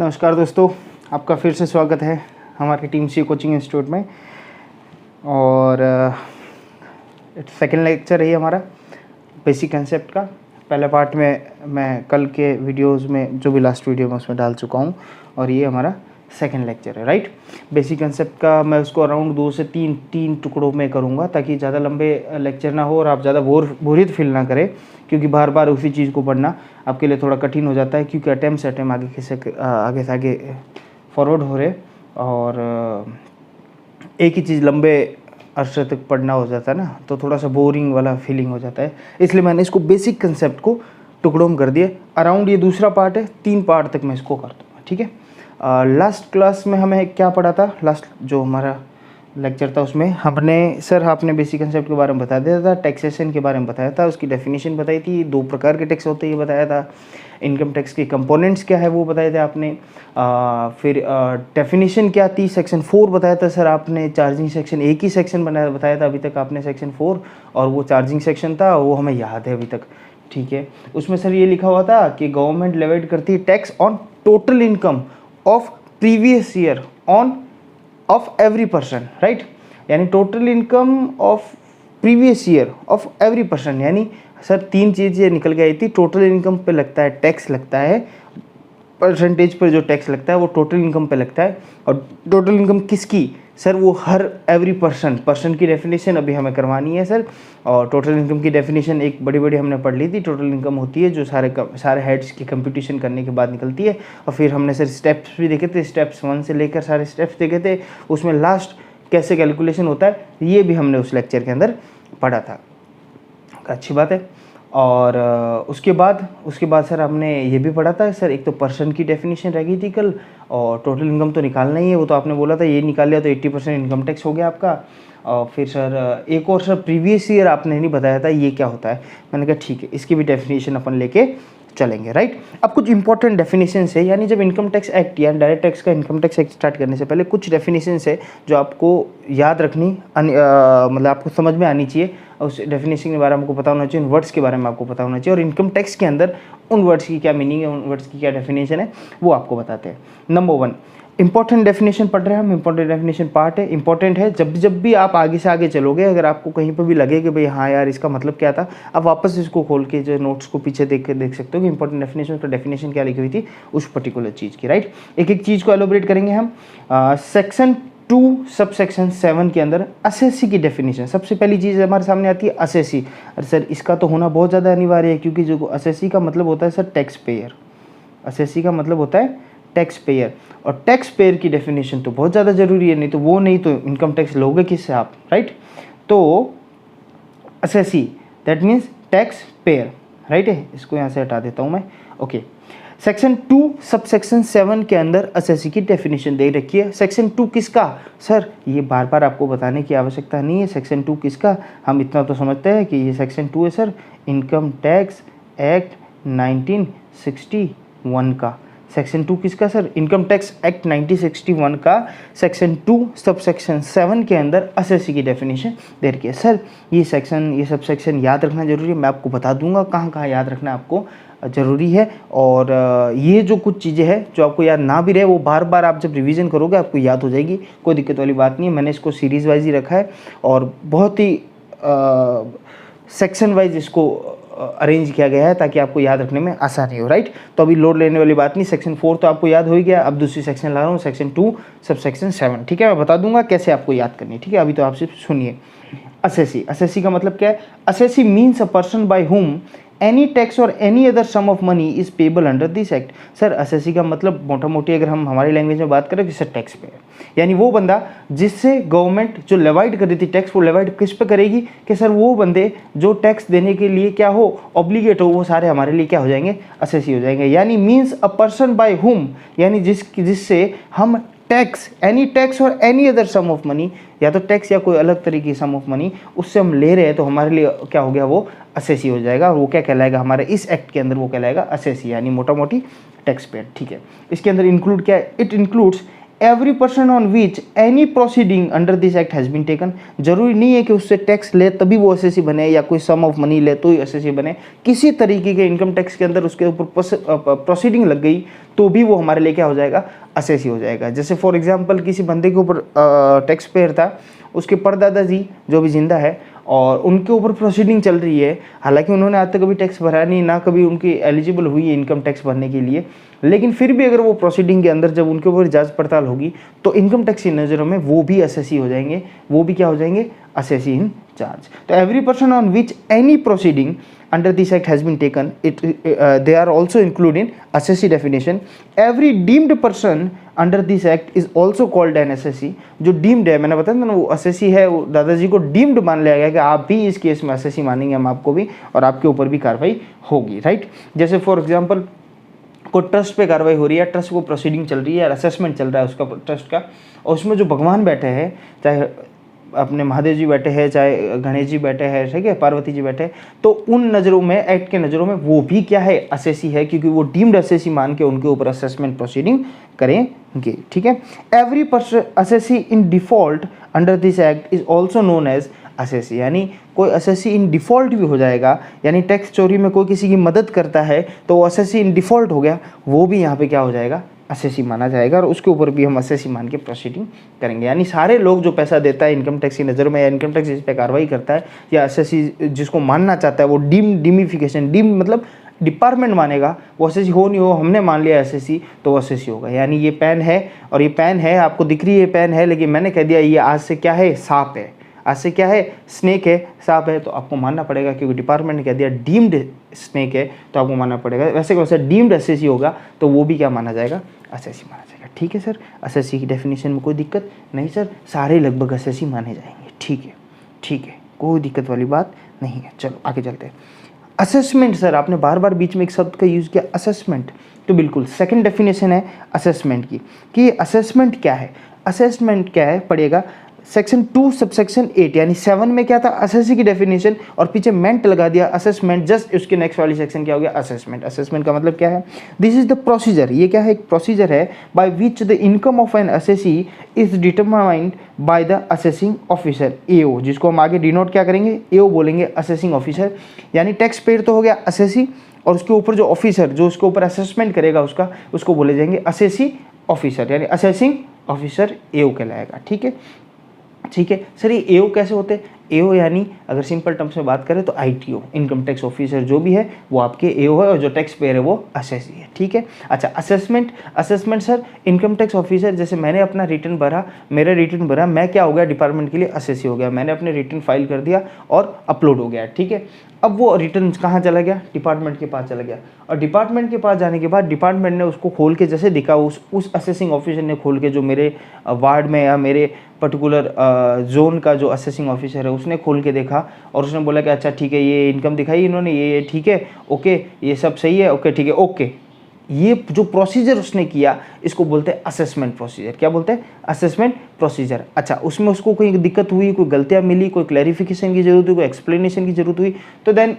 नमस्कार दोस्तों, आपका फिर से स्वागत है हमारी टीम सी कोचिंग इंस्टीट्यूट में। और सेकंड लेक्चर है हमारा बेसिक कंसेप्ट का। पहले पार्ट में मैं कल के वीडियोस में जो भी लास्ट वीडियो में उसमें डाल चुका हूँ, और ये हमारा सेकंड लेक्चर है। राइट, बेसिक कंसेप्ट का मैं उसको अराउंड 2 से 3 टुकड़ों में करूँगा, ताकि ज़्यादा लंबे लेक्चर ना हो और आप ज़्यादा बोरियत फील ना करें, क्योंकि बार बार उसी चीज़ को पढ़ना आपके लिए थोड़ा कठिन हो जाता है, क्योंकि अटैम्प्ट से आगे से आगे फॉरवर्ड हो रहे, और एक ही चीज़ लंबे अरसे तक पढ़ना हो जाता है ना, तो थोड़ा सा बोरिंग वाला फीलिंग हो जाता है। इसलिए मैंने इसको बेसिक कंसेप्ट को टुकड़ों में कर दिए। अराउंड ये दूसरा पार्ट है, 3 पार्ट तक मैं इसको कर दूँगा। ठीक है, लास्ट क्लास में हमें क्या पढ़ा था? लास्ट जो हमारा लेक्चर था उसमें आपने बेसिक कंसेप्ट के बारे में बता दिया था, टैक्सेशन के बारे में बताया था, उसकी डेफिनेशन बताई थी, 2 प्रकार के टैक्स होते हैं ये बताया था, इनकम टैक्स के कंपोनेंट्स क्या है वो बताए थे आपने। फिर डेफिनेशन क्या थी, सेक्शन 4 बताया था सर आपने। चार्जिंग सेक्शन एक ही सेक्शन बताया था अभी तक आपने, सेक्शन 4, और वो चार्जिंग सेक्शन था, वो हमें याद है अभी तक। ठीक है, उसमें सर ये लिखा हुआ था कि गवर्नमेंट लेविड करती है tax on total income of previous year of every person. Right, यानी total income of previous year of every person, यानी सर 3 चीज़ें निकल के आई थी। टोटल इनकम पे लगता है टैक्स, लगता है परसेंटेज पर जो टैक्स लगता है वो टोटल इनकम पे लगता है। और टोटल इनकम किसकी सर? वो हर एवरी पर्सन की डेफिनेशन अभी हमें करवानी है सर। और टोटल इनकम की डेफिनेशन एक बड़ी हमने पढ़ ली थी। टोटल इनकम होती है जो सारे हेड्स की कंप्यूटेशन करने के बाद निकलती है। और फिर हमने सर स्टेप्स भी देखे थे, स्टेप्स 1 से लेकर सारे स्टेप्स देखे थे। उसमें लास्ट कैसे कैलकुलेशन होता है ये भी हमने उस लेक्चर के अंदर पढ़ा था। अच्छी बात है। और उसके बाद सर हमने ये भी पढ़ा था सर, एक तो पर्सन की डेफिनेशन रह गई थी कल, और टोटल इनकम तो निकालना ही है, वो तो आपने बोला था ये निकाल लिया तो 80% इनकम टैक्स हो गया आपका। और फिर सर एक और सर प्रीवियस ईयर आपने नहीं बताया था ये क्या होता है। मैंने कहा ठीक है, इसकी भी डेफिनेशन अपन लेके चलेंगे। राइट, अब कुछ इंपॉर्टेंट डेफिनेशन है, यानी जब इनकम टैक्स एक्ट या डायरेक्ट टैक्स का इनकम टैक्स एक्ट स्टार्ट करने से पहले कुछ डेफिनेशन है जो आपको याद रखनी, मतलब आपको समझ में आनी चाहिए। उस डेफिनेशन के बारे में आपको पता होना चाहिए, उन वर्ड्स के बारे में आपको पता होना चाहिए, और इनकम टैक्स के अंदर उन वर्ड्स की क्या मीनिंग है, उन वर्ड्स की क्या डेफिनेशन है वो आपको बताते हैं। नंबर 1, इंपॉर्टेंट डेफिनेशन पढ़ रहे हैं हम। इंपॉर्टेंट डेफिनेशन पार्ट है, इंपॉर्टेंट है। जब भी आप आगे से आगे चलोगे, अगर आपको कहीं पर भी लगे कि भाई हाँ यार इसका मतलब क्या था, आप वापस इसको खोल के जो नोट्स को पीछे देख सकते हो कि इंपॉर्टेंट डेफिनेशन पर डेफिनेशन क्या लिखी हुई थी उस पर्टिकुलर चीज़ की। राइट, एक चीज़ को एलोबरेट करेंगे हम। सेक्शन 2 सब सेक्शन 7 के अंदर असेसी की डेफिनेशन सबसे पहली चीज़ हमारे सामने आती है, असेसी। अरे सर इसका तो होना बहुत ज़्यादा अनिवार्य है, क्योंकि जो असेसी का मतलब होता है सर टैक्स पेयर। असेसी का मतलब होता है टैक्स पेयर, और टैक्स पेयर की डेफिनेशन तो बहुत ज़्यादा ज़रूरी है, नहीं तो इनकम टैक्स लोगे किससे आप? राइट, तो assessee that means tax payer. Right है, इसको यहाँ से हटा देता हूँ मैं। ओके, सेक्शन 2 सब सेक्शन 7 के अंदर असेसी की डेफिनेशन दे रखी है। सेक्शन 2 किसका? सर ये बार बार आपको बताने की आवश्यकता नहीं है सेक्शन 2 किसका, हम इतना तो समझते हैं कि ये सेक्शन 2 है सर इनकम टैक्स एक्ट 1961 का। सेक्शन 2 किसका सर? इनकम टैक्स एक्ट 1961 का सेक्शन 2 सब सेक्शन 7 के अंदर असेसी की डेफिनेशन दे रखी है। सर ये सब सेक्शन याद रखना जरूरी है, मैं आपको बता दूंगा कहाँ याद रखना आपको ज़रूरी है। और ये जो कुछ चीज़ें हैं जो आपको याद ना भी रहे, वो बार बार आप जब रिवीजन करोगे आपको याद हो जाएगी, कोई दिक्कत वाली बात नहीं है। मैंने इसको सीरीज़ वाइज ही रखा है, और बहुत ही सेक्शन वाइज इसको अरेंज किया गया है ताकि आपको याद रखने में आसानी हो। राइट, तो अभी लोड लेने वाली बात नहीं, सेक्शन 4 तो आपको याद हो ही गया। अब दूसरी सेक्शन ला रहा हूँ, सेक्शन 2 सब सेक्शन 7। ठीक है, मैं बता दूंगा कैसे आपको याद करनी है। ठीक है, अभी तो आप सिर्फ सुनिए। असेसी का मतलब क्या है? Assessee means a person by whom any tax और any other sum of money is payable under this act. Sir assessee का मतलब मोटा मोटी अगर हम हमारी लैंग्वेज में बात करें कि सर टैक्स पे है, यानी वो बंदा जिससे गवर्नमेंट जो लेवाइड कर रही थी टैक्स, वो लेवाइड किस पे करेगी कि सर वो बंदे जो टैक्स देने के लिए क्या हो, ऑब्लिगेट हो, वो सारे हमारे लिए क्या हो जाएंगे? असेसी हो जाएंगे। यानी मीन्स अ पर्सन बाय हुम, यानी जिससे हम टैक्स, एनी टैक्स और any other sum of money, या तो टैक्स या कोई अलग तरीके की सम ऑफ मनी उससे हम ले रहे हैं, तो हमारे लिए क्या हो गया? वो असेसी हो जाएगा। और वो क्या कहलाएगा हमारे इस एक्ट के अंदर? वो कहलाएगा असेसी, यानी मोटा मोटी टैक्स पेड। ठीक है, इसके अंदर इंक्लूड क्या है? It includes every person on which any proceeding under this act has been taken. जरूरी नहीं है कि उससे टैक्स ले तभी वो एसएससी बने या कोई सम ऑफ मनी ले तो ही एसएससी बने। किसी तरीके के इनकम टैक्स के अंदर उसके ऊपर प्रोसीडिंग लग गई तो भी वो हमारे लिए क्या हो जाएगा, एसएससी हो जाएगा। जैसे फॉर एग्जांपल किसी बंदे के ऊपर टैक्स पेयर था, उसके परदादा जी जो भी जिंदा है और उनके ऊपर प्रोसीडिंग चल रही है, हालांकि उन्होंने आज तक कभी टैक्स भरा नहीं, ना कभी उनकी एलिजिबल हुई है इनकम टैक्स भरने के लिए, लेकिन फिर भी अगर वो प्रोसीडिंग के अंदर जब उनके ऊपर जांच पड़ताल होगी तो इनकम टैक्स की नज़रों में वो भी एसएससी हो जाएंगे, वो भी क्या हो जाएंगे, एसएससी इन चार्ज। तो every person on which any proceeding under this act has been taken, they are also included in assessee definition. Every deemed person under this act is also called an assessee। जो deemed है, मैंने बताया ना वो assessee है, वो दादाजी को deemed मान लिया गया कि आप भी इस केस में assessee मानेंगे हम आपको भी, और आपके ऊपर भी कार्रवाई होगी, राइट। जैसे फॉर एग्जाम्पल कोई ट्रस्ट पे कार्रवाई हो रही है, ट्रस्ट को प्रोसीडिंग चल रही है, असेसमेंट चल रहा है उसका ट्रस्ट का, और उसमें जो भगवान बैठे हैं, चाहे अपने महादेव जी बैठे हैं, चाहे गणेश जी बैठे हैं, ठीक है, पार्वती जी बैठे हैं, तो उन नज़रों में, एक्ट के नज़रों में वो भी क्या है, असेसी है, क्योंकि वो डीम्ड असेसी मान के उनके ऊपर असेसमेंट प्रोसीडिंग करेंगे, ठीक है। Every person assessee in default under this act is also known as assessee. यानी कोई असेसी इन डिफ़ॉल्ट भी हो जाएगा, यानी टैक्स चोरी में कोई किसी की मदद करता है तो वो असेसी इन डिफ़ॉल्ट हो गया, वो भी यहाँ पे क्या हो जाएगा, असेसी माना जाएगा, और उसके ऊपर भी हम असेसी मान के प्रोसीडिंग करेंगे। यानी सारे लोग जो पैसा देता है इनकम टैक्स की नज़र में, या इनकम टैक्स इस पर कार्रवाई करता है, या असेसी जिसको मानना चाहता है वो डीमिफिकेशन, डीम मतलब डिपार्टमेंट मानेगा, वो एसएससी हो नहीं हो, हमने मान लिया एसएससी तो वो एसएससी होगा। यानी ये पेन है और ये पेन है, आपको दिख रही है ये पेन है, लेकिन मैंने कह दिया ये आज से क्या है, सांप है, आज से क्या है, स्नेक है, सांप है, तो आपको मानना पड़ेगा, क्योंकि डिपार्टमेंट ने कह दिया डीम्ड स्नेक है तो आपको मानना पड़ेगा। वैसे वैसे डीम्ड एसएससी होगा तो वो भी क्या माना जाएगा, एसएससी माना जाएगा, ठीक है सर। एसएससी की डेफिनेशन में कोई दिक्कत नहीं सर, सारे लगभग एसएससी माने जाएंगे, ठीक है, ठीक है, कोई दिक्कत वाली बात नहीं है। चलो आगे चलते हैं। असेसमेंट, सर आपने बार बार बीच में एक शब्द का यूज़ किया असेसमेंट, तो बिल्कुल सेकंड डेफिनेशन है असेसमेंट की, कि असेसमेंट क्या है। असेसमेंट क्या है पढ़िएगा, सेक्शन 2 सबसेक्शन 8 यानी 7 में क्या था, असेसी की डेफिनेशन, और पीछे मेंट लगा दिया असेसमेंट, जस्ट उसके नेक्स्ट वाली सेक्शन क्या हो गया, असेसमेंट। असेसमेंट का मतलब क्या है, दिस इज द प्रोसीजर, ये क्या है, एक प्रोसीजर है by which the income of an assessee is determined by the assessing officer, AO, जिसको हम आगे डिनोट क्या करेंगे, एओ बोलेंगे, असेसिंग ऑफिसर। यानी टैक्स पेयर तो हो गया असेसी, और उसके ऊपर जो ऑफिसर जो उसके ऊपर असेसमेंट करेगा उसको बोले जाएंगे असेसी ऑफिसर, यानी असेसिंग ऑफिसर एओ कहलाएगा, ठीक है, ठीक है सर। ये एओ कैसे होते हैं, एओ यानी अगर सिंपल टर्म्स में बात करें तो आईटीओ, इनकम टैक्स ऑफिसर जो भी है वो आपके एओ है, और जो टैक्स पेयर है वो असेसी है, ठीक है। अच्छा assessment, assessment sir income tax officer, जैसे मैंने अपना रिटर्न भरा, मेरा रिटर्न भरा, मैं क्या हो गया, डिपार्टमेंट के लिए असेसी हो गया, मैंने अपने रिटर्न फाइल कर दिया और अपलोड हो गया, ठीक है। अब वो रिटर्न कहाँ चला गया, डिपार्टमेंट के पास चला गया, और डिपार्टमेंट के पास जाने के बाद डिपार्टमेंट ने उसको खोल के जैसे दिखा, उस असेसिंग ऑफिसर ने खोल के, जो मेरे वार्ड में या मेरे पर्टिकुलर जोन का जो असेसिंग ऑफिसर है उसने खोल के देखा, और उसने बोला कि अच्छा ठीक है, ये इनकम दिखाई इन्होंने, ये ठीक है, ओके, ये सब सही है, ओके ठीक है, ओके। ये जो प्रोसीजर उसने किया इसको बोलते हैं असेसमेंट प्रोसीजर। क्या बोलते हैं, असेसमेंट प्रोसीजर। अच्छा उसमें उसको कोई दिक्कत हुई, कोई गलतियाँ मिली, कोई क्लैरिफिकेशन की जरूरत हुई, कोई एक्सप्लेनेशन की जरूरत हुई, तो then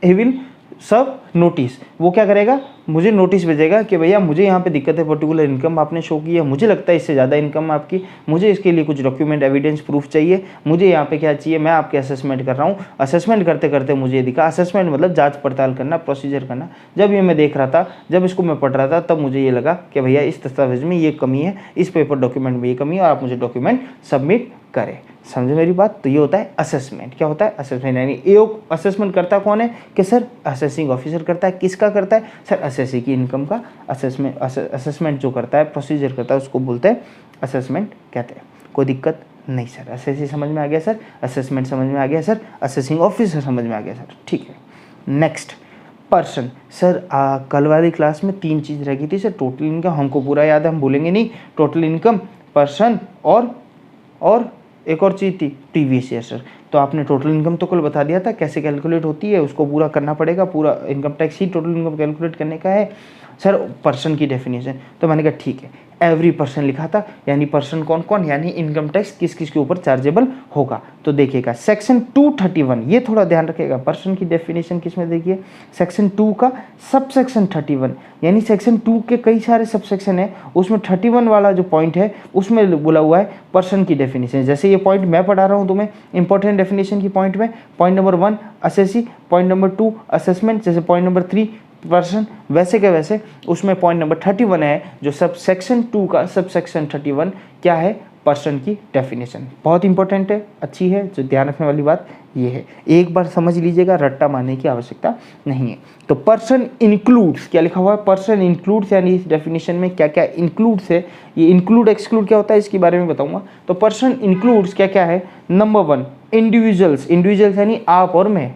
he will serve notice. वो क्या करेगा, मुझे नोटिस भेजेगा कि भैया मुझे यहाँ पे दिक्कत है, पर्टिकुलर इनकम आपने शो की है, मुझे लगता है इससे ज़्यादा इनकम आपकी, मुझे इसके लिए कुछ डॉक्यूमेंट एविडेंस प्रूफ चाहिए, मुझे यहाँ पे क्या चाहिए, मैं आपके असेसमेंट कर रहा हूँ, असेसमेंट करते करते मुझे ये दिखा। असेसमेंट मतलब जांच पड़ताल करना, प्रोसीजर करना। जब ये मैं देख रहा था, जब इसको मैं पढ़ रहा था, तब मुझे ये लगा कि भैया इस दस्तावेज में ये कमी है, इस पेपर डॉक्यूमेंट में ये कमी है, और आप मुझे डॉक्यूमेंट सबमिट करें। समझे मेरी बात। तो ये होता है असेसमेंट। क्या होता है, असेसमेंट। यानी एओ असेसमेंट करता कौन है, कि सर असेसिंग ऑफिसर करता है। किसका करता है, सर असेसी की इनकम का असेसमेंट। असेसमेंट जो करता है, प्रोसीजर करता है, उसको बोलते हैं असेसमेंट कहते हैं। कोई दिक्कत नहीं सर, असेसी समझ में आ गया सर, असेसमेंट समझ में आ गया सर, असेसिंग ऑफिसर समझ में आ गया सर, ठीक है। Next person. सर कल वाली क्लास में 3 चीज़ रह गई थी सर। टोटल इनकम हमको पूरा याद है, हम भूलेंगे नहीं। टोटल इनकम, पर्सन और एक और चीज़ थी प्रीवियस ईयर सर। तो आपने टोटल इनकम तो कल बता दिया था कैसे कैलकुलेट होती है, उसको पूरा करना पड़ेगा। पूरा इनकम टैक्स ही टोटल इनकम कैलकुलेट करने का है सर पर्सन की डेफिनेशन, तो मैंने कहा ठीक है, एवरी पर्सन लिखा था, यानी पर्सन कौन कौन, यानी इनकम टैक्स किस किस के ऊपर चार्जेबल होगा। तो देखिएगा सेक्शन 231, ये थोड़ा ध्यान रखिएगा, पर्सन की डेफिनेशन किसमें, देखिए सेक्शन 2 का सब सेक्शन 31, यानी सेक्शन 2 के कई सारे सब सेक्शन है, उसमें 31 वाला जो पॉइंट है उसमें बोला हुआ है पर्सन की डेफिनेशन। जैसे ये पॉइंट मैं पढ़ा रहा हूँ तुम्हें इंपॉर्टेंट डेफिनेशन की पॉइंट में, point number 1 assessee, point number 2 assessment, जैसे पॉइंट नंबर 3 पर्सन, वैसे के वैसे उसमें पॉइंट नंबर 31 है जो सब सेक्शन 2 का सब सेक्शन 31 क्या है, पर्सन की डेफिनेशन। बहुत इंपॉर्टेंट है, अच्छी है, जो ध्यान रखने वाली बात ये है, एक बार समझ लीजिएगा, रट्टा मारने की आवश्यकता नहीं है। तो पर्सन इंक्लूड्स, क्या लिखा हुआ है, पर्सन इंक्लूड्स, यानी इस डेफिनेशन में क्या क्या इंक्लूड्स है, ये इंक्लूड एक्सक्लूड क्या होता है इसके बारे में बताऊंगा। तो पर्सन इंक्लूड्स क्या क्या है, नंबर 1 इंडिविजुअल्स, इंडिविजुअल्स यानी आप और मैं,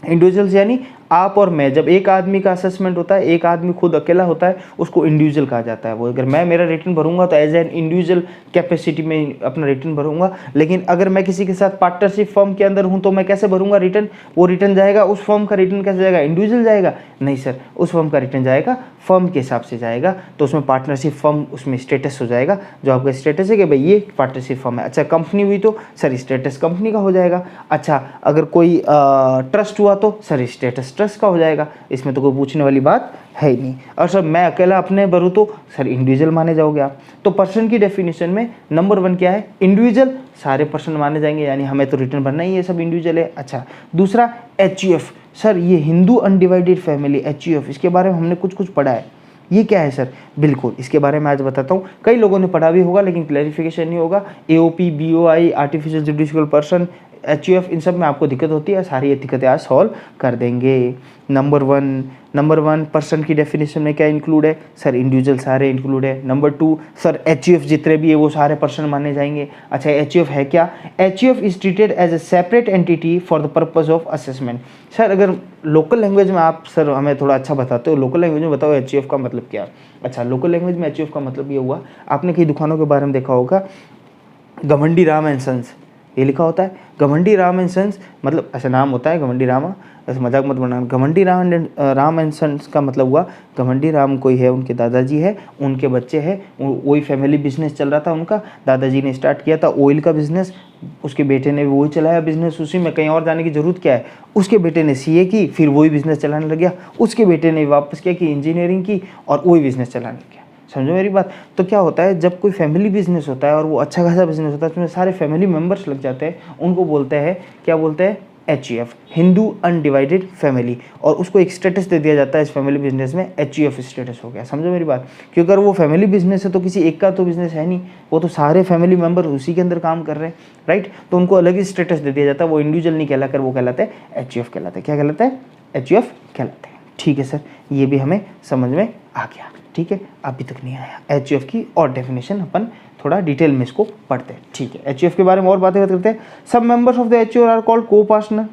इंडिविजुअल्स यानी आप और मैं। जब एक आदमी का असेसमेंट होता है, एक आदमी खुद अकेला होता है, उसको इंडिविजुअल कहा जाता है। वो अगर मैं मेरा रिटर्न भरूंगा तो एज एन इंडिविजुअल कैपेसिटी में अपना रिटर्न भरूंगा, लेकिन अगर मैं किसी के साथ पार्टनरशिप फर्म के अंदर हूं तो मैं कैसे भरूंगा रिटर्न, वो रिटर्न जाएगा उस फर्म का रिटर्न कैसे जाएगा, इंडिविजुअल जाएगा, नहीं सर, उस फर्म का रिटर्न जाएगा फर्म के हिसाब से जाएगा। तो उसमें पार्टनरशिप फर्म उसमें स्टेटस हो जाएगा, जो आपका स्टेटस है कि भाई ये पार्टनरशिप फर्म है। अच्छा कंपनी हुई तो सर स्टेटस कंपनी का हो जाएगा। अच्छा अगर कोई ट्रस्ट हुआ तो सर स्टेटस ट्रस्ट का हो जाएगा, इसमें तो कोई पूछने वाली बात है ही नहीं। और सर मैं अकेला अपने भरूँ तो सर इंडिविजुअल माने जाओगे आप। तो पर्सन की डेफिनेशन में नंबर 1 क्या है, इंडिविजुअल, सारे पर्सन माने जाएंगे, यानी हमें तो रिटर्न भरना ही है, सब इंडिविजुअल है। अच्छा दूसरा HUF, सर ये हिंदू अनडिवाइडेड फैमिली HUF, इसके बारे में हमने कुछ पढ़ा है, ये क्या है सर, बिल्कुल इसके बारे में आज बताता हूँ। कई लोगों ने पढ़ा भी होगा लेकिन क्लैरिफिकेशन नहीं होगा। AOP BOI artificial judicial person HUF, इन सब में आपको दिक्कत होती है, सारी ये दिक्कतें आज सॉल्व कर देंगे। नंबर वन पर्सन की डेफिनेशन में क्या इंक्लूड है, सर इंडिविजुअल सारे इंक्लूड है। नंबर 2 सर HUF जितने भी है वो सारे पर्सन माने जाएंगे। अच्छा HUF है क्या, HUF is treated as a separate entity for the purpose of assessment. Sir अगर लोकल लैंग्वेज में आप सर हमें थोड़ा अच्छा बताते हो, लोकल लैंग्वेज में बताओ HUF का मतलब क्या। अच्छा लोकल लैंग्वेज में HUF का मतलब ये हुआ, आपने कई दुकानों के बारे में देखा होगा, घमंडी राम एंड सन्स, ये लिखा होता है घमंडी राम एंड सन्स, मतलब ऐसा नाम होता है घमंडी रामा, ऐसे मजाक मत बनाना। घमंडी राम एंड सन्स का मतलब हुआ घमंडी राम कोई है, उनके दादाजी है, उनके बच्चे हैं, वही फैमिली बिजनेस चल रहा था उनका, दादाजी ने स्टार्ट किया था ऑयल का बिजनेस, उसके बेटे ने भी वही चलाया बिजनेस, उसी में कहीं और जाने की जरूरत क्या है। उसके बेटे ने CA की, फिर वही बिजनेस चलाने लग गया, उसके बेटे ने वापस क्या की, इंजीनियरिंग की और वही बिजनेस चलाने लग गया। समझो मेरी बात। तो क्या होता है जब कोई फैमिली बिजनेस होता है और वो अच्छा खासा बिजनेस होता है, उसमें सारे फैमिली मेंबर्स लग जाते हैं, उनको बोलते हैं क्या बोलते हैं, HUF, हिंदू अनडिवाइडेड फैमिली, और उसको एक स्टेटस दे दिया जाता है इस फैमिली बिजनेस में, HUF स्टेटस हो गया। समझो मेरी बात, क्योंकि अगर वो फैमिली बिजनेस है तो किसी एक का तो बिजनेस है नहीं, वो तो सारे फैमिली मेंबर उसी के अंदर काम कर रहे हैं, राइट। तो उनको अलग ही स्टेटस दे दिया जाता है, वो इंडिविजुअल नहीं कहलाकर वो कहलाते हैं HUF कहलाते हैं। क्या कहलाता है, HUF कहलाते हैं। ठीक है सर, ये भी हमें समझ में आ गया। ठीक है, अभी तक नहीं आया HUF की और डेफिनेशन अपन थोड़ा डिटेल में इसको पढ़ते हैं। ठीक है, HUF के बारे में और बातें करते हैं। सब members of the HUF are called co partner.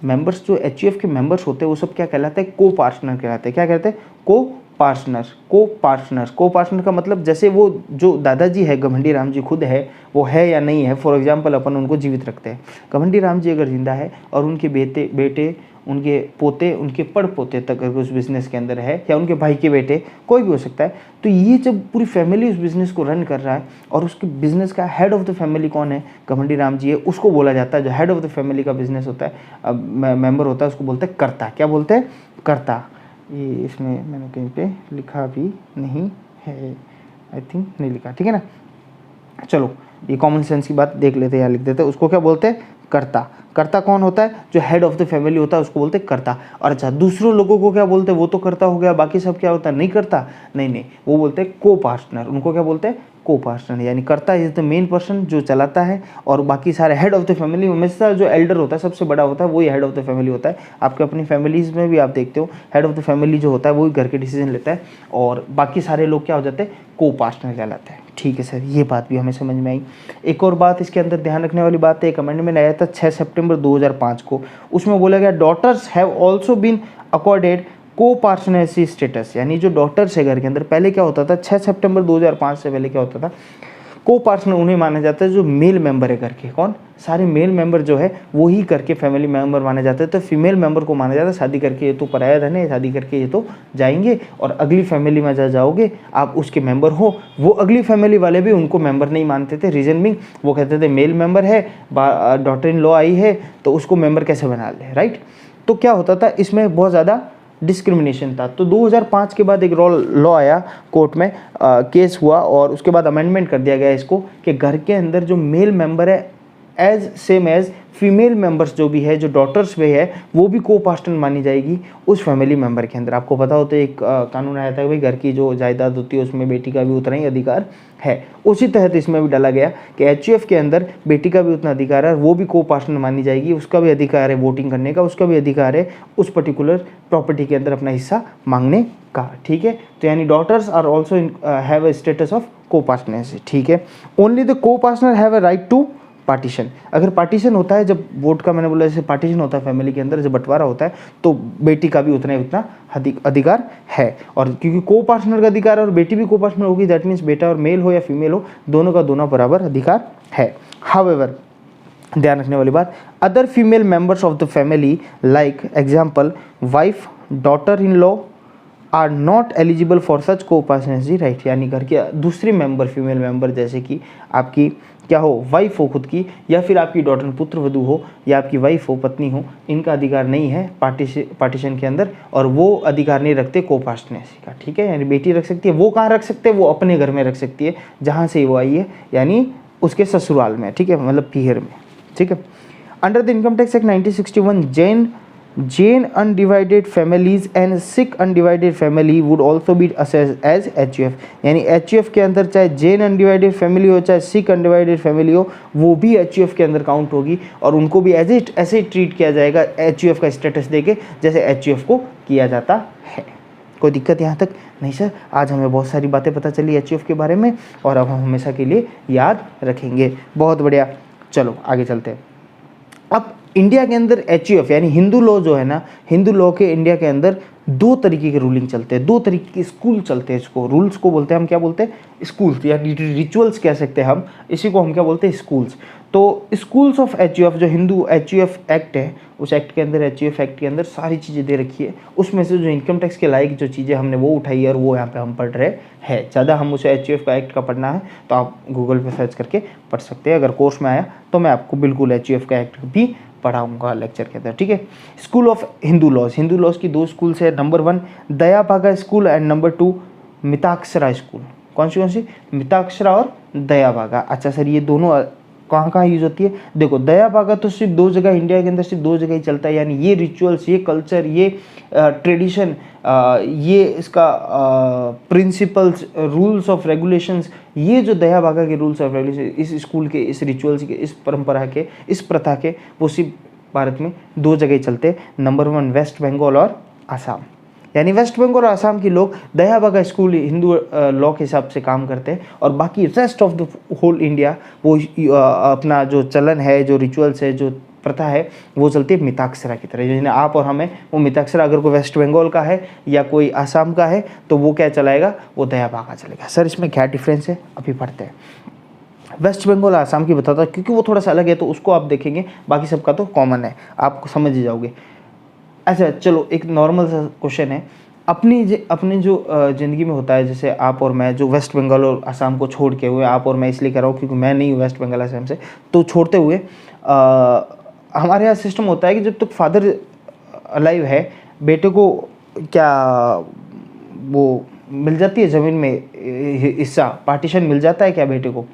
Members जो HUF के मेंबर्स होते हैं वो सब क्या कहलाते हैं, को पार्टनर कहलाते हैं। क्या कहते हैं, को पार्टनर। को पार्टनर का मतलब जैसे वो जो दादाजी है घमंडी राम जी खुद है, वो है या नहीं है, फॉर एग्जांपल अपन उनको जीवित रखते हैं। घमंडी राम जी अगर जिंदा है और उनके बेटे उनके पोते, उनके पड़ पोते तक अगर उस बिज़नेस के अंदर है, या उनके भाई के बेटे, कोई भी हो सकता है, तो ये जब पूरी फैमिली उस बिज़नेस को रन कर रहा है और उसके बिज़नेस का हेड ऑफ द फैमिली कौन है, घमंडी राम जी है, उसको बोला जाता है, जो हेड ऑफ द फैमिली का बिज़नेस होता है, मेंबर होता है, उसको बोलते हैं कर्ता। क्या बोलते हैं, कर्ता। ये इसमें मैंने कहीं पे लिखा भी नहीं है, आई थिंक नहीं लिखा, ठीक है ना। चलो ये कॉमन सेंस की बात देख लेते हैं, यहाँ लिख देते हैं, उसको क्या बोलते हैं, कर्ता। कर्ता कौन होता है, जो हेड ऑफ द फैमिली होता है, उसको बोलते हैं कर्ता। और अच्छा दूसरों लोगों को क्या बोलते हैं, वो तो कर्ता हो गया, बाकी सब क्या होता है, नहीं करता, नहीं, वो बोलते हैं को पार्टनर। उनको क्या बोलते हैं, को पार्टनर, यानी कर्ता इज द मेन पर्सन जो चलाता है, और बाकी सारे हेड ऑफ द फैमिली में से जो एल्डर होता है, सबसे बड़ा होता है, वही हेड ऑफ द फैमिली होता है। आपके अपनी फैमिलीज में भी आप देखते हो, हेड ऑफ द फैमिली जो होता है वही घर के डिसीजन लेता है, और बाकी सारे लोग क्या हो जाते हैं, को पार्टनर कहलाते हैं। ठीक है सर, ये बात भी हमें समझ में आई। एक और बात इसके अंदर ध्यान रखने वाली बात है, एक अमेंडमेंट आया था 6 सितंबर 2005 को, उसमें बोला गया daughters have also been accorded co partnership status. यानी जो डॉटर्स है घर के अंदर, पहले क्या होता था, 6 सितंबर 2005 से पहले क्या होता था, को पार्टनर उन्हें माना जाता है जो मेल मेंबर है घर के। कौन? सारे मेल मेंबर जो है वो ही घर के फैमिली मेंबर माने जाते हैं। तो फीमेल मेंबर को माना जाता है शादी करके ये तो पराया धन है, शादी करके ये तो जाएंगे और अगली फैमिली में जाओगे आप उसके मेंबर हो। वो अगली फैमिली वाले भी उनको मेंबर नहीं मानते थे। रीजन बिंग वो कहते थे मेल मेंबर है, डॉटर इन लॉ आई है तो उसको मेंबर कैसे बना ले, राइट। तो क्या होता था इसमें बहुत ज़्यादा डिस्क्रिमिनेशन था। तो 2005 के बाद एक लॉ आया, कोर्ट में केस हुआ और उसके बाद अमेंडमेंट कर दिया गया इसको कि घर के अंदर जो मेल मेंबर है as same as female members जो भी है, जो डॉटर्स भी है, वो भी को पार्टनर मानी जाएगी उस फैमिली मेंबर के अंदर। आपको पता होता है एक कानून आया था कि भाई घर की जो जायदाद होती है उसमें बेटी का भी उतना ही अधिकार है। उसी तहत इसमें भी डाला गया कि एचयूएफ के अंदर बेटी का भी उतना अधिकार है, वो भी को पार्टनर मानी जाएगी, उसका भी अधिकार है वोटिंग करने का, उसका भी अधिकार है उस पर्टिकुलर प्रॉपर्टी के अंदर अपना हिस्सा मांगने का, ठीक है। तो यानी daughters are also have a status of co partner, ठीक है। Only the co partner have a right to partition. अगर पार्टीशन होता है, जब वोट का मैंने बोला जैसे पार्टीशन होता है फैमिली के अंदर, जब बंटवारा होता है तो बेटी का भी उतना ही उतना अधिकार है। और क्योंकि को पार्टनर का अधिकार है और बेटी भी को पार्टनर होगी, दैट मीन्स बेटा और मेल हो या फीमेल हो, दोनों का दोनों बराबर अधिकार है। हाउएवर, ध्यान रखने वाली बात, other female members of the family like example wife, daughter in law are not eligible for such co partnership right. यानी घर के दूसरे मेंबर फीमेल मेंबर जैसे कि आपकी क्या हो, वाइफ हो खुद की, या फिर आपकी डॉटर पुत्र वधू हो, या आपकी वाइफ हो पत्नी हो, इनका अधिकार नहीं है पार्टीशन के अंदर और वो अधिकार नहीं रखते को पार्टनरशिप का, ठीक है। यानी बेटी रख सकती है, वो कहाँ रख सकते हैं, वो अपने घर में रख सकती है जहाँ से वो आई है, यानी उसके ससुराल में, ठीक है, मतलब पीहर में, ठीक है। Under the income tax act 1961 Jain undivided families and Sikh undivided family would also be assessed as HUF. यानी एचयूएफ के अंदर चाहे जैन अनडिवाइडेड फैमिली हो चाहे सिख अनडिवाइडेड फैमिली हो, वो भी एचयूएफ के अंदर काउंट होगी और उनको भी ऐसे ट्रीट किया जाएगा एचयूएफ का स्टेटस देके जैसे एचयूएफ को किया जाता है। कोई दिक्कत यहाँ तक नहीं सर? आज हमें बहुत सारी बातें पता चली एचयूएफ के बारे में और अब हम हमेशा के लिए याद रखेंगे। बहुत बढ़िया, चलो आगे चलते हैं। अब इंडिया के अंदर एचयूएफ यानी हिंदू लॉ जो है ना, हिंदू लॉ के इंडिया के अंदर दो तरीके के रूलिंग चलते हैं, दो तरीके के स्कूल चलते हैं। इसको रूल्स को बोलते हैं हम क्या बोलते हैं, स्कूल्स या रिचुअल्स कह सकते हैं हम, इसी को हम क्या बोलते हैं, स्कूल्स। तो स्कूल्स ऑफ एचयूएफ, जो हिंदू एचयूएफ एक्ट है, उस एक्ट के अंदर एचयूएफ एक्ट के अंदर सारी चीज़ें दे रखी है। उसमें से जो इनकम टैक्स के लायक जो चीज़ें हमने वो उठाई है और वो यहाँ पे हम पढ़ रहे हैं। ज़्यादा हम उसे एचयूएफ का एक्ट का पढ़ना है तो आप गूगल पे सर्च करके पढ़ सकते हैं। अगर कोर्स में आया तो मैं आपको बिल्कुल एचयूएफ का एक्ट भी पढ़ाऊंगा लेक्चर के अंदर, ठीक है। School of Hindu laws, Hindu laws की दो स्कूल्स है, number 1 Dayabhaga school and number 2 Mitakshara school. कौन सी? मिताक्षरा और दया भागा। अच्छा सर, ये दोनों कहाँ कहाँ यूज होती है? देखो, दया भागा तो सिर्फ दो जगह, इंडिया के अंदर सिर्फ दो जगह ही चलता है। यानी ये रिचुअल्स, ये कल्चर, ये ट्रेडिशन, ये इसका प्रिंसिपल्स, रूल्स ऑफ रेगुलेशंस, ये जो दया भागा के रूल्स ऑफ रेगुलेशन इस स्कूल के, इस रिचुअल्स के, इस परंपरा के, इस प्रथा के, वो सिर्फ भारत में दो जगह चलते हैं। नंबर 1 वेस्ट बंगाल और आसाम। यानी वेस्ट बंगाल और आसाम के लोग दया भागा स्कूल हिंदू लॉ के हिसाब से काम करते हैं और बाकी rest of the whole India वो अपना जो चलन है, जो रिचुअल्स है, जो प्रथा है, वो चलती है मिताक्षरा की तरह। जिन्हें आप और हमें वो मिताक्षरा, अगर कोई वेस्ट बंगाल का है या कोई आसाम का है तो वो क्या चलाएगा, वो दया भागा चलेगा। सर इसमें क्या डिफरेंस है, अभी पढ़ते हैं। वेस्ट बंगाल आसाम की बताता क्योंकि वो थोड़ा सा अलग है तो उसको आप देखेंगे, बाकी सबका तो कॉमन है, आप समझ ही जाओगे। अच्छा चलो, एक नॉर्मल सा क्वेश्चन है, अपनी जो ज़िंदगी में होता है, जैसे आप और मैं जो वेस्ट बंगाल और आसाम को छोड़ के हुए, आप और मैं इसलिए कह रहा हूँ क्योंकि मैं नहीं हूँ वेस्ट बंगाल आसाम से, तो छोड़ते हुए हमारे यहाँ सिस्टम होता है कि जब तक फादर अलाइव है, बेटे को क्या वो मिल जाती है ज़मीन में हिस्सा, पार्टीशन मिल जाता है क्या बेटे को?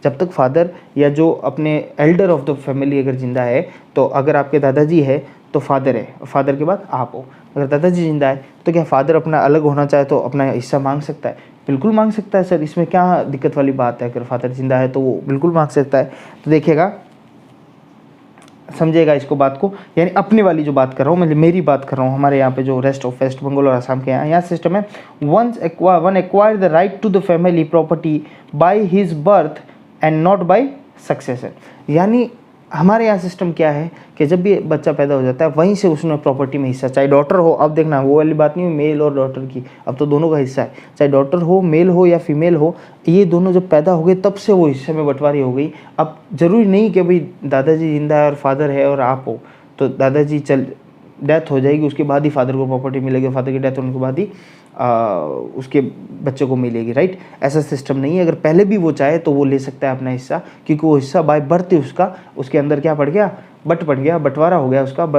जब तक फादर या जो अपने एल्डर ऑफ द फैमिली अगर जिंदा है, तो अगर आपके दादाजी है तो फादर है, फादर के बाद आप हो। अगर दादाजी जिंदा है तो क्या फादर अपना अलग होना चाहे तो अपना हिस्सा मांग सकता है? बिल्कुल मांग सकता है सर, इसमें क्या दिक्कत वाली बात है? अगर फादर जिंदा है तो वो बिल्कुल मांग सकता है। तो देखिएगा, समझिएगा इसको बात को, यानी अपने वाली जो बात कर रहा हूँ, मैं मेरी बात कर रहा हूँ। हमारे यहाँ पे जो रेस्ट ऑफ वेस्ट बंगाल और आसाम के यहाँ सिस्टम है, one acquire the right to the family property by his birth and not by successor. यानी हमारे यहाँ सिस्टम क्या है कि जब भी बच्चा पैदा हो जाता है वहीं से उसमें प्रॉपर्टी में हिस्सा, चाहे डॉटर हो, अब देखना वो वाली बात नहीं है मेल और डॉटर की, अब तो दोनों का हिस्सा है, चाहे डॉटर हो, मेल हो या फीमेल हो, ये दोनों जब पैदा हो गए तब से वो हिस्से में बंटवारी हो गई। अब ज़रूरी नहीं कि भाई दादाजी जिंदा है और फादर है और आप हो, तो दादाजी डेथ हो जाएगी उसके बाद ही फादर को प्रॉपर्टी मिलेगी, फादर की डेथ होने के बाद ही उसके बच्चे को मिलेगी, राइट। ऐसा सिस्टम नहीं है। अगर पहले भी वो चाहे तो वो ले सकता है अपना हिस्सा, क्योंकि वो हिस्सा बाय बर्थ ही उसके अंदर क्या पड़ गया, पड़ गया, बंटवारा हो गया उसका,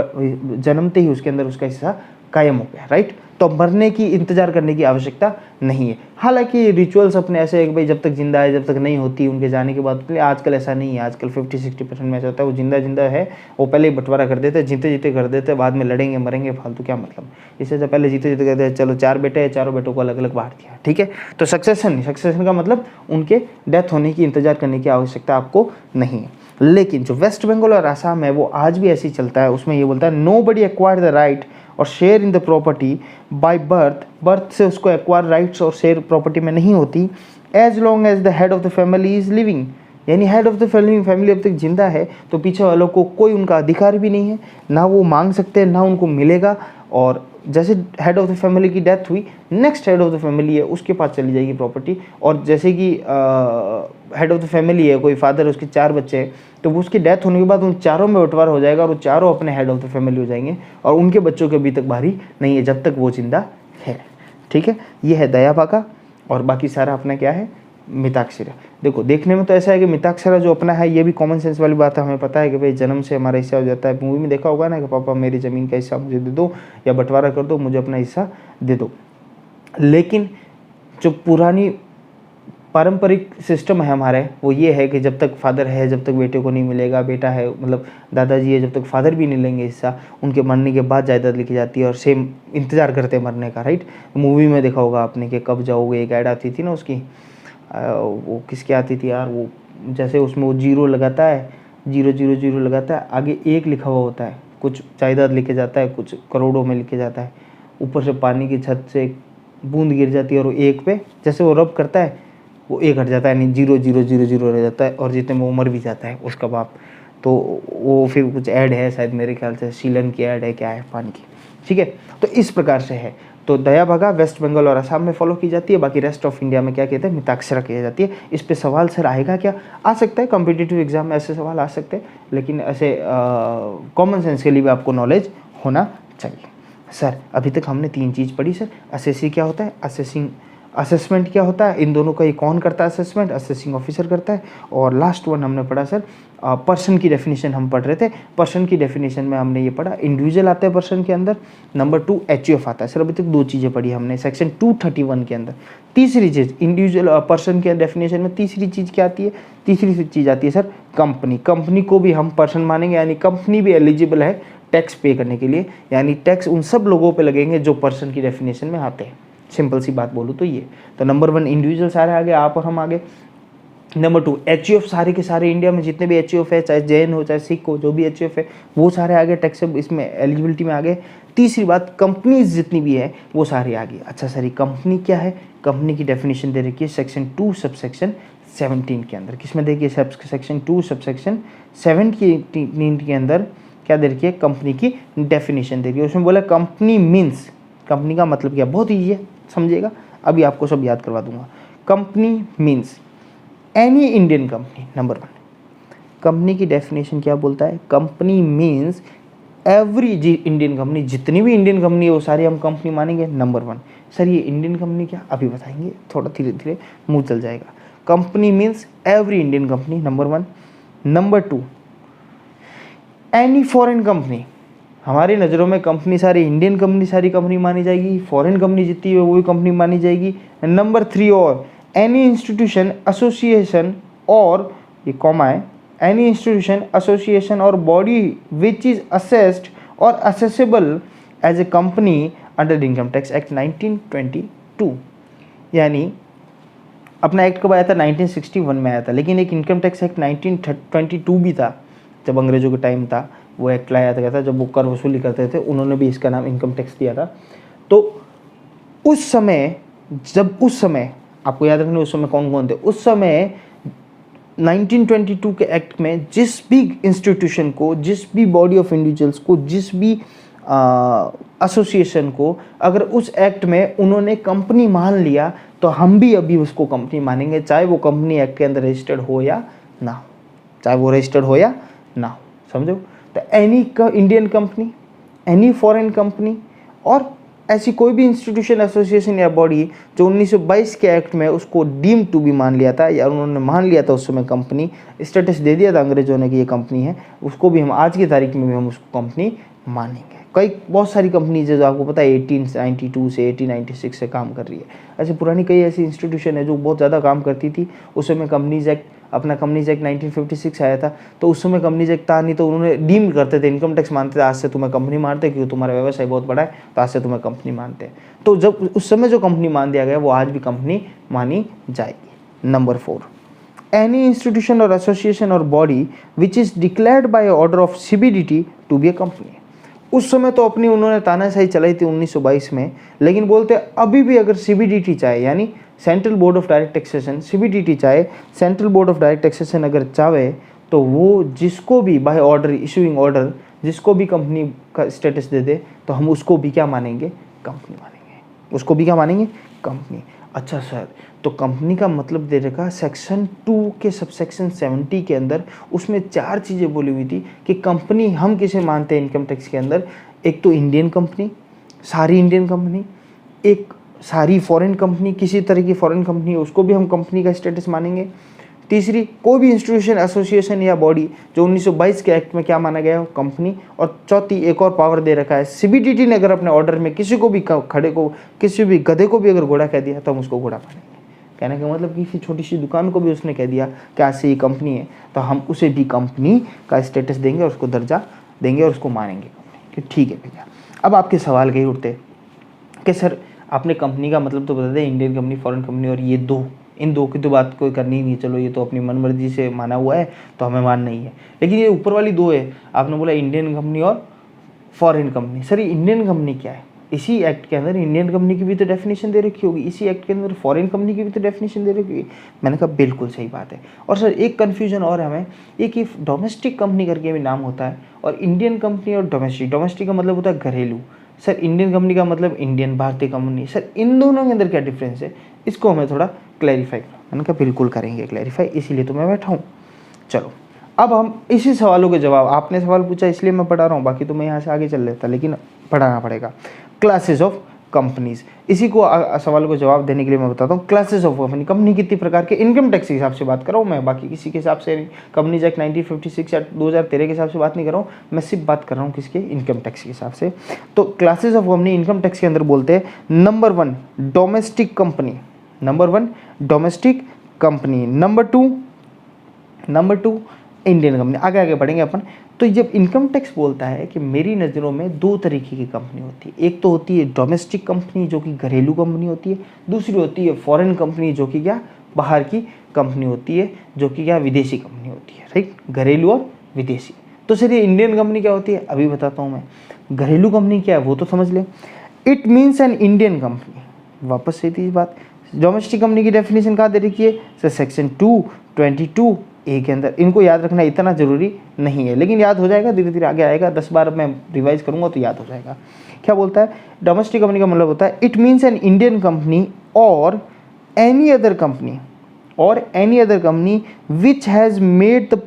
जन्मते ही उसके अंदर उसका हिस्सा कायम हो गया, राइट। तो मरने की इंतजार करने की आवश्यकता नहीं है। हालांकि रिचुअल्स अपने ऐसे है कि भाई जब तक जिंदा है, जब तक नहीं होती उनके जाने के बाद, आजकल ऐसा नहीं है। आजकल 50-60% में ऐसा होता है वो जिंदा है, वो पहले ही बंटवारा कर देते हैं, जीते कर देते हैं, बाद में लड़ेंगे मरेंगे फालतू, क्या मतलब। इससे तो पहले जीते कहते हैं चलो 4 बेटे हैं, चारों बेटों को अलग अलग बांट दिया, ठीक है। तो सक्सेशन का मतलब उनके डेथ होने की इंतजार करने की आवश्यकता आपको नहीं है। लेकिन जो वेस्ट बंगाल और आसाम है वो आज भी ऐसे ही चलता है। उसमें ये बोलता है नोबडी एक्वायर द राइट और share in the property by birth से उसको एक्वायर राइट्स और शेयर प्रॉपर्टी में नहीं होती, as long as the head of the family is living. यानी हेड ऑफ द फैमिली अब तक जिंदा है तो पीछे वालों को कोई उनका अधिकार भी नहीं है, ना वो मांग सकते हैं, ना उनको मिलेगा। और जैसे हेड ऑफ द फैमिली की डेथ हुई, next head of the family है उसके पास चली जाएगी प्रॉपर्टी। और जैसे कि हेड ऑफ द फैमिली है, कोई फादर है, उसके 4 बच्चे हैं, तो वो उसकी डेथ होने के बाद उन चारों में बंटवारा हो जाएगा और वो चारों अपने हेड ऑफ द फैमिली हो जाएंगे और उनके बच्चों के अभी तक बारी नहीं है जब तक वो जिंदा है, ठीक है। ये है दयापा का। और बाकी सारा अपना क्या है, मिताक्षरा। देखो देखने में तो ऐसा है कि मिताक्षरा जो अपना है ये भी कॉमन सेंस वाली बात है। हमें पता है कि भाई जन्म से हमारा हिस्सा हो जाता है। मूवी में देखा होगा ना कि पापा मेरी ज़मीन का हिस्सा मुझे दे दो या बंटवारा कर दो, मुझे अपना हिस्सा दे दो। लेकिन जो पुरानी पारंपरिक सिस्टम है हमारे, वो ये है कि जब तक फादर है जब तक बेटे को नहीं मिलेगा, बेटा है मतलब दादाजी है जब तक फादर भी नहीं लेंगे हिस्सा, उनके मरने के बाद जायदाद लिखी जाती है और सेम इंतज़ार करते हैं मरने का, राइट। मूवी में देखा होगा आपने कि कब जाओगे, एक ऐड आती थी ना उसकी, वो किसकी आती थी यार, वो जैसे उसमें वो 0 लगाता है, 000 लगाता है, आगे 1 लिखा हुआ होता है, कुछ जायदाद लिखे जाता है, कुछ करोड़ों में लिखे जाता है, ऊपर से पानी की छत से एक बूंद गिर जाती है और 1 पे जैसे वो रब करता है वो 1 हट जाता है, यानी 000 रह जाता है और जितने में वो मर भी जाता है उसका बाप। तो वो फिर कुछ ऐड है शायद, मेरे ख्याल से शीलन की ऐड है, क्या है पानी की, ठीक है। तो इस प्रकार से है। तो दया भागा वेस्ट बंगाल और असम में फॉलो की जाती है, बाकी रेस्ट ऑफ इंडिया में क्या कहते हैं, मिताक्षरा की जाती है। इस पे सवाल सर आएगा क्या, आ सकता है, कॉम्पिटिटिव एग्जाम में ऐसे सवाल आ सकते हैं, लेकिन ऐसे कॉमन सेंस के लिए भी आपको नॉलेज होना चाहिए। सर अभी तक हमने 3 चीज़ पढ़ी सर, असेसिंग क्या होता है, असेसमेंट क्या होता है, इन दोनों का ये कौन करता है, असेसमेंट असेसिंग ऑफिसर करता है। और लास्ट वन हमने पढ़ा सर पर्सन की डेफिनेशन हम पढ़ रहे थे। पर्सन की डेफिनेशन में हमने ये पढ़ा इंडिविजुअल आता है पर्सन के अंदर, नंबर 2 HUF आता है। सर अभी तक 2 चीज़ें पढ़ी हमने सेक्शन 231 के अंदर। तीसरी चीज़ इंडिविजुअल पर्सन के डेफिनेशन में तीसरी चीज़ क्या आती है, तीसरी चीज़ आती है सर कंपनी। कंपनी को भी हम पर्सन मानेंगे, यानी कंपनी भी एलिजिबल है टैक्स पे करने के लिए, यानी टैक्स उन सब लोगों पे लगेंगे जो पर्सन की डेफिनेशन में आते हैं। सिंपल सी बात बोलूँ तो ये। तो नंबर 1 इंडिविजुअल सारे आगे, आप और हम आगे। नंबर 2 HUF सारे के सारे इंडिया में जितने भी HUF है, चाहे जैन हो चाहे सिख हो, जो भी HUF है वो सारे आगे टैक्स इसमें एलिजिबिलिटी में आगे। तीसरी बात कंपनीज जितनी भी है वो सारी आगे। अच्छा सर ये कंपनी क्या है, कंपनी की डेफिनेशन दे रखी है सेक्शन 2 सबसेक्शन 17 के अंदर। किसमें देखिए सेक्शन 2 सबसेक्शन 17 के अंदर क्या दे रखी है, कंपनी की डेफिनेशन दे रखी है। उसमें बोला कंपनी मीन्स, कंपनी का मतलब क्या, बहुत ईजी है समझिएगा, अभी आपको सब याद करवा दूंगा। Company means any Indian company. Number 1 company की डेफिनेशन क्या बोलता है, company means every Indian company, जितनी भी इंडियन कंपनी है वो सारी हम कंपनी मानेंगे। नंबर 1 सर ये इंडियन कंपनी क्या, अभी बताएंगे, थोड़ा धीरे धीरे मुंह चल जाएगा। Company means every Indian company, number 1। Number 2 any foreign company, हमारी नज़रों में कंपनी सारी इंडियन कंपनी सारी कंपनी मानी जाएगी, फॉरेन कंपनी जितनी है वो भी कंपनी मानी जाएगी। नंबर 3 और एनी इंस्टीट्यूशन एसोसिएशन और ये कॉमा है, एनी इंस्टीट्यूशन एसोसिएशन और बॉडी विच इज असेस्ड और assessable as a company under income tax act 1922। यानी अपना एक्ट कब आया था, 1961 में आया था, लेकिन एक इनकम टैक्स एक्ट 1922 भी था जब अंग्रेजों का टाइम था, वो एक्ट लाया था जब वो कर वसूली करते थे, उन्होंने भी इसका नाम इनकम टैक्स दिया था। तो उस समय आपको याद रखना उस समय कौन कौन थे, उस समय 1922 के एक्ट में जिस भी इंस्टीट्यूशन को, जिस भी बॉडी ऑफ इंडिविजुअल्स को, जिस भी एसोसिएशन को अगर उस एक्ट में उन्होंने कंपनी मान लिया तो हम भी अभी उसको कंपनी मानेंगे, चाहे वो कंपनी एक्ट के अंदर रजिस्टर्ड हो या ना हो, चाहे वो रजिस्टर्ड हो या ना हो, समझो। तो any Indian company, any foreign company और ऐसी कोई भी इंस्टीट्यूशन, एसोसिएशन या बॉडी जो 1922 के एक्ट में उसको डीम टू भी मान लिया था या उन्होंने मान लिया था उस समय कंपनी स्टेटस दे दिया था अंग्रेजों ने कि ये कंपनी है, उसको भी हम आज की तारीख में भी हम उसको कंपनी मानेंगे। कई बहुत सारी कंपनीज है जो आपको पता है 1892 से 1896 से काम कर रही है। ऐसे पुरानी कई ऐसी इंस्टीट्यूशन है जो बहुत ज़्यादा काम करती थी। उस समय कंपनीज एक्ट, अपना कंपनीज एक्ट 1956 आया था, तो उस समय कंपनीज एक्ट था नहीं, तो उन्होंने डीम करते थे, इनकम टैक्स मानते थे, आज से तुम्हें कंपनी मानते हैं क्योंकि तुम्हारा व्यवसाय बहुत बड़ा है, तो आज से तुम्हें कंपनी मानते हैं। तो जब उस समय जो कंपनी मान दिया गया वो आज भी कंपनी मानी जाएगी। नंबर 4, एनी इंस्टीट्यूशन और एसोसिएशन और body which is declared by order of CBDT to be a company. उस समय तो अपनी उन्होंने तानाशाही चलाई थी 1922 में, लेकिन बोलते अभी भी अगर CBDT चाहे, यानी central board of direct taxation, CBDT चाहे, central board of direct taxation अगर चाहे तो वो जिसको भी बाय ऑर्डर, इशूइंग ऑर्डर, जिसको भी कंपनी का स्टेटस दे दे तो हम उसको भी क्या मानेंगे, कंपनी मानेंगे, उसको भी क्या मानेंगे, कंपनी। अच्छा सर, तो कंपनी का मतलब दे रखा सेक्शन 2 के सबसेक्शन 70 के अंदर, उसमें 4 चीज़ें बोली हुई थी कि कंपनी हम किसे मानते हैं इनकम टैक्स के अंदर। एक तो इंडियन कंपनी, सारी इंडियन कंपनी, एक सारी फॉरेन कंपनी, किसी तरह की फॉरेन कंपनी है उसको भी हम कंपनी का स्टेटस मानेंगे। तीसरी, कोई भी इंस्टीट्यूशन, एसोसिएशन या बॉडी जो 1922 के एक्ट में क्या माना गया है, कंपनी। और चौथी, एक और पावर दे रखा है, CBDT ने अगर अपने ऑर्डर में किसी को भी खड़े को, किसी भी गधे को भी अगर घोड़ा कह दिया तो हम उसको घोड़ा मानेंगे। कहने का मतलब किसी छोटी सी दुकान को भी उसने कह दिया कि आज से ये कंपनी है तो हम उसे भी कंपनी का स्टेटस देंगे और उसको दर्जा देंगे और उसको मानेंगे कि ठीक है भैया। अब आपके सवाल कहीं उठते कि सर आपने कंपनी का मतलब तो बता दें, इंडियन कंपनी, फॉरेन कंपनी, और ये दो, इन दो की तो बात कोई करनी ही नहीं, चलो ये तो अपनी मनमर्जी से माना हुआ है तो हमें मान नहीं है। लेकिन ये ऊपर वाली दो है, आपने बोला इंडियन कंपनी और फॉरेन कंपनी। सर ये इंडियन कंपनी क्या है? इसी एक्ट के अंदर इंडियन कंपनी की भी तो डेफिनेशन दे रखी होगी, इसी एक्ट के अंदर फॉरेन कंपनी की भी तो डेफिनेशन दे रखी होगी। मैंने कहा बिल्कुल सही बात है। और सर एक कन्फ्यूजन और हमें, ये कि डोमेस्टिक कंपनी करके भी नाम होता है और इंडियन कंपनी और डोमेस्टिक, डोमेस्टिक का मतलब होता है घरेलू। सर इंडियन कंपनी का मतलब इंडियन, भारतीय कंपनी, सर इन दोनों के अंदर क्या डिफरेंस है, इसको हमें थोड़ा क्लैरिफाई करो। मैंने कहा बिल्कुल करेंगे क्लैरिफाई, इसीलिए तो मैं बैठा हूँ। चलो अब हम इसी सवालों के जवाब, आपने सवाल पूछा इसलिए मैं पढ़ा रहा हूँ, बाकी तो मैं यहाँ से आगे चल लेता, लेकिन पढ़ाना पड़ेगा। क्लासेस ऑफ कंपनीज, इसी को सवालों को जवाब देने के लिए मैं बताता हूँ। क्लासेस ऑफ कंपनी, कंपनी कितनी प्रकार के, इनकम टैक्स के हिसाब से बात कर रहा हूँ मैं, बाकी किसी के हिसाब से नहीं। कंपनीज एक्ट 1956 या 2013 के हिसाब से बात नहीं कर रहा हूँ मैं, सिर्फ बात कर रहा हूँ किसके, इनकम टैक्स के हिसाब से। तो classes of company income tax के अंदर बोलते हैं, number 1 domestic company, number 1 domestic company, number two Indian company. आगे आगे बढ़ेंगे अपन। तो जब इनकम टैक्स बोलता है कि मेरी नज़रों में दो तरीके की कंपनी होती है, एक तो होती है डोमेस्टिक कंपनी जो कि घरेलू कंपनी होती है, दूसरी होती है फॉरेन कंपनी जो कि क्या बाहर की कंपनी होती है, जो कि क्या विदेशी कंपनी होती है, राइट, घरेलू और विदेशी। तो सर ये इंडियन कंपनी क्या होती है, अभी बताता हूँ मैं। घरेलू कंपनी क्या है वो तो समझ लें, it means an Indian company. वापस से थी बात, डोमेस्टिक कंपनी की डेफिनेशन कहाँ दे रखी है सर, सेक्शन 222A के अंदर। इनको याद रखना इतना ज़रूरी नहीं है, लेकिन याद हो जाएगा, धीरे धीरे आगे आएगा, 10 बार मैं रिवाइज करूँगा तो याद हो जाएगा। क्या बोलता है, डोमेस्टिक कंपनी का मतलब होता है it means an Indian company और any other company which has made the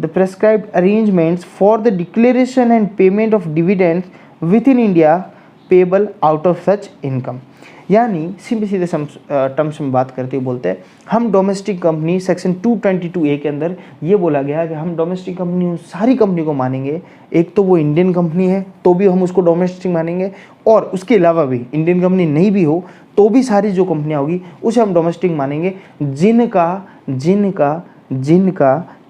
prescribed arrangements for the declaration and payment of dividends within India payable out of such income। यानी सीधे टर्म्स में बात करते हुए बोलते हैं हम डोमेस्टिक कंपनी, सेक्शन 222A के अंदर ये बोला गया कि हम डोमेस्टिक कंपनी सारी कंपनी को मानेंगे। एक तो वो इंडियन कंपनी है तो भी हम उसको डोमेस्टिक मानेंगे, और उसके अलावा भी इंडियन कंपनी नहीं भी हो तो भी सारी जो कंपनियां होगी उसे हम डोमेस्टिक मानेंगे, जिनका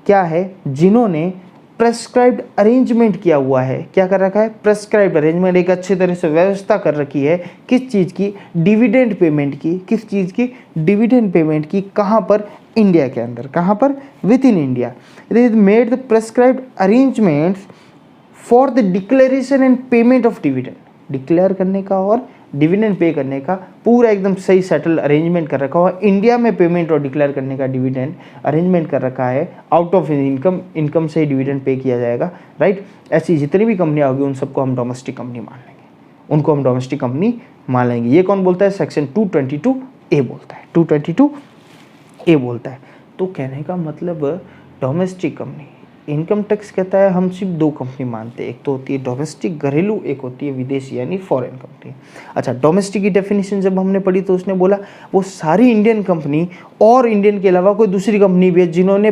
क्या है, जिन्होंने प्रेस्क्राइब्ड अरेंजमेंट किया हुआ है। क्या कर रखा है, प्रेस्क्राइब्ड अरेंजमेंट, एक अच्छे तरह से व्यवस्था कर रखी है। किस चीज़ की, डिविडेंड पेमेंट की। किस चीज़ की, डिविडेंड पेमेंट की। कहाँ पर, इंडिया के अंदर। कहाँ पर, with in India. It is made the prescribed arrangements for the declaration and payment of dividend, declare करने का और डिविडेंड पे करने का पूरा एकदम सही सेटल अरेंजमेंट कर रखा हुआ, इंडिया में पेमेंट और डिक्लेयर करने का डिविडेंड अरेंजमेंट कर रखा है, आउट ऑफ इनकम से ही डिविडेंड पे किया जाएगा, राइट। ऐसी जितनी भी कंपनियाँ होगी उन सबको हम डोमेस्टिक कंपनी मान लेंगे, उनको हम डोमेस्टिक कंपनी मान लेंगे। ये कौन बोलता है? सेक्शन 222A बोलता है, 222A बोलता है। तो कहने का मतलब डोमेस्टिक कंपनी, इनकम टैक्स कहता है हम सिर्फ दो कंपनी मानते हैं, एक तो होती है डोमेस्टिक घरेलू, एक होती है विदेशी यानी फॉरेन कंपनी। अच्छा, डोमेस्टिक की डेफिनेशन जब हमने पढ़ी तो उसने बोला वो सारी इंडियन कंपनी और इंडियन के अलावा कोई दूसरी कंपनी भी है जिन्होंने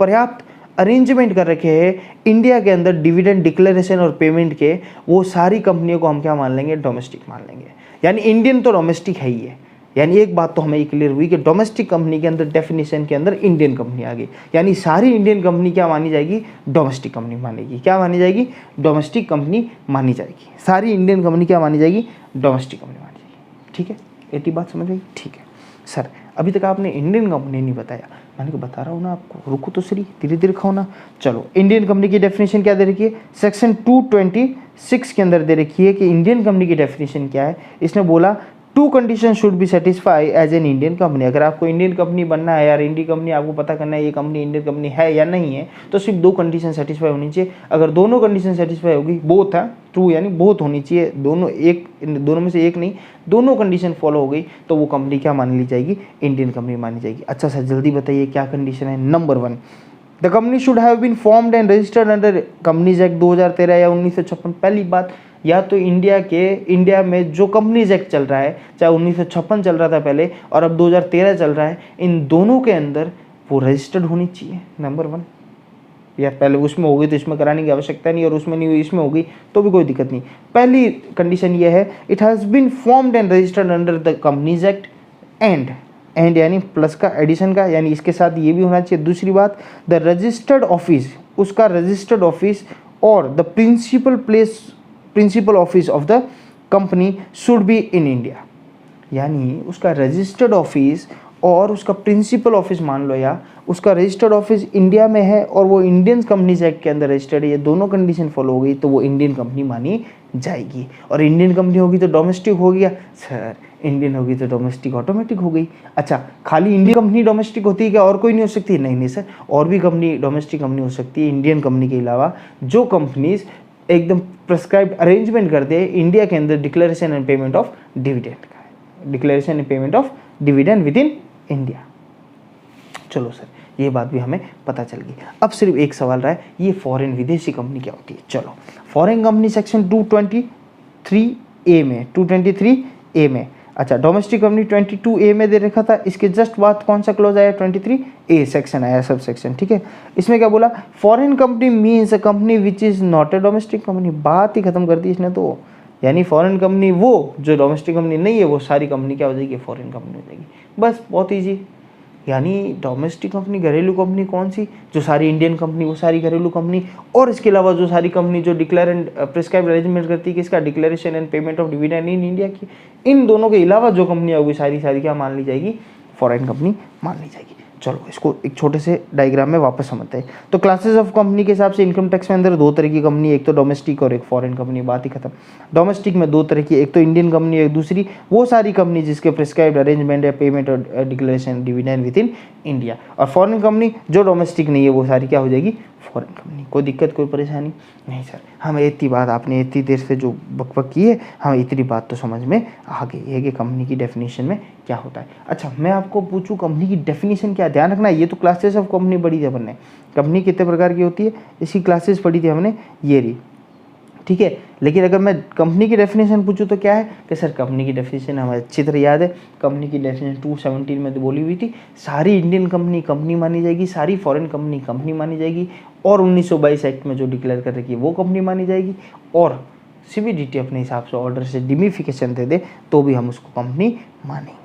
पर्याप्त अरेंजमेंट कर रखे हैं इंडिया के अंदर डिविडेंड डिक्लेरेशन और पेमेंट के, वो सारी कंपनियों को हम क्या मान लेंगे? डोमेस्टिक मान लेंगे। यानी इंडियन तो डोमेस्टिक है ही है। यानी एक बात तो हमें क्लियर हुई कि डोमेस्टिक कंपनी के अंदर डेफिनेशन के अंदर इंडियन कंपनी आ गई, यानी सारी इंडियन कंपनी क्या मानी जाएगी? डोमेस्टिक कंपनी मानेगी। क्या मानी जाएगी? डोमेस्टिक कंपनी मानी जाएगी। सारी इंडियन कंपनी क्या मानी जाएगी? डोमेस्टिक कंपनी मानी जाएगी। ठीक है, इतनी बात समझ आई? ठीक है सर, अभी तक आपने इंडियन कंपनी नहीं बताया। मैंने को बता रहा हूँ ना आपको, रुको तो सही, धीरे धीरे खाओ ना। चलो, इंडियन कंपनी की डेफिनेशन क्या दे रखी है? सेक्शन 226 के अंदर दे रखी है कि इंडियन कंपनी की डेफिनेशन क्या है। इसने बोला 2 condition should be satisfy as an Indian company. अगर आपको इंडियन कंपनी बनना है यार, इंडियन कंपनी आपको पता करना है ये कंपनी इंडियन कंपनी है या नहीं है, तो सिर्फ 2 कंडीशन सेटिस्फाई होनी चाहिए। अगर दोनों कंडीशन सेटिस्फाई होगी, बोथ है ट्रू यानी बोथ होनी चाहिए, दोनों एक, दोनों में से एक नहीं, दोनों कंडीशन फॉलो हो गई तो वो कंपनी क्या मान ली जाएगी? इंडियन कंपनी मानी जाएगी। अच्छा सर जल्दी बताइए क्या कंडीशन है? Number 1, the company should have been formed and registered under companies act 2013 या 1956। पहली बात, या तो इंडिया में जो कंपनीज एक्ट चल रहा है, चाहे 1956 चल रहा था पहले और अब 2013 चल रहा है, इन दोनों के अंदर वो रजिस्टर्ड होनी चाहिए। नंबर 1, या पहले उसमें होगी तो इसमें कराने की आवश्यकता नहीं, और उसमें नहीं हुई इसमें होगी तो भी कोई दिक्कत नहीं। पहली कंडीशन ये है, it has been formed and registered under the companies act and यानी प्लस का एडिशन का, यानी इसके साथ ये भी होना चाहिए। दूसरी बात, द रजिस्टर्ड ऑफिस, उसका रजिस्टर्ड ऑफिस और the principal office of the company should be in India. यानी उसका रजिस्टर्ड ऑफिस और उसका प्रिंसिपल ऑफिस मान लो, या उसका रजिस्टर्ड ऑफिस इंडिया में है और वो इंडियन कंपनीज एक्ट के अंदर रजिस्टर्ड है, ये दोनों कंडीशन फॉलो हो गई तो वो इंडियन कंपनी मानी जाएगी। और इंडियन कंपनी होगी तो डोमेस्टिक हो गया सर, इंडियन होगी तो डोमेस्टिक ऑटोमेटिक हो गई। अच्छा, खाली इंडियन कंपनी डोमेस्टिक होती है क्या, और कोई नहीं हो सकती? नहीं सर, और भी कंपनी डोमेस्टिक कंपनी हो सकती है इंडियन कंपनी के अलावा, जो कंपनीज एकदम प्रिस्क्राइब्ड अरेंजमेंट करते हैं इंडिया के अंदर declaration and payment of dividend का, declaration and payment of dividend within India. चलो सर, ये बात भी हमें पता चल गई। अब सिर्फ एक सवाल रहा है, ये फॉरेन विदेशी कंपनी क्या होती है? चलो, फॉरेन कंपनी सेक्शन 223A में, 223A में। अच्छा, डोमेस्टिक कंपनी 22A में दे रखा था, इसके जस्ट बाद कौन सा क्लॉज आया? 23A सेक्शन आया, सब सेक्शन। ठीक है, इसमें क्या बोला? Foreign company means a company which is not a domestic company. बात ही खत्म कर दी इसने तो, यानी फॉरेन कंपनी वो जो डोमेस्टिक कंपनी नहीं है, वो सारी कंपनी क्या हो जाएगी? फॉरेन कंपनी हो जाएगी। बस, बहुत ईजी। यानी डोमेस्टिक कंपनी, घरेलू कंपनी कौन सी? जो सारी इंडियन कंपनी, वो सारी घरेलू कंपनी, और इसके अलावा जो सारी कंपनी जो डिक्लेयर एंड प्रिस्क्राइब अरेंजमेंट करती है किसका? Declaration and payment of dividend in India की। इन दोनों के अलावा जो कंपनियाँ होगी सारी क्या मान ली जाएगी? फॉरेन कंपनी मान ली जाएगी। चलो, इसको एक छोटे से डायग्राम में वापस समझते हैं। तो क्लासेस ऑफ कंपनी के हिसाब से इनकम टैक्स में अंदर 2 तरह की कंपनी, एक तो डोमेस्टिक और एक फॉरेन कंपनी। बात ही खत्म। डोमेस्टिक में 2 तरह की, एक तो इंडियन कंपनी, एक दूसरी वो सारी कंपनी जिसके प्रिस्क्राइब्ड अरेंजमेंट है पेमेंट और declaration dividend within India. और फॉरेन कंपनी जो डोमेस्टिक नहीं है, वो सारी क्या हो जाएगी? Foreign company. कोई दिक्कत, कोई परेशानी नहीं सर? हमें इतनी बात, आपने इतनी देर से जो बकबक की है, हमें इतनी बात तो समझ में आ गई है कि कंपनी की डेफिनेशन में क्या होता है। अच्छा, मैं आपको पूछूं कंपनी की डेफिनेशन क्या? ध्यान रखना, ये तो क्लासेस ऑफ कंपनी पढ़ी थी हमने, कंपनी कितने प्रकार की होती है इसकी क्लासेस पढ़ी थी हमने, ये रही। ठीक है, लेकिन अगर मैं कंपनी की डेफिनेशन पूछूं तो क्या है कि सर कंपनी की डेफिनेशन हमें अच्छी तरह याद है। कंपनी की डेफिनेशन 217 में तो बोली हुई थी, सारी इंडियन कंपनी कंपनी मानी जाएगी, सारी फॉरेन कंपनी कंपनी मानी जाएगी, और 1922 एक्ट में जो डिक्लेयर कर रखी है वो कंपनी मानी जाएगी। और CBDT अपने हिसाब से ऑर्डर से डिमिफिकेशन दे दे तो भी हम उसको कंपनी मानेंगे।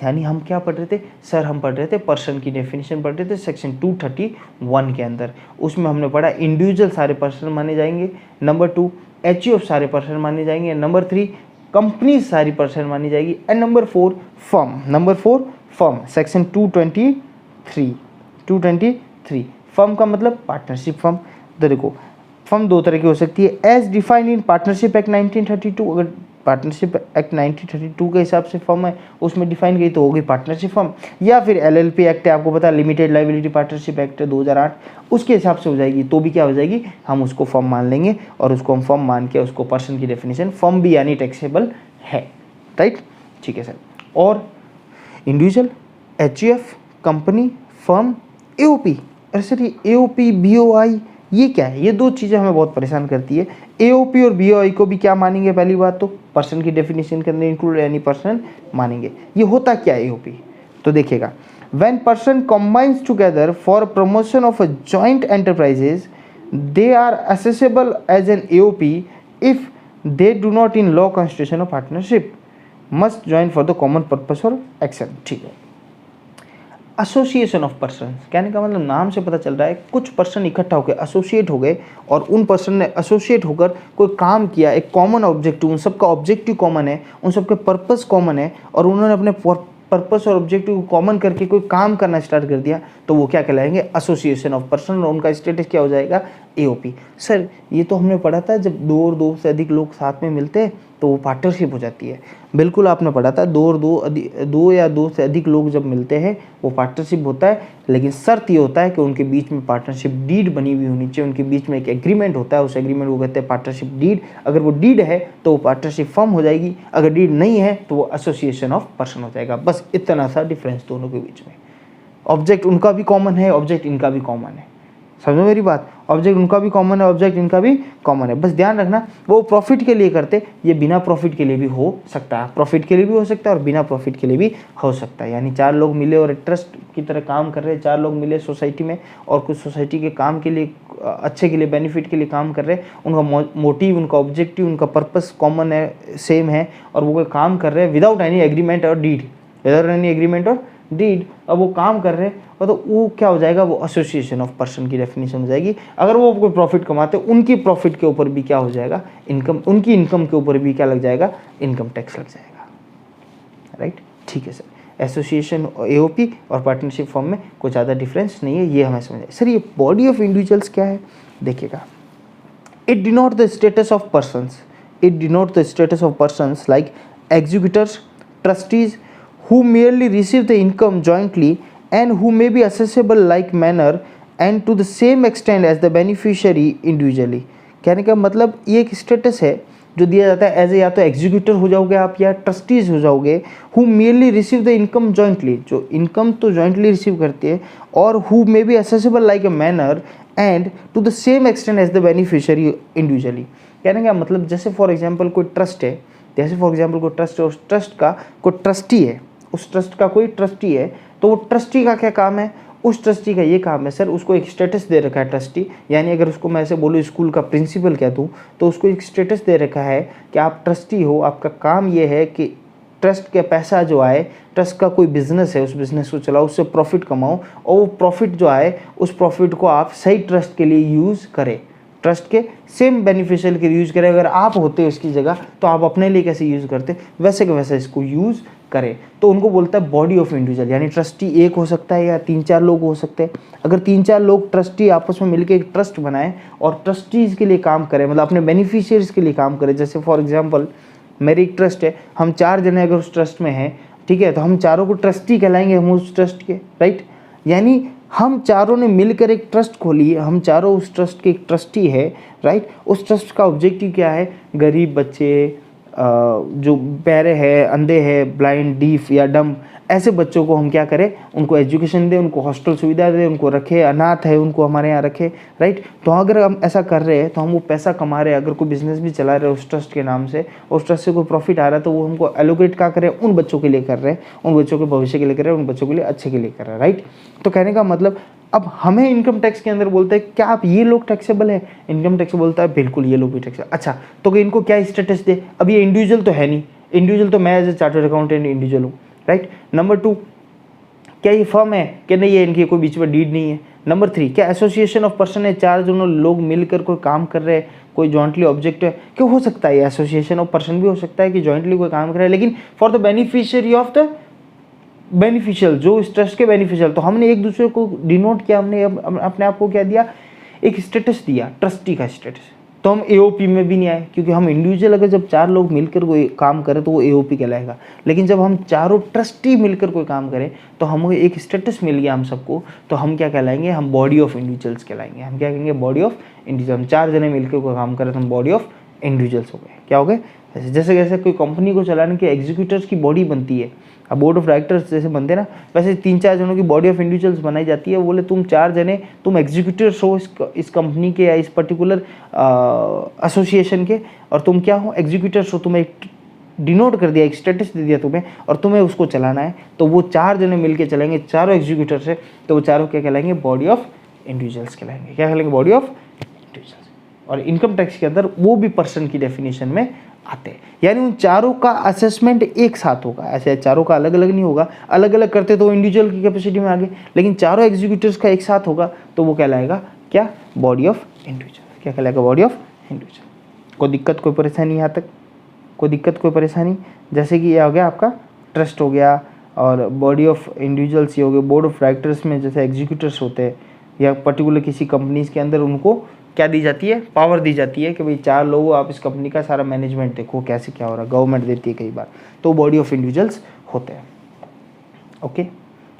यानी हम क्या पढ़ रहे थे सर? हम पढ़ रहे थे पर्सन की डेफिनेशन पढ़ रहे थे सेक्शन 231 के अंदर। उसमें हमने पढ़ा इंडिविजुअल सारे पर्सन माने जाएंगे, नंबर 2 HUF सारे पर्सन माने जाएंगे, नंबर 3 कंपनी सारी पर्सन मानी जाएगी, and number 4 firm. Number 4 firm, section 223। Firm का मतलब पार्टनरशिप फर्म। तो देखो, फर्म 2 तरह की हो सकती है, as defined in partnership act 1932। अगर पार्टनरशिप एक्ट 1932 के हिसाब से फर्म है उसमें डिफाइन गई तो होगी पार्टनरशिप फर्म, या फिर LLP एक्ट है, आपको पता है लिमिटेड लाइबिलिटी पार्टनरशिप एक्ट 2008, उसके हिसाब से हो जाएगी तो भी क्या हो जाएगी, हम उसको फर्म मान लेंगे और उसको हम फर्म मान के उसको पर्सन की डेफिनेशन फर्म भी यानी टैक्सेबल है, राइट। ठीक है सर। और individual, HUF, company, firm, AOP। अरे सर ये AOP BOI ये क्या है, ये दो चीज़ें हमें बहुत परेशान करती है। AOP और BOI को भी क्या मानेंगे, पहली बात तो पर्सन की डेफिनेशन के अंदर इंक्लूड यानी पर्सन मानेंगे। ये होता क्या है AOP, तो देखिएगा, when person combines together for promotion of a joint enterprises they are assessable as an AOP if they do not in law constitution of partnership must join for the common purpose और action. ठीक है। Association of person, कहने का मतलब नाम से पता चल रहा है कुछ पर्सन इकट्ठा होकर एसोसिएट हो गए और उन पर्सन ने एसोसिएट होकर कोई काम किया, एक कॉमन ऑब्जेक्टिव, उन सबका ऑब्जेक्टिव कॉमन है, उन सबके पर्पस कॉमन है और उन्होंने अपने पर्पस और ऑब्जेक्टिव को कॉमन करके कोई काम करना स्टार्ट कर दिया तो वो क्या कहलाएंगे, एसोसिएशन ऑफ पर्सन, और उनका स्टेटस क्या हो जाएगा, AOP। सर ये तो हमने पढ़ा था जब दो और दो से अधिक लोग साथ में मिलते हैं तो वो पार्टनरशिप हो जाती है। बिल्कुल आपने पढ़ा था दो या दो से अधिक लोग जब मिलते हैं वो पार्टनरशिप होता है, लेकिन शर्त ये होता है कि उनके बीच में पार्टनरशिप डीड बनी हुई होनी चाहिए, उनके बीच में एक एग्रीमेंट होता है, उस एग्रीमेंट को कहते हैं पार्टनरशिप डीड। अगर वो डीड है तो वो पार्टनरशिप फर्म हो जाएगी, अगर डीड नहीं है तो वो एसोसिएशन ऑफ पर्सन हो जाएगा। बस इतना सा डिफरेंस दोनों के बीच में। ऑब्जेक्ट उनका भी कॉमन है, ऑब्जेक्ट इनका भी कॉमन है, समझो मेरी बात, ऑब्जेक्ट उनका भी कॉमन है, ऑब्जेक्ट इनका भी कॉमन है। बस ध्यान रखना वो प्रॉफिट के लिए करते, ये बिना प्रॉफिट के लिए भी हो सकता है, प्रॉफिट के लिए भी हो सकता है और बिना प्रॉफिट के लिए भी हो सकता है। यानी चार लोग मिले और ट्रस्ट की तरह काम कर रहे हैं, चार लोग मिले सोसाइटी में और कुछ सोसाइटी के काम के लिए, अच्छे के लिए, बेनिफिट के लिए काम कर रहे हैं, उनका मोटिव, उनका ऑब्जेक्टिव, उनका पर्पस कॉमन है, सेम है और वो कोई काम कर रहे हैं विदाउट एनी एग्रीमेंट और डीड, विदाउट एनी एग्रीमेंट और डीड, अब वो काम कर रहे हैं और तो वो क्या हो जाएगा, वो एसोसिएशन ऑफ पर्सन की डेफिनेशन हो जाएगी। अगर वो कोई प्रॉफिट कमाते उनकी प्रॉफिट के ऊपर भी क्या हो जाएगा, इनकम, उनकी इनकम के ऊपर भी क्या लग जाएगा, इनकम टैक्स लग जाएगा, राइट। ठीक है सर। एसोसिएशन AOP और पार्टनरशिप फॉर्म में कुछ ज़्यादा डिफरेंस नहीं है, ये हमें समझ आए। सर ये बॉडी ऑफ इंडिविजुअल्स क्या है, देखिएगा, it denote the status of persons, it denote the status of persons like executors, trustees who merely receive the income jointly and who may be accessible like manner and to the same extent as the beneficiary individually। कहने का मतलब ये एक status है जो दिया जाता है एज ए, या तो एग्जीक्यूटर हो जाओगे आप या ट्रस्टीज हो जाओगे, who merely receive the income jointly, जो इनकम तो जॉइंटली रिसीव करते हैं, और who may be accessible like a manner and to the same extent as the beneficiary individually। कहने का मतलब जैसे फॉर एग्जाम्पल कोई ट्रस्ट है, जैसे फॉर एग्जाम्पल कोई ट्रस्ट है, उस ट्रस्ट का कोई ट्रस्टी है, उस ट्रस्ट का कोई ट्रस्टी है, तो वो ट्रस्टी का क्या काम है, उस ट्रस्टी का ये काम है सर, उसको एक स्टेटस दे रखा है ट्रस्टी, यानी अगर उसको मैं ऐसे बोलूँ स्कूल का प्रिंसिपल कह दूँ तो उसको एक स्टेटस दे रखा है कि आप ट्रस्टी हो, आपका काम ये है कि ट्रस्ट के पैसा जो आए, ट्रस्ट का कोई बिजनेस है, उस बिजनेस को चलाओ, उससे प्रॉफिट कमाओ और वो प्रॉफिट जो आए उस प्रॉफिट को आप सही ट्रस्ट के लिए यूज़ करें, ट्रस्ट के सेम बेनिफिशियल के लिए यूज़ करें। अगर आप होते उसकी जगह तो आप अपने लिए कैसे यूज़ करते, वैसे के वैसे इसको यूज़ करें, तो उनको बोलता है बॉडी ऑफ इंडिविजुअल। यानी ट्रस्टी एक हो सकता है या 3-4 लोग हो सकते हैं। अगर 3-4 लोग ट्रस्टी आपस में मिलकर एक ट्रस्ट बनाएं और ट्रस्टीज़ के लिए काम करें, मतलब अपने बेनिफिशियरीज के लिए काम करें, जैसे फॉर एग्जांपल मेरी एक ट्रस्ट है, हम 4 जने अगर उस ट्रस्ट में हैं, ठीक है, तो हम चारों को ट्रस्टी कहलाएंगे, हम उस ट्रस्ट के, राइट। यानी हम चारों ने मिलकर एक ट्रस्ट खोली है, हम चारों उस ट्रस्ट के एक ट्रस्टी है, राइट। उस ट्रस्ट का ऑब्जेक्टिव क्या है, गरीब बच्चे, जो पैरे है, अंधे हैं, ब्लाइंड, डीफ या डम, ऐसे बच्चों को हम क्या करें, उनको एजुकेशन दें, उनको हॉस्टल सुविधा दें, उनको रखें, अनाथ है उनको हमारे यहाँ रखें, राइट। तो अगर हम ऐसा कर रहे हैं तो हम वो पैसा कमा रहे हैं, अगर कोई बिजनेस भी चला रहे हैं उस ट्रस्ट के नाम से, उस ट्रस्ट से कोई प्रॉफिट आ रहा है तो वो हमको एलोकेट क्या करें, उन बच्चों के लिए कर रहे हैं, उन बच्चों के भविष्य के लिए कर रहे हैं, उन बच्चों के लिए अच्छे के लिए कर रहे हैं, राइट। तो कहने का मतलब अब हमें इनकम टैक्स के अंदर बोलते हैं क्या आप ये लोग टैक्सेबल है, इनकम टैक्स बोलता है बिल्कुल ये लोग भी टैक्सेबल। अच्छा तो कि इनको क्या स्टेटस दे, अब ये इंडिविजुअल तो है नहीं, इंडिविजुअल तो मैं as a chartered accountant individual हूँ, राइट। नंबर 2 क्या ये फर्म है कि नहीं है, इनकी कोई बीच में डीड नहीं है। नंबर 3 क्या एसोसिएशन ऑफ पर्सन है, 4 जनों लोग मिलकर कोई काम कर रहे हैं, कोई जॉइंटली ऑब्जेक्ट है, क्यों हो सकता है एसोसिएशन ऑफ पर्सन भी हो सकता है कि जॉइंटली कोई काम कर रहा है, लेकिन for the beneficiary of the beneficial, जो इस ट्रस्ट के बेनिफिशियल। तो हमने एक दूसरे को डिनोट किया, हमने अपने आप को क्या दिया, एक स्टेटस दिया, ट्रस्टी का स्टेटस। तो हम एओपी में भी नहीं आए, क्योंकि हम इंडिविजुअल अगर जब 4 लोग मिलकर कोई काम करें तो वो एओपी कहलाएगा। लेकिन जब हम चारों ट्रस्टी मिलकर कोई काम करें तो हमें एक स्टेटस मिल गया हम सबको, तो हम क्या कहलाएंगे, हम बॉडी ऑफ इंडिविजुअल्स कहलाएंगे। हम क्या कहेंगे, बॉडी ऑफ इंडिविजुअल। हम 4 जने मिलकर कोई काम करें तो हम बॉडी ऑफ इंडिविजुअल्स हो गए। क्या हो गए, जैसे जैसे कोई कंपनी को चलाने के एग्जीक्यूटिव्स की बॉडी बनती है, अब बोर्ड ऑफ डायरेक्टर्स जैसे बनते हैं ना, वैसे 3-4 जनों की बॉडी ऑफ इंडिविजुअल्स बनाई जाती है। वो बोले तुम 4 जने, तुम एग्जीक्यूटिव्स हो इस कंपनी के या इस पर्टिकुलर एसोसिएशन के, और तुम क्या हो, एग्जीक्यूटिव्स हो। तुम्हें एक डिनोट कर दिया, एक स्टेटस दे दिया तुम्हें, और तुम्हें उसको चलाना है। तो वो 4 जने मिलकर चलेंगे, चारों एग्जीक्यूटिव्स है, तो वो चारों क्या कहलाएंगे, बॉडी ऑफ इंडिविजुअल्स कहलाएंगे। क्या कहलाएंगे, बॉडी ऑफ इंडिविजुअल्स। और इनकम टैक्स के अंदर वो भी पर्सन की डेफिनेशन में आते हैं, यानी उन चारों का असेसमेंट एक साथ होगा। ऐसे चारों का अलग अलग नहीं होगा, अलग अलग करते तो इंडिविजुअल की कैपेसिटी में आ गए, लेकिन चारों एग्जीक्यूटिव्स का एक साथ होगा तो वो कहलाएगा क्या, बॉडी ऑफ इंडिविजुअल। क्या कहलाएगा, बॉडी ऑफ इंडिविजुअल। कोई दिक्कत, कोई परेशानी यहाँ तक, कोई दिक्कत, कोई परेशानी? जैसे कि ये हो गया आपका ट्रस्ट हो गया, और बॉडी ऑफ इंडिविजुअल्स ये हो गए। बोर्ड ऑफ डायरेक्टर्स में जैसे एग्जीक्यूटिव्स होते हैं या पर्टिकुलर किसी कंपनीज के अंदर उनको क्या दी जाती है, पावर दी जाती है कि भाई 4 लोग आप इस कंपनी का सारा मैनेजमेंट देखो कैसे क्या हो रहा है, गवर्नमेंट देती है कई बार, तो बॉडी ऑफ इंडिविजुअल्स होते हैं। ओके,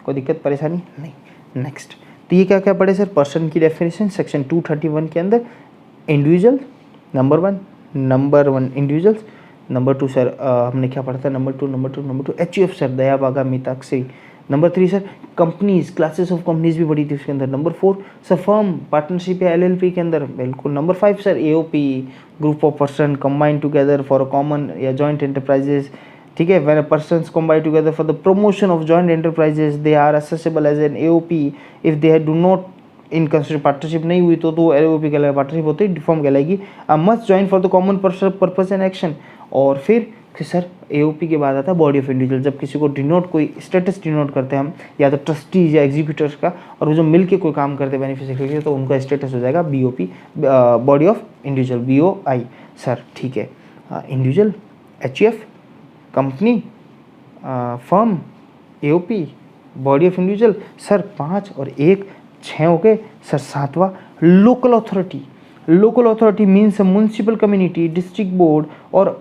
कोई दिक्कत परेशानी नहीं? नेक्स्ट, तो ये क्या क्या पढ़े सर, पर्सन की डेफिनेशन सेक्शन 231 के अंदर individual number one individuals. Number 2 sir हमने क्या पढ़ा था, number two HUF sir, Dayabhaga Mitakshara. Number 3 sir companies, classes of companies भी बड़ी थी उसके अंदर। नंबर 4 सर फर्म, पार्टनरशिप या एलएलपी के अंदर, बिल्कुल। Number 5 sir AOP, group of person combined together for a common या जॉइंट एंटरप्राइजेस। ठीक है, when persons combined together for the promotion of joint enterprises they are assessable as an AOP if they do not in consider. Partnership नहीं हुई तो AOP कहलाएगा, partnership होती है form कहलाएगी। Must join for the common purpose and action. और फिर sir AOP के बाद आता है बॉडी ऑफ इंडिविजुअल, जब किसी को डिनोट, कोई स्टेटस डिनोट करते हैं हम, या तो ट्रस्टीज या एग्जीक्यूटिव्स का, और वो जो मिलके कोई काम करते हैं बेनिफिशियरी, तो उनका स्टेटस हो जाएगा BOP, body of individual, BOI sir. ठीक है, individual, HUF, company, firm, AOP, body of individual sir 5 और 1 6 हो गए सर। 7वां local authority. Local authority means municipal community, district board और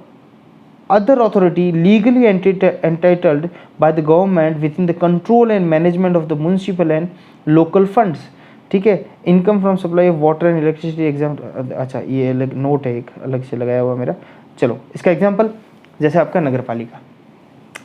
other authority legally entitled by the government within the control and management of the municipal and local funds। ठीक है, income from supply of water and electricity exam. अच्छा, ये अलग note है, एक अलग से लगाया हुआ मेरा। चलो इसका एग्जांपल, जैसे आपका नगर पालिका,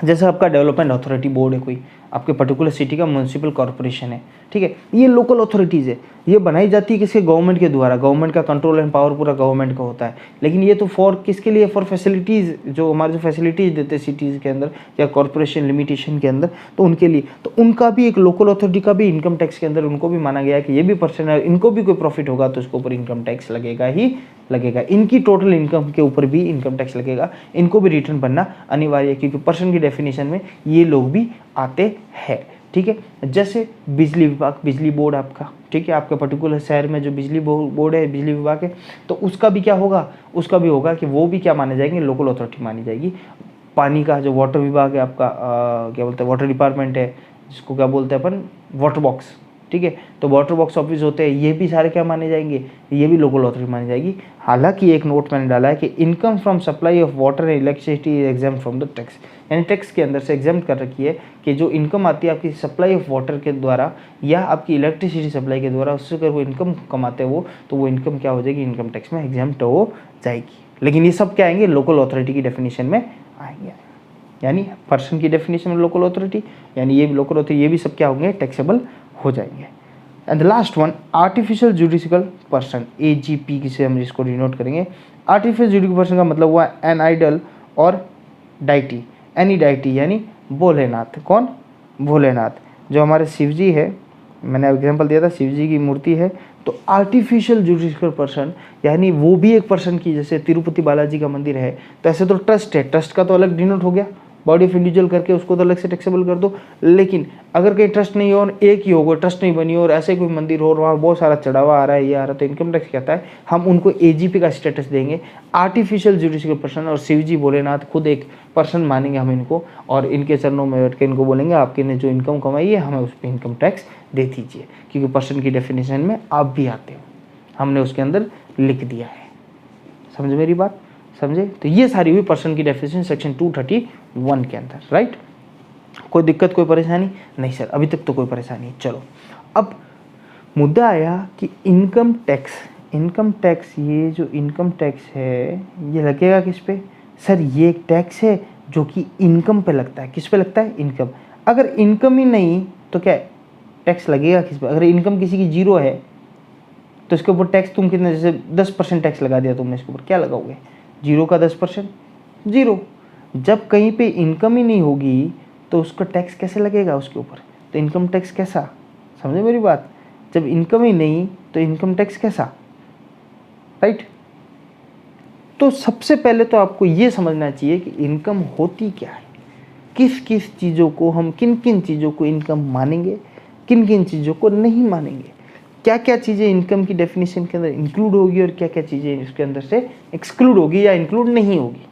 जैसे आपका डेवलपमेंट अथॉरिटी बोर्ड है, कोई आपके पर्टिकुलर सिटी का म्युनिसिपल कॉर्पोरेशन है। ठीक है, ये लोकल अथॉरिटीज़ है, ये बनाई जाती है किसके, गवर्नमेंट के द्वारा। गवर्नमेंट का कंट्रोल एंड पावर पूरा गवर्नमेंट का होता है, लेकिन ये तो फॉर किसके लिए, फॉर फैसिलिटीज़, जो हमारे जो फैसिलिटीज़ देते हैं सिटीज़ के अंदर या कॉर्पोरेशन लिमिटेशन के अंदर, तो उनके लिए, तो उनका भी एक लोकल अथॉरिटी का भी इनकम टैक्स के अंदर उनको भी माना गया है कि ये भी पर्सन है, इनको भी कोई प्रॉफिट होगा तो उसके ऊपर इनकम टैक्स लगेगा ही लगेगा। इनकी टोटल इनकम के ऊपर भी इनकम टैक्स लगेगा, इनको भी रिटर्न भरना अनिवार्य है, क्योंकि पर्सन की डेफिनेशन में ये लोग भी आते हैं। ठीक है, जैसे बिजली विभाग, बिजली बोर्ड आपका, ठीक है, आपके पर्टिकुलर शहर में जो बिजली बोर्ड है, बिजली विभाग है, तो उसका भी क्या होगा, उसका भी होगा कि वो भी क्या माने जाएंगे, लोकल अथॉरिटी मानी जाएगी। पानी का जो वाटर विभाग है आपका, क्या बोलते हैं, वाटर डिपार्टमेंट है, जिसको क्या बोलते हैं अपन, वाटर बॉक्स। ठीक है, तो वाटर बॉक्स ऑफिस होते हैं, ये भी सारे क्या माने जाएंगे, ये भी लोकल अथॉरिटी मानी जाएगी। हालांकि एक नोट मैंने डाला है कि income from supply of water and electricity is exempt from the tax, यानी टैक्स के अंदर से एग्जाम्प्ट कर रखी है कि जो इनकम आती है आपकी सप्लाई ऑफ वाटर के द्वारा या आपकी इलेक्ट्रिसिटी सप्लाई के द्वारा, उससे अगर वो इनकम कमाते हैं वो, तो वो इनकम क्या हो जाएगी, इनकम टैक्स में एग्जाम्प्ट हो जाएगी। लेकिन ये सब क्या आएंगे, लोकल अथॉरिटी की डेफिनेशन में आएंगे, यानी पर्सन की डेफिनेशन में लोकल अथॉरिटी, यानी ये भी लोकल अथॉरिटी, ये भी सब क्या होंगे, टैक्सेबल हो जाएंगे। And the last one, artificial judicial person, AGP किसे हम इसको डिनोट करेंगे। आर्टिफिशियल जुडिशियल पर्सन का मतलब हुआ एन आइडल और डाइटी, एनी डाइटी यानी भोलेनाथ। कौन, भोलेनाथ, जो हमारे शिव जी है, मैंने एग्जांपल दिया था, शिव जी की मूर्ति है, तो आर्टिफिशियल जुडिशियल पर्सन यानी वो भी एक पर्सन की, जैसे तिरुपति बालाजी का मंदिर है, तो ऐसे तो ट्रस्ट है, ट्रस्ट का तो अलग डिनोट हो गया, बॉडी ऑफ इंडिविजुअल करके उसको तो अलग से टैक्सेबल कर दो। लेकिन अगर कहीं ट्रस्ट नहीं हो और एक ही होगा, ट्रस्ट नहीं बनी हो और ऐसे कोई मंदिर हो और वहाँ बहुत सारा चढ़ावा आ रहा है, ये आ रहा है, तो इनकम टैक्स कहता है हम उनको एजीपी का स्टेटस देंगे। आर्टिफिशियल जुडिशियल पर्सन, और शिवजी भोलेनाथ खुद एक पर्सन मानेंगे हम इनको, और इनके चरणों में बैठ के इनको बोलेंगे आपके ने जो इनकम कमाई है हमें उस पर इनकम टैक्स दे दीजिए, क्योंकि पर्सन की डेफिनेशन में आप भी आते हो, हमने उसके अंदर लिख दिया है। समझे मेरी बात, समझे। तो ये सारी हुई पर्सन की डेफिनेशन सेक्शन 231 के अंदर, राइट। कोई दिक्कत, कोई परेशानी नहीं सर, अभी तक तो कोई परेशानी नहीं। चलो अब मुद्दा आया कि इनकम टैक्स, इनकम टैक्स, ये जो इनकम टैक्स है ये लगेगा किस पे सर, ये एक टैक्स है जो कि इनकम पे लगता है। किस पे लगता है, इनकम। अगर इनकम ही नहीं तो क्या टैक्स लगेगा किस पे, अगर इनकम किसी की जीरो है तो इसके ऊपर टैक्स तुम कितने, जैसे 10% टैक्स लगा दिया तुमने, इसके ऊपर क्या लगाओगे, जीरो का 10%, जीरो। जब कहीं पे इनकम ही नहीं होगी तो उसका टैक्स कैसे लगेगा उसके ऊपर, तो इनकम टैक्स कैसा, समझे मेरी बात। जब इनकम ही नहीं तो इनकम टैक्स कैसा, राइट। तो सबसे पहले तो आपको ये समझना चाहिए कि इनकम होती क्या है, किस किस चीज़ों को हम, किन किन चीज़ों को इनकम मानेंगे, किन किन चीज़ों को नहीं मानेंगे, क्या क्या चीज़ें इनकम की डेफिनेशन के अंदर इंक्लूड होगी और क्या क्या चीज़ें इसके अंदर से एक्सक्लूड होगी या इंक्लूड नहीं होगी,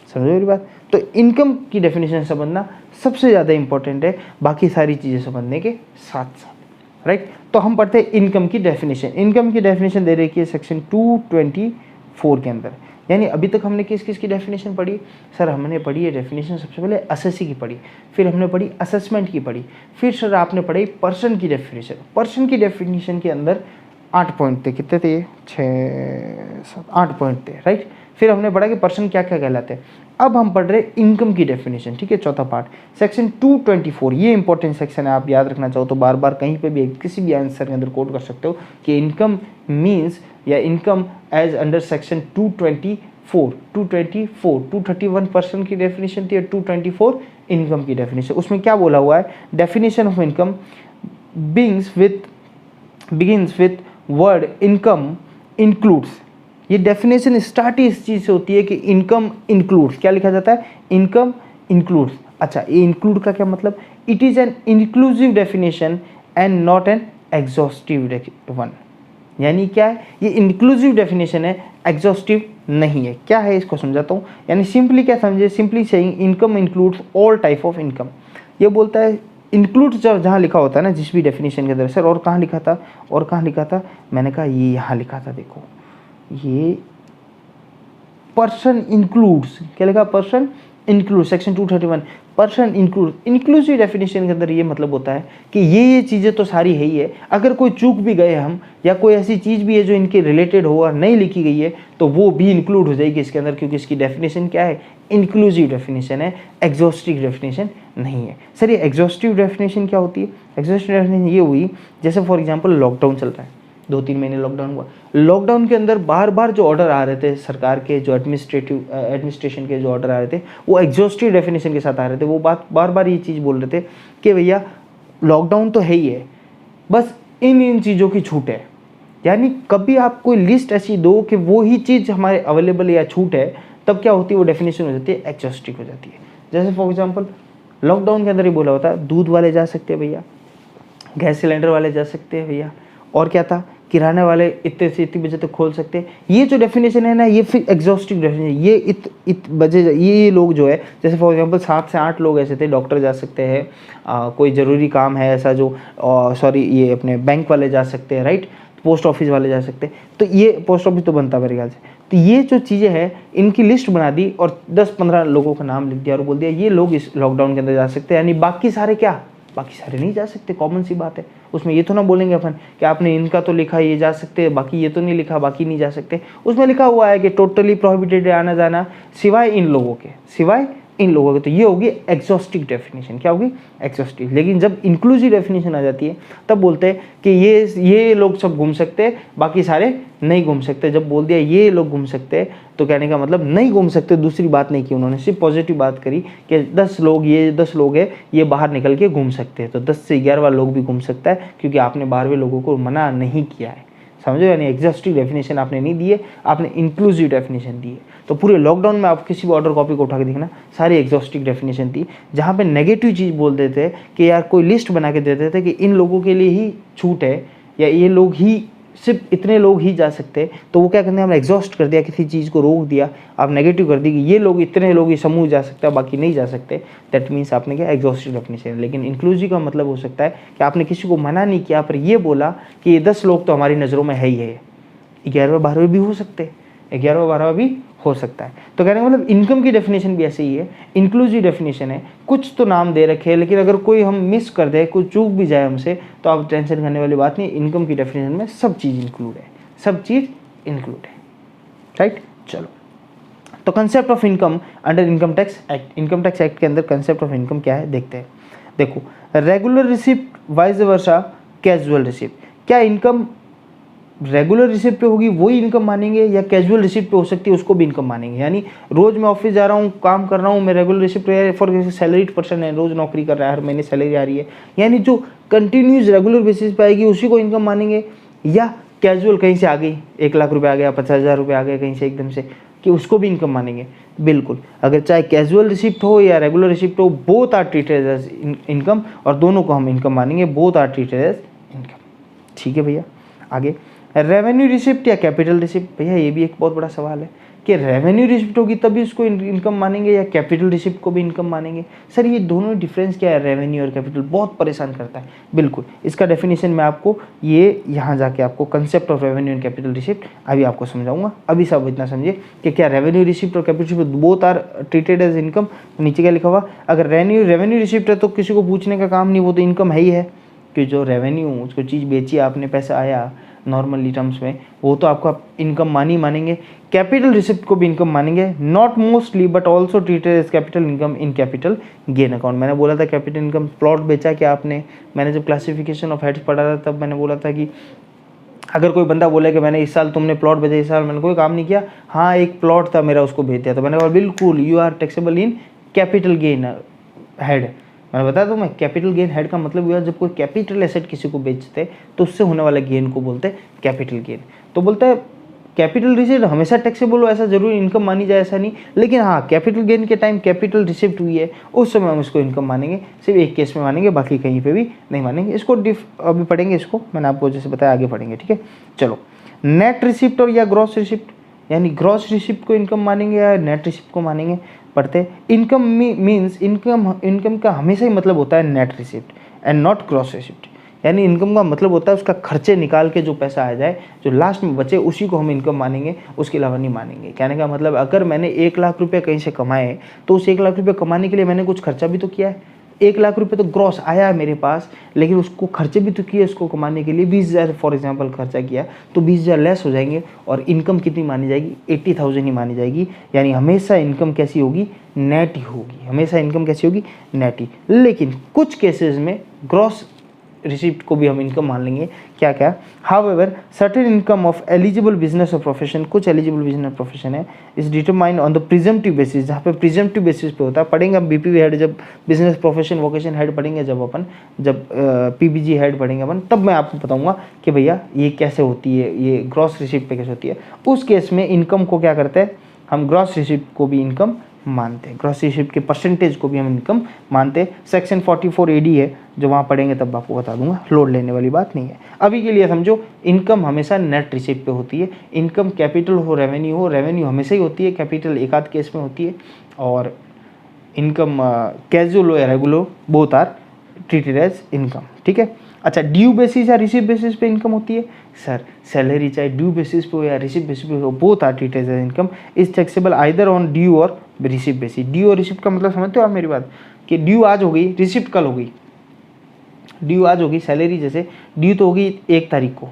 समझो मेरी बात। तो इनकम की डेफिनेशन समझना सबसे ज़्यादा इंपॉर्टेंट है बाकी सारी चीज़ें समझने के साथ साथ, राइट। तो हम पढ़ते हैं इनकम की डेफिनेशन। इनकम की डेफिनेशन दे रखी है सेक्शन 224 के अंदर। यानी अभी तक हमने किस किस की डेफिनेशन पढ़ी सर, हमने पढ़ी है डेफिनेशन सबसे पहले एसएससी की पढ़ी, फिर हमने पढ़ी असेसमेंट की पढ़ी, फिर सर आपने पढ़ी पर्सन की डेफिनेशन। पर्सन की डेफिनेशन के अंदर 8 पॉइंट थे, कितने थे, 8 पॉइंट थे, राइट। फिर हमने पढ़ा कि पर्सन क्या क्या कहलाते हैं। अब हम पढ़ रहे इनकम की डेफिनेशन, ठीक है, चौथा पार्ट सेक्शन 224। ये इंपॉर्टेंट सेक्शन है, आप याद रखना चाहो तो बार बार कहीं पे भी किसी भी आंसर के अंदर कोट कर सकते हो कि इनकम मीन्स या income as under section 224, 231 person की डेफिनेशन थी और 224 इनकम की डेफिनेशन। उसमें क्या बोला हुआ है, definition of income begins with word income includes. ये डेफिनेशन स्टार्ट ही इस चीज़ से होती है कि इनकम इंक्लूड्स, क्या लिखा जाता है, इनकम इंक्लूड्स। अच्छा, ये इंक्लूड का क्या मतलब, it is an inclusive definition and not an exhaustive one. यानी क्या है, ये इंक्लूसिव डेफिनेशन है, एग्जॉस्टिव नहीं है। क्या है इसको समझाता हूँ। यानी सिंपली क्या समझे, simply saying income includes all type of income. ये बोलता है इंक्लूड जहाँ लिखा होता है ना जिस भी डेफिनेशन के अंदर, सर और कहाँ लिखा था, और कहाँ लिखा था, मैंने कहा ये यहाँ लिखा था, देखो ये पर्सन इंक्लूड्स, क्या लिखा, person include, section 231 person include. Inclusive definition के अंदर ये मतलब होता है कि ये चीज़ें तो सारी है ही है, अगर कोई चूक भी गए हम या कोई ऐसी चीज़ भी है जो इनके रिलेटेड हो और नहीं लिखी गई है तो वो भी इंक्लूड हो जाएगी इसके अंदर, क्योंकि इसकी डेफिनेशन क्या है, इंक्लूसिव डेफिनेशन है, एग्जॉस्टिव डेफिनेशन नहीं है। सर ये एग्जॉस्टिव डेफिनेशन क्या होती है, एग्जॉस्टिव डेफिनेशन ये हुई जैसे फॉर एग्जाम्पल लॉकडाउन चल रहा है, 2-3 महीने लॉकडाउन हुआ, लॉकडाउन के अंदर बार बार जो ऑर्डर आ रहे थे सरकार के, जो एडमिनिस्ट्रेशन के जो ऑर्डर आ रहे थे वो एग्जॉस्टिव डेफिनेशन के साथ आ रहे थे। वो बार बार ये चीज़ बोल रहे थे कि भैया लॉकडाउन तो है ही है, बस इन चीज़ों की छूट है। यानी कभी आप कोई लिस्ट ऐसी दो कि वो ही चीज़ हमारे अवेलेबल या छूट है, तब क्या होती है, वो डेफिनेशन हो जाती है, एग्जॉस्टिव हो जाती है। जैसे फॉर एग्जाम्पल लॉकडाउन के अंदर ही बोला होता है दूध वाले जा सकते हैं भैया, गैस सिलेंडर वाले जा सकते हैं भैया, और क्या था, किराने वाले इतने से इतनी बजे तक खोल सकते हैं। ये जो डेफिनेशन है ना, ये फिर एग्जॉस्टिव डेफिनेशन, ये इत बजे ये लोग जो है, जैसे फॉर एग्जांपल 7 से 8 लोग ऐसे थे, डॉक्टर जा सकते हैं, कोई ज़रूरी काम है ऐसा जो सॉरी ये अपने बैंक वाले जा सकते हैं, राइट, पोस्ट ऑफिस वाले जा सकते हैं। तो ये पोस्ट ऑफिस तो बनता है मेरे ख्याल से। तो ये जो चीज़ें हैं इनकी लिस्ट बना दी और 10-15 लोगों का नाम लिख दिया और बोल दिया ये लोग इस लॉकडाउन के अंदर जा सकते हैं, यानी बाकी सारे क्या, बाकी सारे नहीं जा सकते। कॉमन सी बात है, उसमें ये तो ना बोलेंगे अपन कि आपने इनका तो लिखा ये जा सकते हैं, बाकी ये तो नहीं लिखा, बाकी नहीं जा सकते। उसमें लिखा हुआ है कि टोटली प्रोहिबिटेड है आना जाना सिवाय इन लोगों के, सिवाय इन लोगों के। तो ये होगी एग्जॉस्टिव डेफिनेशन, क्या होगी, एग्जॉस्टिव। लेकिन जब इंक्लूसिव डेफिनेशन आ जाती है तब बोलते हैं कि ये लोग सब घूम सकते हैं, बाकी सारे नहीं घूम सकते। जब बोल दिया ये लोग घूम सकते हैं तो कहने का मतलब नहीं घूम सकते, दूसरी बात नहीं की उन्होंने, सिर्फ पॉजिटिव बात करी कि 10 लोग, ये 10 लोग हैं, ये बाहर निकल के घूम सकते हैं। तो 10 से 11वां लोग भी घूम सकता है, क्योंकि आपने 12वें लोगों को मना नहीं किया है, समझो। यानी एग्जॉस्टिव डेफिनेशन आपने नहीं दी है, आपने इंक्लूसिव डेफिनेशन दी है। तो पूरे लॉकडाउन में आप किसी भी ऑर्डर कॉपी को उठा के देखना, सारी एग्जॉस्टिव डेफिनेशन थी। जहाँ पे नेगेटिव चीज़ बोल देते कि यार कोई लिस्ट बना के देते थे कि इन लोगों के लिए ही छूट है या ये लोग ही, सिर्फ इतने लोग ही जा सकते हैं, तो वो क्या करते हैं, हमने एग्जॉस्ट कर दिया, किसी चीज़ को रोक दिया, आप नेगेटिव कर दी कि ये लोग, इतने लोग ही समूह जा सकते हैं, बाकी नहीं जा सकते। दैट मीन्स आपने क्या, एग्जॉस्टिव डेफिनेशन। लेकिन इंक्लूसिव का मतलब हो सकता है कि आपने किसी को मना नहीं किया, पर ये बोला कि ये 10 लोग तो हमारी नज़रों में है ही है, 11वें 12वें भी हो सकते हैं, 11वां 12वां भी हो सकता है। तो कहने का मतलब इनकम की डेफिनेशन भी ऐसे ही है, इंक्लूसिव डेफिनेशन है, कुछ तो नाम दे रखे हैं, लेकिन अगर कोई हम मिस कर दे, कोई चूक भी जाए हमसे, तो आप टेंशन करने वाली बात नहीं। इनकम की डेफिनेशन में सब चीज़ इंक्लूड है, सब चीज़ इंक्लूड है, राइट। चलो, तो concept of income under income tax act, income tax act के अंदर कंसेप्ट ऑफ इनकम क्या है देखते हैं। देखो, regular receipt, vice versa casual receipt. क्या इनकम रेगुलर रिसिप्ट पे होगी वही इनकम मानेंगे, या कैजुअल रिसिप्ट पे हो सकती है उसको भी इनकम मानेंगे? यानी रोज मैं ऑफिस जा रहा हूँ, काम कर रहा हूँ, मैं रेगुलर रिसिप्ट पे, फॉर एग्जाम्पल सैलरीड पर्सन है, रोज नौकरी कर रहा है, हर महीने सैलरी आ रही है, यानी जो कंटिन्यूस रेगुलर बेसिस पे आएगी उसी को इनकम मानेंगे, या कैजुअल कहीं से आ गई, 1 लाख रुपये आ गया, 50,000 रुपये आ गए कहीं से एकदम से, कि उसको भी इनकम मानेंगे? बिल्कुल, अगर चाहे कैजुअल रिसिप्ट हो या रेगुलर रिसिप्ट हो, both are treated as income, और दोनों को हम इनकम मानेंगे, both are treated as income. ठीक है भैया, आगे रेवेन्यू रिसिप्ट या कैपिटल रिसिप्ट। भैया ये भी एक बहुत बड़ा सवाल है कि रेवेन्यू रिसिप्ट होगी तभी उसको इनकम मानेंगे या कैपिटल रिसिप्ट को भी इनकम मानेंगे? सर ये दोनों डिफरेंस क्या है, रेवेन्यू और कैपिटल, बहुत परेशान करता है। बिल्कुल, इसका डेफिनेशन मैं आपको ये यहाँ जाके आपको concept of revenue and capital receipt अभी आपको समझाऊंगा। अभी सब इतना समझिए कि क्या रेवेन्यू रिसिप्ट और capital receipt both are treated as income. नीचे क्या लिखा हुआ, अगर रेवेन्यू रिसिप्ट है तो किसी को पूछने का काम नहीं, वो तो इनकम है ही है, कि जो रेवेन्यू, उसको चीज़ बेची आपने, पैसा आया नॉर्मली टर्म्स में, वो तो आपका इनकम मानेंगे। कैपिटल रिसिप्ट को भी इनकम मानेंगे, not mostly but also treated as capital income in capital gain account. मैंने बोला था कैपिटल इनकम, प्लॉट बेचा क्या आपने, मैंने जब क्लासिफिकेशन ऑफ हेड्स पढ़ा था तब मैंने बोला था कि अगर कोई बंदा बोले कि मैंने इस साल तुमने प्लॉट बेचा, इस साल मैंने कोई काम नहीं किया, हाँ एक प्लॉट था मेरा उसको बेच दिया, तो मैंने कहा बिल्कुल you are taxable in capital gain head. मैंने बताया तो मैं, कैपिटल गेन हेड का मतलब हुआ जब कोई कैपिटल एसेट किसी को बेचते तो उससे होने वाले गेन को बोलते हैं कैपिटल गेन। तो बोलता है कैपिटल रिसिप्ट हमेशा टैक्सेबल हो, ऐसा जरूरी इनकम मानी जाए ऐसा नहीं, लेकिन हाँ कैपिटल गेन के टाइम कैपिटल रिसिप्ट हुई है उस समय हम इसको इनकम मानेंगे, सिर्फ एक केस में मानेंगे, बाकी कहीं पे भी नहीं मानेंगे। इसको अभी पढ़ेंगे, इसको मैंने आपको जैसे बताया आगे पढ़ेंगे, ठीक है। चलो, नेट रिसिप्ट और या ग्रॉस रिसिप्ट, यानी ग्रॉस रिसिप्ट को इनकम मानेंगे या नेट रिसिप्ट को मानेंगे, पढ़ते। इनकम मीन्स इनकम का हमेशा ही मतलब होता है net receipt and not gross receipt. यानी इनकम का मतलब होता है उसका खर्चे निकाल के जो पैसा आ जाए, जो लास्ट में बचे उसी को हम इनकम मानेंगे, उसके अलावा नहीं मानेंगे। कहने का मतलब अगर मैंने 1 लाख रुपये कहीं से कमाए तो उस 1 लाख रुपये कमाने के लिए मैंने कुछ खर्चा भी तो किया है। 1 लाख रुपये तो ग्रॉस आया है मेरे पास, लेकिन उसको खर्चे भी तो किए, उसको कमाने के लिए 20,000 फॉर एग्जांपल खर्चा किया, तो 20,000 लेस हो जाएंगे और इनकम कितनी मानी जाएगी, 80,000 ही मानी जाएगी। यानी हमेशा इनकम कैसी होगी, नेट ही होगी, हमेशा इनकम कैसी होगी, नेट ही। लेकिन कुछ केसेस में ग्रॉस रिसिप्ट को भी हम इनकम मान लेंगे। क्या क्या, however certain income of eligible business और प्रोफेशन, कुछ एलिजिबल बिजनेस प्रोफेशन है, is determined on the presumptive basis, जहाँ पे प्रिजम्पटिव बेसिस पे होता है। पढ़ेंगे हम बीपीवी हेड, जब बिजनेस प्रोफेशन वोकेशन हेड पढ़ेंगे, जब पीबीजी हेड पढ़ेंगे अपन, तब मैं आपको बताऊंगा कि भैया ये कैसे होती है, ये ग्रॉस रिसिप्ट पे कैसे होती है। उस केस में इनकम को क्या करते हैं हम, ग्रॉस रिसिप्ट को भी इनकम मानते हैं, ग्रॉस रिसिप्ट के परसेंटेज को भी हम इनकम मानते हैं। सेक्शन 44 AD है, जो वहाँ पढ़ेंगे तब आपको बता दूंगा, लोड लेने वाली बात नहीं है। अभी के लिए समझो, इनकम हमेशा नेट रिसिप्ट पे होती है। इनकम कैपिटल हो रेवेन्यू हो, रेवेन्यू हमेशा ही होती है, कैपिटल एक आध केस में होती है, और इनकम कैजुअल हो या regular, both are treated as income, ठीक है। अच्छा, ड्यू बेसिस या रिसिप्ट बेसिस पे इनकम होती है? सर सैलरी चाहे ड्यू बेसिस पे हो या रिसिप्ट बेसिस पे हो, both are treated as income, is taxable either on due और रिसिप्ट बेसिस। ड्यू और रिसिप्ट का मतलब समझते हो आप मेरी बात, कि ड्यू आज हो गई, रिसिप्ट कल हो गई। ड्यू आज होगी, सैलरी जैसे ड्यू तो होगी 1 तारीख को,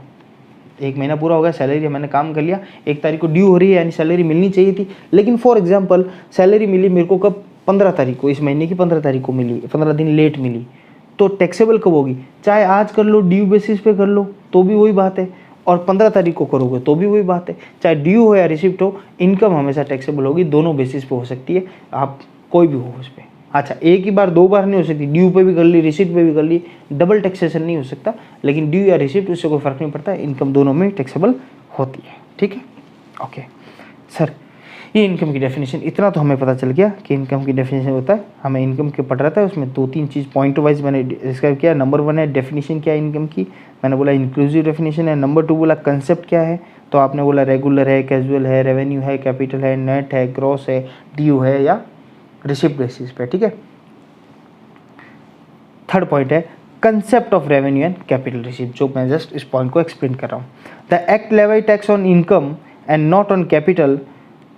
1 महीना पूरा हो गया, सैलरी मैंने काम कर लिया, 1 तारीख को ड्यू हो रही है, यानी सैलरी मिलनी चाहिए थी। लेकिन फॉर एग्जांपल सैलरी मिली मेरे को कब, 15 तारीख को, इस महीने की 15 तारीख को मिली, 15 दिन लेट मिली, तो टैक्सेबल कब होगी? चाहे आज कर लो, ड्यू बेसिस पे कर लो तो भी वही बात है, और 15 तारीख को करोगे तो भी वही बात है। चाहे ड्यू हो या रिसिप्ट हो, इनकम हमेशा टैक्सेबल होगी, दोनों बेसिस पे हो सकती है, आप कोई भी हो उस पर। अच्छा, एक ही बार 2 बार नहीं हो सकती, ड्यू पे भी कर ली, रिसिप्ट पे भी कर ली, डबल टैक्सेशन नहीं हो सकता। लेकिन ड्यू या रिसिप्ट, उससे कोई फर्क नहीं पड़ता, इनकम दोनों में टैक्सेबल होती है, ठीक है। ओके सर, ये इनकम की डेफिनेशन, इतना तो हमें पता चल गया कि इनकम की डेफिनेशन होता है। हमें इनकम के पढ़ रहा था, उसमें 2-3 चीज़ पॉइंट वाइज मैंने डिस्क्राइब किया। नंबर 1 है डेफिनेशन क्या है इनकम की, मैंने बोला इंक्लूसिव डेफिनेशन है। नंबर 2 बोला कंसेप्ट क्या है, तो आपने बोला रेगुलर है, कैजुअल है, रेवेन्यू है, कैपिटल है, नेट है, ग्रॉस है, ड्यू है या रिसिप्ट बेसिस पे, ठीक है। थर्ड पॉइंट है concept of revenue and capital receipt, जो मैं जस्ट इस पॉइंट को एक्सप्लेन कर रहा हूँ। The act लेवाई tax on income and not on capital.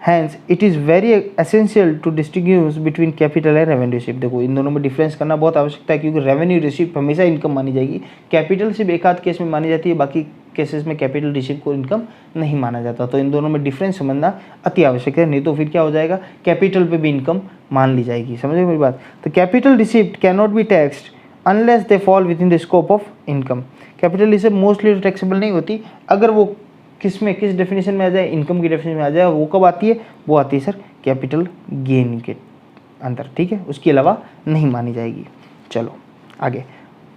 Hence, it is very essential to distinguish between capital and revenue receipt. देखो इन दोनों में डिफरेंस करना बहुत आवश्यकता है, क्योंकि रेवेन्यू रिसीप्ट हमेशा इनकम मानी जाएगी, कैपिटल सिर्फ एक आध केस में मानी जाती है, बाकी केसेस में कैपिटल रिसीप्ट को इनकम नहीं माना जाता। तो इन दोनों में डिफरेंस समझना अति आवश्यक है, नहीं तो फिर क्या हो जाएगा, कैपिटल पे भी इनकम मान ली जाएगी। समझे मेरी बात? तो capital receipt can not be taxed unless they fall with in the scope of income. Capital receipt mostly taxable नहीं होती अगर वो किस डेफिनेशन में आ जाए, इनकम की डेफिनेशन में आ जाए। वो कब आती है? वो आती है सर कैपिटल गेन के अंदर, ठीक है, उसके अलावा नहीं मानी जाएगी। चलो आगे,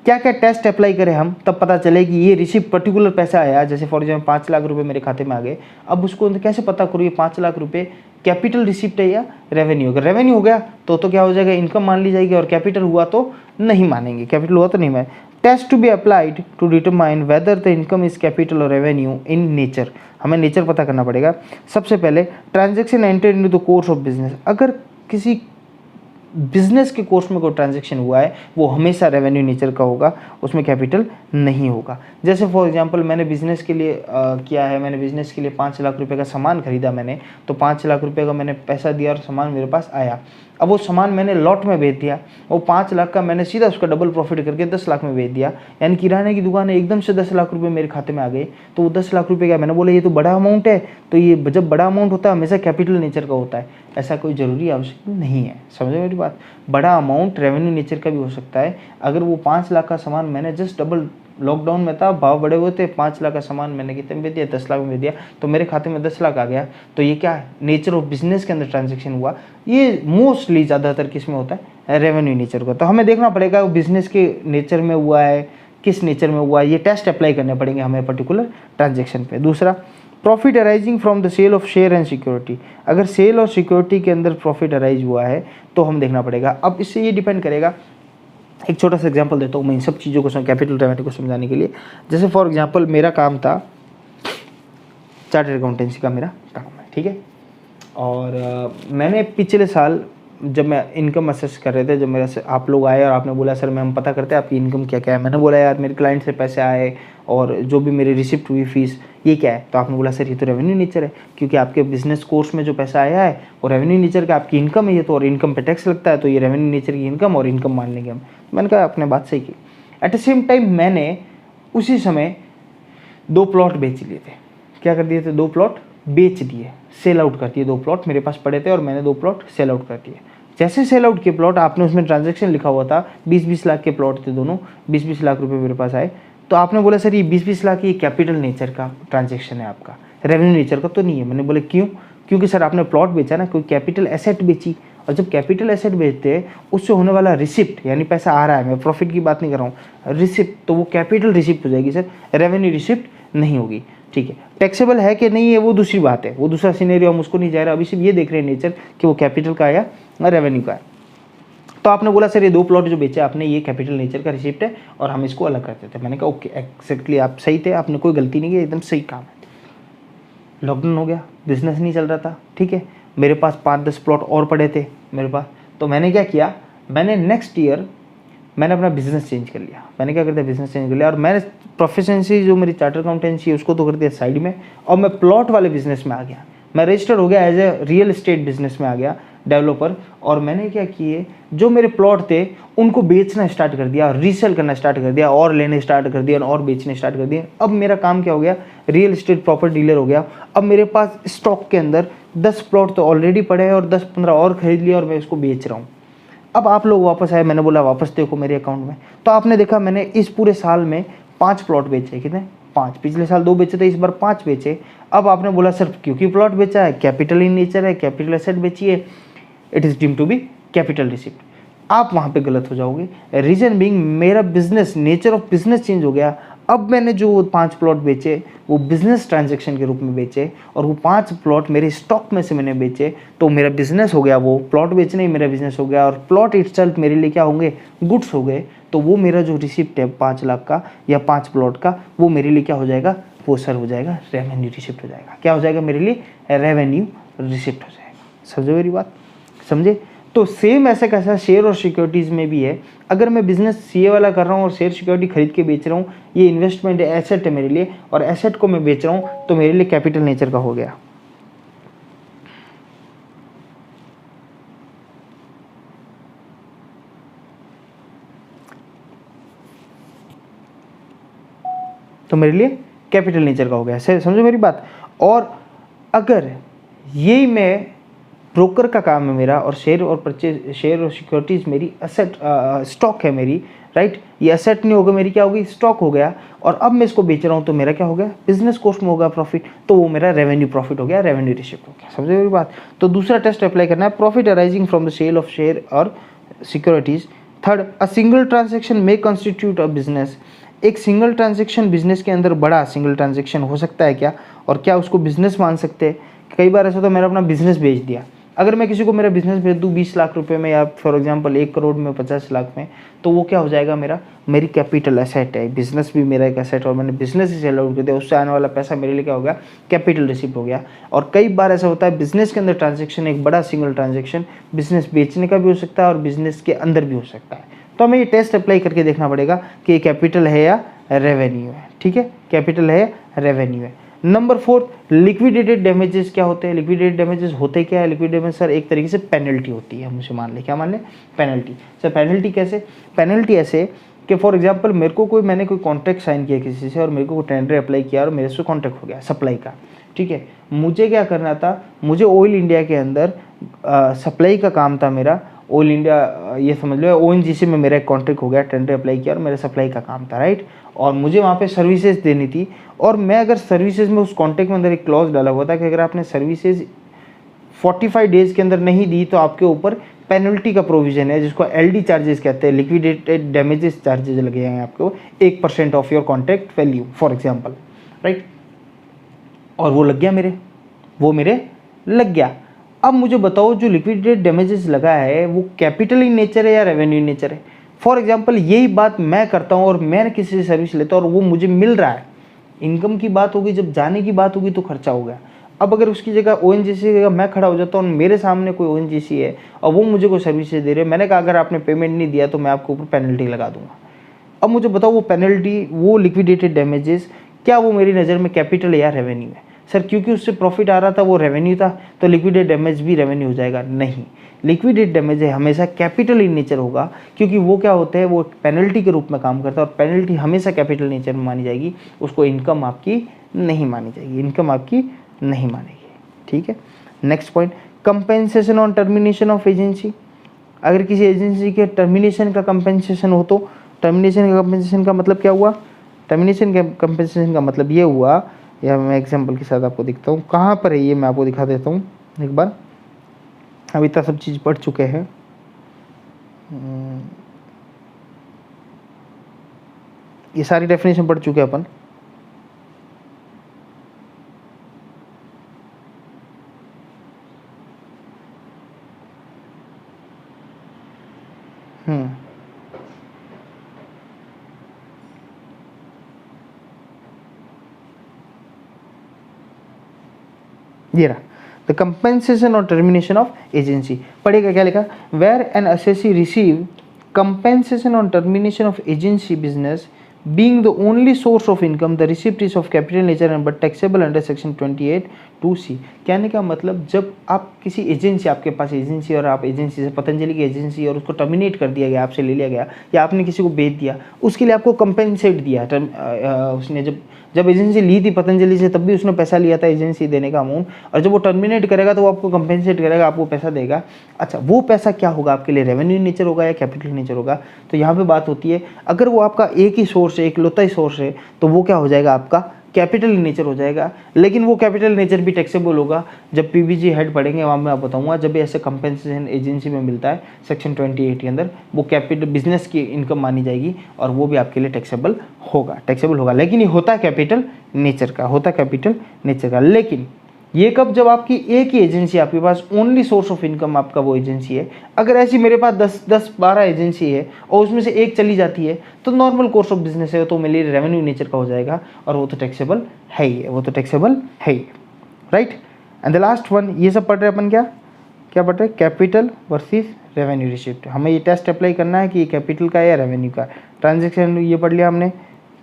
क्या क्या टेस्ट अप्लाई करें हम तब पता चले कि ये रिसीप्ट पर्टिकुलर पैसा आया। जैसे फॉर एग्जाम्पल 5 लाख रुपए मेरे खाते में आ गए, अब उसको कैसे पता करूँ ये 5 लाख रुपए कैपिटल रिसीप्ट है या रेवेन्यू? अगर रेवेन्यू हो गया तो क्या हो जाएगा, इनकम मान ली जाएगी, और कैपिटल हुआ तो नहीं मानेंगे, कैपिटल हुआ तो नहीं मानेंगे। Test to be applied to determine whether the income is capital और रेवेन्यू इन नेचर। हमें नेचर पता करना पड़ेगा। सबसे पहले transaction enter into the course of business. अगर किसी बिजनेस के कोर्स में कोई ट्रांजैक्शन हुआ है वो हमेशा रेवेन्यू नेचर का होगा, उसमें कैपिटल नहीं होगा। जैसे फॉर एग्जांपल मैंने बिजनेस के लिए किया है, मैंने बिजनेस के लिए 5 लाख रुपए का सामान खरीदा मैंने, तो 5 लाख रुपए का मैंने पैसा दिया और सामान मेरे पास आया। अब वो सामान मैंने लॉट में बेच दिया, वो 5 लाख का मैंने सीधा उसका डबल प्रॉफिट करके 10 लाख में बेच दिया। यानी किराने की दुकान है, एकदम से 10 लाख रुपए मेरे खाते में आ गए, तो वो 10 लाख रुपए का मैंने बोला ये तो बड़ा अमाउंट है। तो ये जब बड़ा अमाउंट होता है हमेशा कैपिटल नेचर का होता है, ऐसा कोई ज़रूरी आवश्यक नहीं है। समझे मेरी बात? बड़ा अमाउंट रेवेन्यू नेचर का भी हो सकता है। अगर वो 5 लाख का सामान मैंने जस्ट डबल, लॉकडाउन में था, भाव बड़े हुए थे, 5 लाख का सामान मैंने कितने में बेच दिया, 10 लाख में बेच दिया, तो मेरे खाते में 10 लाख आ गया। तो ये क्या है, नेचर ऑफ बिजनेस के अंदर ट्रांजैक्शन हुआ। ये मोस्टली ज़्यादातर किस में होता है, रेवेन्यू नेचर का। तो हमें देखना पड़ेगा वो बिजनेस के नेचर में हुआ है, किस नेचर में हुआ है, ये टेस्ट अप्लाई करने पड़ेंगे हमें पर्टिकुलर ट्रांजेक्शन पे। दूसरा, profit arising from the sale of share and security. अगर सेल और सिक्योरिटी के अंदर प्रॉफिट अराइज हुआ है तो हम देखना पड़ेगा। अब इससे ये डिपेंड करेगा, एक छोटा सा एग्जांपल देता हूँ मैं इन सब चीज़ों को, कैपिटल रेवेन्यू को समझाने के लिए। जैसे फॉर एग्जांपल मेरा काम था, चार्टर्ड अकाउंटेंसी का मेरा काम है, ठीक है, और मैंने पिछले साल जब मैं इनकम असेस कर रहे थे, जब मेरे से आप लोग आए और आपने बोला सर मैं हम पता करते हैं आपकी इनकम क्या क्या है। मैंने बोला यार मेरे क्लाइंट से पैसे आए और जो भी मेरी रिसिप्ट हुई फीस ये क्या है, तो आपने बोला सर ये तो रेवेन्यू नेचर है, क्योंकि आपके बिजनेस कोर्स में जो पैसा आया है वो रेवेन्यू नेचर का, आपकी इनकम है ये तो, और इनकम पे टैक्स लगता है, तो ये रेवेन्यू नेचर की इनकम और इनकम मान लेंगे हम। मैंने कहा आपने बात सही की। एट द सेम टाइम मैंने उसी समय 2 प्लॉट बेच लिए थे। क्या कर दिए थे? 2 प्लॉट बेच दिए, सेल आउट कर दिए। 2 प्लॉट मेरे पास पड़े थे और मैंने 2 प्लॉट सेल आउट कर दिए। जैसे सेल आउट के प्लॉट, आपने उसमें ट्रांजैक्शन लिखा हुआ था, 20-20 लाख के प्लॉट थे दोनों, 20-20 लाख रुपए मेरे पास आए। तो आपने बोला सर ये 20-20 लाख ये कैपिटल नेचर का ट्रांजैक्शन है आपका, रेवेन्यू नेचर का तो नहीं है। मैंने बोला क्यों? क्योंकि सर आपने प्लॉट बेचा ना, कोई कैपिटल एसेट बेची, और जब कैपिटल एसेट बेचते हैं उससे होने वाला रिसिप्ट, यानी पैसा आ रहा है, मैं प्रॉफिट की बात नहीं कर रहा हूँ, रिसिप्ट, तो वो कैपिटल रिसिप्ट हो जाएगी सर, रेवेन्यू रिसिप्ट नहीं होगी। ठीक है, टैक्सेबल है कि नहीं है वो दूसरी बात है, वो दूसरा सिनेरियो, हम उसको नहीं जा रहे, अभी सिर्फ ये देख रहे हैं नेचर कि वो कैपिटल का है या रेवेन्यू का है। तो आपने बोला सर ये 2 प्लॉट जो बेचे आपने ये कैपिटल नेचर का रिसिप्ट है और हम इसको अलग करते थे। मैंने कहा ओके एक्जैक्टली आप सही थे, आपने कोई गलती नहीं की, एकदम सही काम है। लॉकडाउन हो गया, बिजनेस नहीं चल रहा था, ठीक है, मेरे पास 5-10 प्लॉट और पड़े थे मेरे पास। तो मैंने क्या किया, मैंने नेक्स्ट ईयर मैंने अपना बिजनेस चेंज कर लिया। मैंने क्या कर दिया, बिजनेस चेंज कर लिया, और मैंने प्रोफेशनसी जो मेरी चार्टर्ड अकाउंटेंसी है उसको तो कर दिया साइड में, और मैं प्लॉट वाले बिजनेस में आ गया। मैं रजिस्टर्ड हो गया as a real estate business में आ गया, डेवलपर। और मैंने क्या किए, जो मेरे प्लॉट थे उनको बेचना स्टार्ट कर दिया, रीसेल करना स्टार्ट कर दिया, और लेने स्टार्ट कर दिया और बेचने स्टार्ट कर दिए। अब मेरा काम क्या हो गया, रियल एस्टेट प्रॉपर्टी डीलर हो गया। अब मेरे पास स्टॉक के अंदर 10 प्लॉट तो ऑलरेडी पड़े हैं और 10-15 और खरीद लिया और मैं इसको बेच रहा हूँ। अब आप लोग वापस आए, मैंने बोला वापस देखो मेरे अकाउंट में, तो आपने देखा मैंने इस पूरे साल में 5 प्लॉट बेचे। कितने? 5। पिछले साल 2 बेचे थे, इस बार 5 बेचे। अब आपने बोला सर क्योंकि प्लॉट बेचा है, कैपिटल इन नेचर है, कैपिटल एसेट बेची है, it is deemed to be capital receipt. आप वहाँ पे गलत हो जाओगे। रीजन बीइंग मेरा business, nature of business change हो गया। अब मैंने जो 5 प्लॉट बेचे वो बिजनेस ट्रांजैक्शन के रूप में बेचे, और वो 5 प्लॉट मेरे स्टॉक में से मैंने बेचे, तो मेरा बिजनेस हो गया, वो प्लॉट बेचना ही मेरा बिजनेस हो गया। और प्लॉट इटसेल्फ मेरे लिए क्या होंगे, गुड्स हो गए। तो वो मेरा जो रिसिप्ट है 5 लाख का या 5 प्लॉट का, वो मेरे लिए क्या हो जाएगा, वो सर हो जाएगा रेवेन्यू रिसिप्ट हो जाएगा। क्या हो जाएगा मेरे लिए, रेवेन्यू रिसिप्ट हो जाएगा। समझो मेरी बात, समझे? तो सेम ऐसा कैसा शेयर और सिक्योरिटीज़ में भी है। अगर मैं बिजनेस सीए वाला कर रहा हूँ और शेयर सिक्योरिटी खरीद के बेच रहा हूँ, ये इन्वेस्टमेंट एसेट है मेरे लिए, और एसेट को मैं बेच रहा हूँ तो मेरे लिए कैपिटल नेचर का हो गया। तो मेरे लिए कैपिटल नेचर का हो गया। समझो मेरी बात। और अगर यही मैं ब्रोकर का काम है मेरा, और शेयर और परचेज, शेयर और सिक्योरिटीज़ मेरी एसेट स्टॉक है मेरी, राइट, ये एसेट नहीं होगा मेरी, क्या होगी, स्टॉक हो गया, और अब मैं इसको बेच रहा हूँ तो मेरा क्या हो गया, बिजनेस कॉस्ट में होगा प्रॉफिट, तो वो मेरा रेवेन्यू प्रॉफिट हो गया, रेवेन्यू रिसिप्ट हो गया। समझे मेरी बात। तो दूसरा टेस्ट अप्लाई करना है, profit arising from the sale of share और securities. Third, a single transaction may constitute a business. एक सिंगल ट्रांजेक्शन बिजनेस के अंदर बड़ा सिंगल ट्रांजेक्शन हो सकता है क्या, और क्या उसको बिजनेस मान सकते हैं। कई बार ऐसा होता है मैंने अपना बिजनेस बेच दिया। अगर मैं किसी को मेरा बिजनेस भेज दूँ 20 लाख रुपए में, या फॉर एग्जांपल 1 करोड़ में, 50 लाख में, तो वो क्या हो जाएगा, मेरी कैपिटल एसेट है। बिजनेस भी मेरा एक एसेट, और मैंने बिजनेस ही सेल आउट कर दिया, उससे आने वाला पैसा मेरे लिए क्या हो गया, कैपिटल रिसिप्ट हो गया। और कई बार ऐसा होता है बिजनेस के अंदर ट्रांजेक्शन, एक बड़ा सिंगल ट्रांजेक्शन बिजनेस बेचने का भी हो सकता है और बिजनेस के अंदर भी हो सकता है। तो हमें ये टेस्ट अप्लाई करके देखना पड़ेगा कि ये कैपिटल है या रेवेन्यू है। ठीक है, कैपिटल है या रेवेन्यू है। नंबर 4, लिक्विडेटेड डैमेजेस क्या होते हैं। लिक्विडेटेड डैमेजेस होते क्या है, लिक्विडेटेड डैमेज सर एक तरीके से पेनल्टी होती है, मुझे मान ले, क्या मान ले, पेनल्टी। सर पेनल्टी कैसे, पेनल्टी ऐसे कि फॉर एग्जांपल मैंने कोई कॉन्ट्रैक्ट साइन किया किसी से, और मेरे को टेंडर अप्लाई किया और मेरे से कॉन्ट्रैक्ट हो गया सप्लाई का। ठीक है, मुझे क्या करना था, मुझे ऑयल इंडिया के अंदर सप्लाई का काम था मेरा। ऑयल इंडिया, ये समझ लो ONGC में मेरा एक कॉन्ट्रैक्ट हो गया, टेंडर अप्लाई किया और मेरा सप्लाई का काम था, राइट। और मुझे वहाँ पे सर्विसेज देनी थी, और मैं अगर सर्विसेज में उस कॉन्ट्रैक्ट में अंदर एक क्लॉज डाला हुआ था कि अगर आपने सर्विसेज 45 डेज के अंदर नहीं दी तो आपके ऊपर पेनल्टी का प्रोविजन है, जिसको LD चार्जेस कहते हैं, लिक्विडेटेड डैमेजेस चार्जेस लगे हैं आपको 1% of your contract value for example, right. और वो लग गया। अब मुझे बताओ जो लिक्विडेटेड डैमेजेस लगा है वो कैपिटल इन नेचर है या रेवेन्यू इन नेचर है। फॉर एग्जांपल यही बात मैं करता हूँ और मैं किसी से सर्विस लेता हूँ और वो मुझे मिल रहा है, इनकम की बात होगी, जब जाने की बात होगी तो खर्चा हो गया। अब अगर उसकी जगह ONGC की जगह मैं खड़ा हो जाता हूँ, मेरे सामने कोई ONGC है और वो मुझे कोई सर्विसेज दे रहे हैं, मैंने कहा अगर आपने पेमेंट नहीं दिया तो मैं आपके ऊपर पेनल्टी लगा दूंगा। अब मुझे बताओ वो पेनल्टी, वो लिक्विडेटेड डैमेजेस, क्या वो मेरी नज़र में कैपिटल या रेवेन्यू है। सर क्योंकि उससे प्रॉफिट आ रहा था, वो रेवेन्यू था, तो लिक्विडेटेड डैमेज भी रेवेन्यू हो जाएगा। नहीं, लिक्विडेटेड डैमेज है हमेशा कैपिटल इन नेचर होगा, क्योंकि वो क्या होते हैं, वो पेनल्टी के रूप में काम करता है और पेनल्टी हमेशा कैपिटल नेचर में मानी जाएगी, उसको इनकम आपकी नहीं मानी जाएगी, इनकम आपकी नहीं मानेगी। ठीक है, next point, compensation on termination of agency. अगर किसी एजेंसी के टर्मिनेशन का कंपेंसेशन हो तो टर्मिनेशन का कंपेंसेशन का मतलब क्या हुआ, टर्मिनेशन के कंपेंसेशन का मतलब ये हुआ, या मैं एग्जांपल के साथ आपको दिखता हूँ, कहाँ पर है ये मैं आपको दिखा देता हूँ एक बार। अभी तक सब चीज़ पढ़ चुके हैं, ये सारी डेफिनेशन पढ़ चुके हैं अपन। ये रहा, द कंपेंसेशन और टर्मिनेशन ऑफ एजेंसी। पढ़ेगा क्या लिखा, where an assessee receive compensation on termination of agency business being the only source of income, the receipt is of capital nature and but taxable under section 28(2)(c। कहने का मतलब जब आप किसी agency, आपके पास एजेंसी और आप एजेंसी से, पतंजलि की एजेंसी, और उसको टर्मिनेट कर दिया गया, आपसे ले लिया गया, या आपने किसी को बेच दिया, उसके लिए आपको कंपेंसेट दिया। उसने जब एजेंसी ली थी पतंजलि से, तब भी उसने पैसा लिया था एजेंसी देने का अमाउंट, और जब वो टर्मिनेट करेगा तो वो आपको कंपेंसेट करेगा, आपको पैसा देगा। अच्छा, वो पैसा क्या होगा आपके लिए, रेवेन्यू नेचर होगा या कैपिटल नेचर होगा। तो यहाँ पे बात होती है, अगर वो आपका एक ही सोर्स है, एक लौता ही सोर्स है, तो वो क्या हो जाएगा, आपका कैपिटल नेचर हो जाएगा। लेकिन वो कैपिटल नेचर भी टैक्सेबल होगा। जब PBG हेड पढ़ेंगे वहाँ मैं आपको बताऊंगा, जब भी ऐसे कंपेंसेशन एजेंसी में मिलता है सेक्शन 28 के अंदर, वो कैपिटल बिजनेस की इनकम मानी जाएगी और वो भी आपके लिए टैक्सेबल होगा। लेकिन ये होता है कैपिटल नेचर का, लेकिन ये कब, जब आपकी एक ही एजेंसी, आपके पास ओनली सोर्स ऑफ इनकम आपका वो एजेंसी है। अगर ऐसी मेरे पास 10-12 एजेंसी है और उसमें से एक चली जाती है, तो नॉर्मल कोर्स ऑफ बिजनेस है, तो मेरे लिए रेवेन्यू नेचर का हो जाएगा, और वो तो टैक्सेबल है ही, right. And the last one, ये सब पढ़ रहे अपन क्या पढ़ रहे हैं, कैपिटल वर्सेस रेवेन्यू रिसिप्ट। हमें ये टेस्ट अप्लाई करना है कि ये कैपिटल का है या रेवेन्यू का। ट्रांजेक्शन ये पढ़ लिया हमने,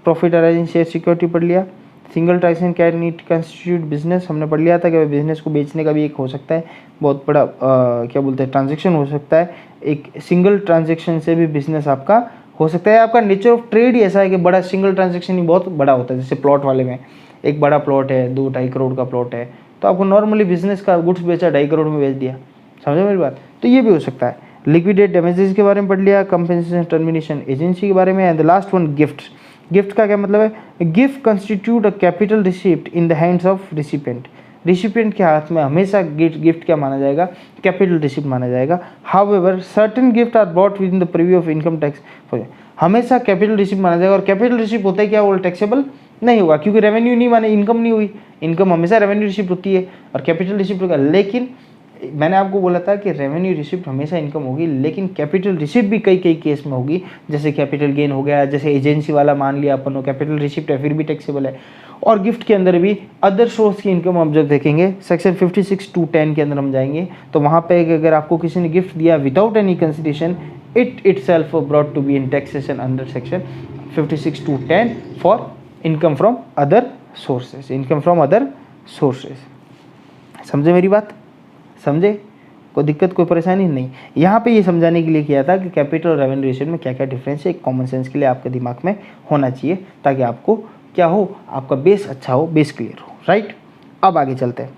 प्रॉफिट अराइजिंग शेयर सिक्योरिटी पढ़ लिया, single transaction can need constitute business हमने पढ़ लिया था कि बिजनेस को बेचने का भी एक हो सकता है, बहुत बड़ा क्या बोलते हैं ट्रांजेक्शन हो सकता है। एक सिंगल ट्रांजेक्शन से भी बिजनेस आपका हो सकता है। आपका नेचर ऑफ ट्रेड ही ऐसा है कि बड़ा सिंगल ट्रांजेक्शन ही बहुत बड़ा होता है। जैसे प्लॉट वाले में एक बड़ा प्लॉट है, 2-2.5 करोड़ का प्लॉट है, तो आपको नॉर्मली बिजनेस का गुड्स बेचा 2.5 करोड़ में बेच दिया, समझे मेरी बात। तो ये भी हो सकता है। लिक्विडेट डैमेजेस के बारे में पढ़ लिया, कंपेंसेशन टर्मिनेशन एजेंसी के बारे में। And the last one gift. Gift का क्या मतलब है, gift constitute a capital receipt in the hands of recipient. Recipient के हाथ में हमेशा गिफ्ट क्या माना जाएगा, कैपिटल रिसिप्ट माना जाएगा। However certain gift are brought within the preview of income tax, हमेशा कैपिटल रिसिप्ट माना जाएगा। और कैपिटल रिसिप्ट होता है क्या, वो टैक्सेबल नहीं होगा, क्योंकि रेवेन्यू नहीं माने, इनकम नहीं हुई। इनकम हमेशा रेवेन्यू रिसिप्ट होती है और कैपिटल रिसिप्ट होगा। लेकिन मैंने आपको बोला था कि रेवेन्यू रिसिप्ट हमेशा इनकम होगी, लेकिन कैपिटल रिसिप्ट भी कई केस में होगी। जैसे कैपिटल गेन हो गया, जैसे एजेंसी वाला मान लिया अपन को कैपिटल रिसिप्ट है, फिर भी टैक्सेबल है। और गिफ्ट के अंदर भी अदर सोर्स की इनकम हम जब देखेंगे सेक्शन 56(2)(10) के अंदर हम जाएंगे, तो वहाँ पे अगर आपको किसी ने गिफ्ट दिया without any consideration, it itself brought to be in taxation under section 56(2)(10) for income from other sources. Income from other sources. समझे मेरी बात, समझे, कोई दिक्कत कोई परेशानी नहीं। यहाँ पे ये समझाने के लिए किया था कि कैपिटल और रेवेन्यू रेशियो में क्या क्या डिफरेंस है, एक कॉमन सेंस के लिए आपके दिमाग में होना चाहिए, ताकि आपको क्या हो, आपका बेस अच्छा हो, बेस क्लियर हो, राइट। अब आगे चलते हैं।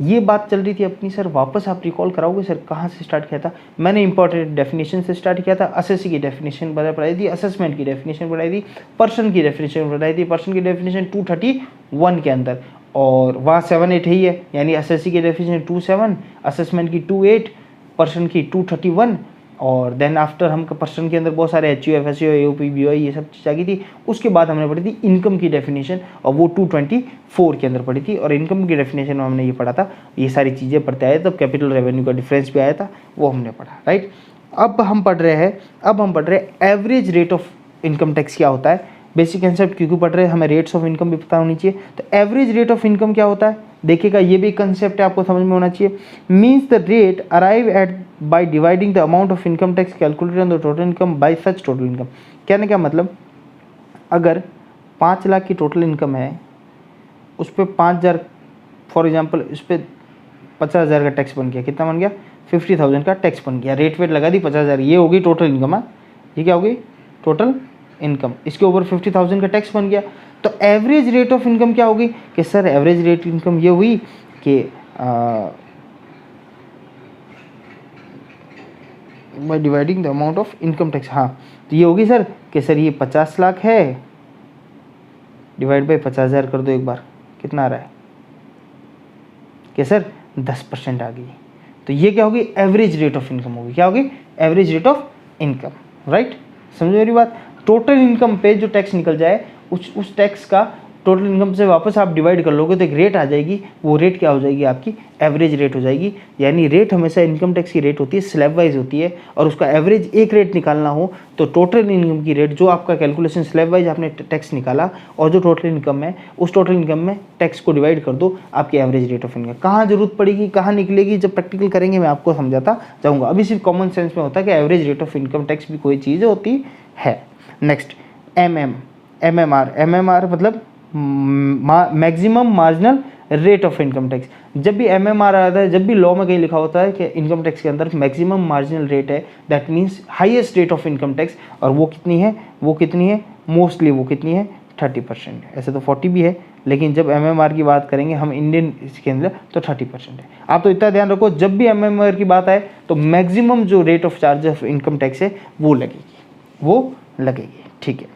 ये बात चल रही थी अपनी, सर वापस आप रिकॉल कराओगे सर कहाँ से स्टार्ट किया था। मैंने इंपॉर्टेंट डेफिनेशन से स्टार्ट किया था, असेसी की डेफिनेशन पढ़ाई थी, असेसमेंट की डेफिनेशन पढ़ाई थी, पर्सन की डेफिनेशन पढ़ाई थी। पर्सन की डेफिनेशन 231 के अंदर, और वहाँ 7-8 ही है, यानी असेसी की डेफिनेशन 27, असेसमेंट की 28, पर्सन की 231, और देन आफ्टर हम पर्सन के अंदर बहुत सारे HUF, FSU, AOP, BOI ये सब चीज़ आ गई थी। उसके बाद हमने पढ़ी थी इनकम की डेफिनेशन, और वो 224 के अंदर पढ़ी थी। और इनकम की डेफिनेशन में हमने ये पढ़ा था, ये सारी चीज़ें पढ़ते आए, तब कैपिटल रेवेन्यू का डिफरेंस भी आया था, वो हमने पढ़ा, राइट। अब हम पढ़ रहे हैं average rate of income tax क्या होता है। बेसिक कंसेप्ट क्योंकि पढ़ रहे हैं, हमें रेट्स ऑफ इनकम भी पता होनी चाहिए। तो एवरेज रेट ऑफ इनकम क्या होता है, देखिएगा, ये भी कंसेप्ट है, आपको समझ में होना चाहिए। Means the rate arrive at by dividing the amount of income tax calculated on the total income by such total income. कहने का मतलब, अगर 5 लाख की टोटल इनकम है, उस पर 5,000 फॉर एग्जाम्पल, उस पर 50,000 का टैक्स बन गया, कितना बन गया, 50,000 का टैक्स बन गया, रेट वेट लगा दी 50,000, ये होगी टोटल इनकम। है ये क्या होगी, टोटल इनकम, इसके ऊपर 50,000 का टैक्स बन गया। तो एवरेज रेट ऑफ इनकम क्या होगी, कि सर एवरेज रेट इनकम ये हुई कि by dividing the amount of income tax. हाँ, तो ये होगी सर कि सर ये 50 लाख है, डिवाइड बाय 50,000 कर दो एक बार, कितना आ रहा है, कि सर 10% आ गई। तो ये क्या होगी, एवरेज रेट ऑफ इनकम होगी। क्या होगी, average rate of income, right. समझो मेरी बात। टोटल इनकम पे जो टैक्स निकल जाए, उस टैक्स का टोटल इनकम से वापस आप डिवाइड कर लोगे तो एक रेट आ जाएगी, वो रेट क्या हो जाएगी, आपकी एवरेज रेट हो जाएगी। यानी रेट हमेशा इनकम टैक्स की रेट होती है, स्लैब वाइज होती है, और उसका एवरेज एक रेट निकालना हो तो टोटल इनकम की रेट, जो आपका कैलकुलेशन स्लैब वाइज आपने टैक्स निकाला, और जो टोटल इनकम है, उस टोटल इनकम में टैक्स को डिवाइड कर दो, आपकी एवरेज रेट ऑफ इनकम। कहाँ जरूरत पड़ेगी, कहाँ निकलेगी, जब प्रैक्टिकल करेंगे मैं आपको समझाता जाऊँगा। अभी सिर्फ कॉमन सेंस में होता है कि average rate of income tax भी कोई चीज़ होती है। नेक्स्ट MMR मतलब maximum marginal rate of income tax. जब भी MMR आता है, जब भी लॉ में कहीं लिखा होता है कि इनकम टैक्स के अंदर मैक्सिमम मार्जिनल रेट है, that means highest rate of income tax, और वो कितनी है, मोस्टली वो कितनी है, 30%। ऐसे तो 40 भी है, लेकिन जब MMR की बात करेंगे हम इंडियन इसके अंदर, तो 30% है। आप तो इतना ध्यान रखो, जब भी MMR की बात आए तो मैक्सिमम जो rate of charge of income tax है वो लगेगी, ठीक है।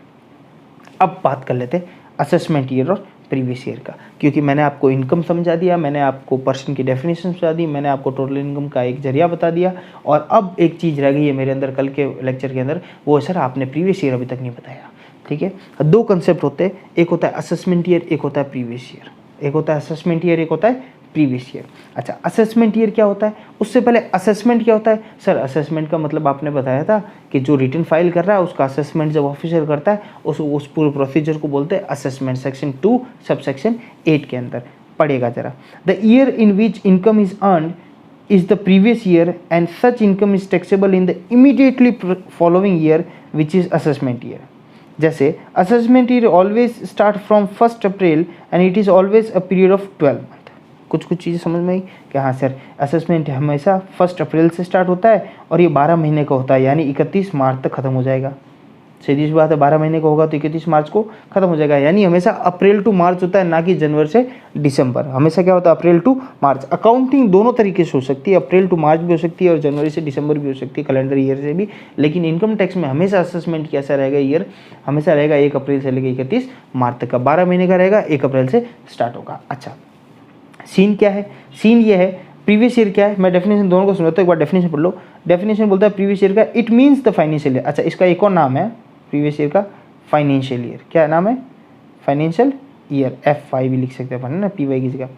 अब बात कर लेते हैं असेसमेंट ईयर और प्रीवियस ईयर का, क्योंकि मैंने आपको इनकम समझा दिया, मैंने आपको पर्सन की डेफिनेशन समझा दी, मैंने आपको टोटल इनकम का एक जरिया बता दिया, और अब एक चीज़ रह गई है मेरे अंदर कल के लेक्चर के अंदर, वो है सर आपने प्रीवियस ईयर अभी तक नहीं बताया, ठीक है। 2 कंसेप्ट होते हैं, एक होता है असेसमेंट ईयर, एक होता है प्रीवियस ईयर। एक होता है असेसमेंट ईयर, एक होता है प्रीवियस ईयर। अच्छा, असेसमेंट ईयर क्या होता है, उससे पहले असेसमेंट क्या होता है। सर असेसमेंट का मतलब आपने बताया था कि जो रिटर्न फाइल कर रहा है उसका असेसमेंट जब ऑफिसर करता है, उस पूरे प्रोसीजर को बोलते हैं असेसमेंट। सेक्शन 2 सबसेक्शन 8 के अंदर पढ़ेगा जरा। The year in which income is earned is the previous year and such income is taxable in the immediately following year which is assessment year. जैसे assessment year always start from 1st April and it is always a period of 12 month. कुछ चीज़ें समझ में आई कि हाँ sir assessment हमेशा 1 अप्रैल से start होता है और ये 12 महीने का होता है, यानी 31 मार्च तक ख़त्म हो जाएगा। सीधी सी बात है, 12 महीने का होगा तो 31 मार्च को ख़त्म हो जाएगा, यानी हमेशा अप्रैल टू मार्च होता है, ना कि जनवरी से दिसंबर। हमेशा क्या होता है, अप्रैल टू मार्च। अकाउंटिंग दोनों तरीके से हो सकती है, अप्रैल टू मार्च भी हो सकती है और जनवरी से दिसंबर भी हो सकती है, कैलेंडर ईयर से भी। लेकिन इनकम टैक्स में हमेशा असेसमेंट कैसा रहेगा, ईयर हमेशा रहेगा 1 अप्रैल से लेकर 31 मार्च तक का, 12 महीने का रहेगा, 1 अप्रैल से स्टार्ट होगा। अच्छा, सीन क्या है, सीन ये है प्रीवियस ईयर क्या है, मैं डेफिनेशन दोनों को सुनाता हूँ, एक बार डेफिनेशन पढ़ लो। डेफिनेशन बोलता है प्रीवियस ईयर का, it means the financial year. अच्छा, इसका एक और नाम है प्रीवियस ईयर का, फाइनेंशियल ईयर। क्या नाम है, फाइनेंशियल ईयर, F5 भी लिख सकते हैं अपन ना, PY किसी का।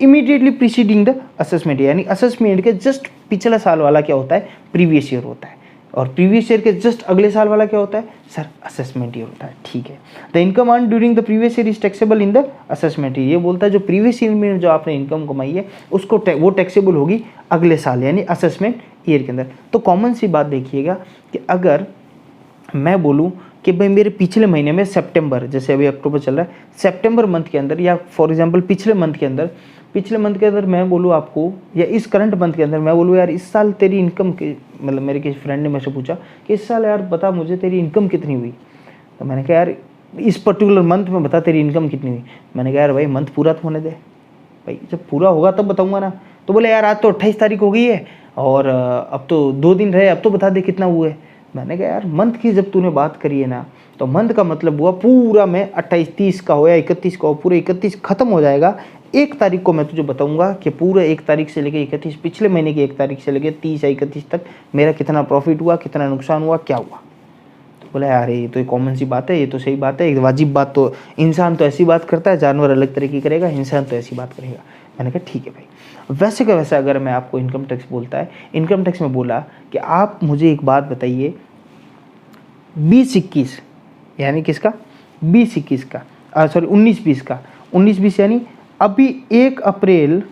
इमीडिएटली प्रीसीडिंग द असेसमेंट, यानी असेसमेंट के जस्ट पिछला साल वाला क्या होता है, प्रीवियस ईयर होता है, और प्रीवियस ईयर के जस्ट अगले साल वाला क्या होता है सर, असेसमेंट ईयर होता है। ठीक है, the income earn during the previous year is taxable in the assessment year. ये बोलता है जो प्रीवियस ईयर में जो आपने इनकम कमाई है उसको वो टैक्सेबल होगी अगले साल, यानी असेसमेंट ईयर के अंदर। तो कॉमन सी बात देखिएगा कि अगर मैं बोलूँ कि भाई मेरे पिछले महीने में सितंबर, जैसे अभी अक्टूबर चल रहा है, सितंबर मंथ के अंदर, या फॉर एग्जांपल पिछले मंथ के अंदर मैं बोलूँ आपको, या इस करंट मंथ के अंदर मैं बोलूँ यार इस साल तेरी इनकम की, मतलब मेरे किसी फ्रेंड ने मेरे से पूछा कि इस साल यार बता मुझे तेरी इनकम कितनी हुई। तो मैंने कहा यार इस पर्टिकुलर मंथ में बता तेरी इनकम कितनी हुई। मैंने कहा यार भाई मंथ पूरा तो होने दे, भाई जब पूरा होगा तब बताऊँगा ना। तो बोले यार आज तो 28 तारीख हो गई है और अब तो 2 दिन रहे, अब तो बता दे कितना हुआ है। मैंने कहा यार मंथ की जब तूने बात करी है ना, तो मंथ का मतलब हुआ पूरा में 28 30 का हो या 31 का हो, पूरे 31 खत्म हो जाएगा। 1 तारीख को मैं तुझे बताऊंगा कि पूरे 1 तारीख से लेकर 31 पिछले महीने की 1 तारीख से लेकर 30 या 31 तक मेरा कितना प्रॉफिट हुआ, कितना नुकसान हुआ, क्या हुआ। तो बोला यार ये तो एक कॉमन सी बात है, ये तो सही बात है, एक वाजिब बात। तो इंसान तो ऐसी बात करता है, जानवर अलग तरह की करेगा, इंसान तो ऐसी बात करेगा। मैंने कहा ठीक है भाई। वैसे का वैसा अगर मैं आपको इनकम टैक्स बोलता है, इनकम टैक्स में बोला कि आप मुझे एक बात बताइए, 20-21 यानी किसका, 20-21 का, सॉरी 19-20 का, 19-20 यानी अभी 1 अप्रैल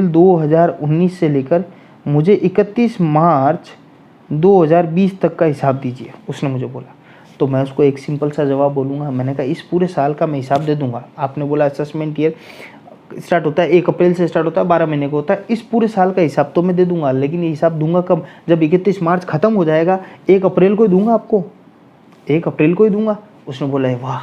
2019 से लेकर मुझे 31 मार्च 2020 तक का हिसाब दीजिए, उसने मुझे बोला। तो मैं उसको एक सिंपल सा जवाब बोलूँगा, मैंने कहा इस पूरे साल का मैं हिसाब दे दूंगा। आपने बोला असेसमेंट ईयर स्टार्ट होता है 1 अप्रैल से, स्टार्ट होता है 12 महीने का होता है, इस पूरे साल का हिसाब तो मैं दे दूंगा। लेकिन ये हिसाब दूंगा कब, जब 31 मार्च खत्म हो जाएगा, 1 अप्रैल को ही दूंगा आपको, 1 अप्रैल को ही दूंगा। उसने बोला है वाह,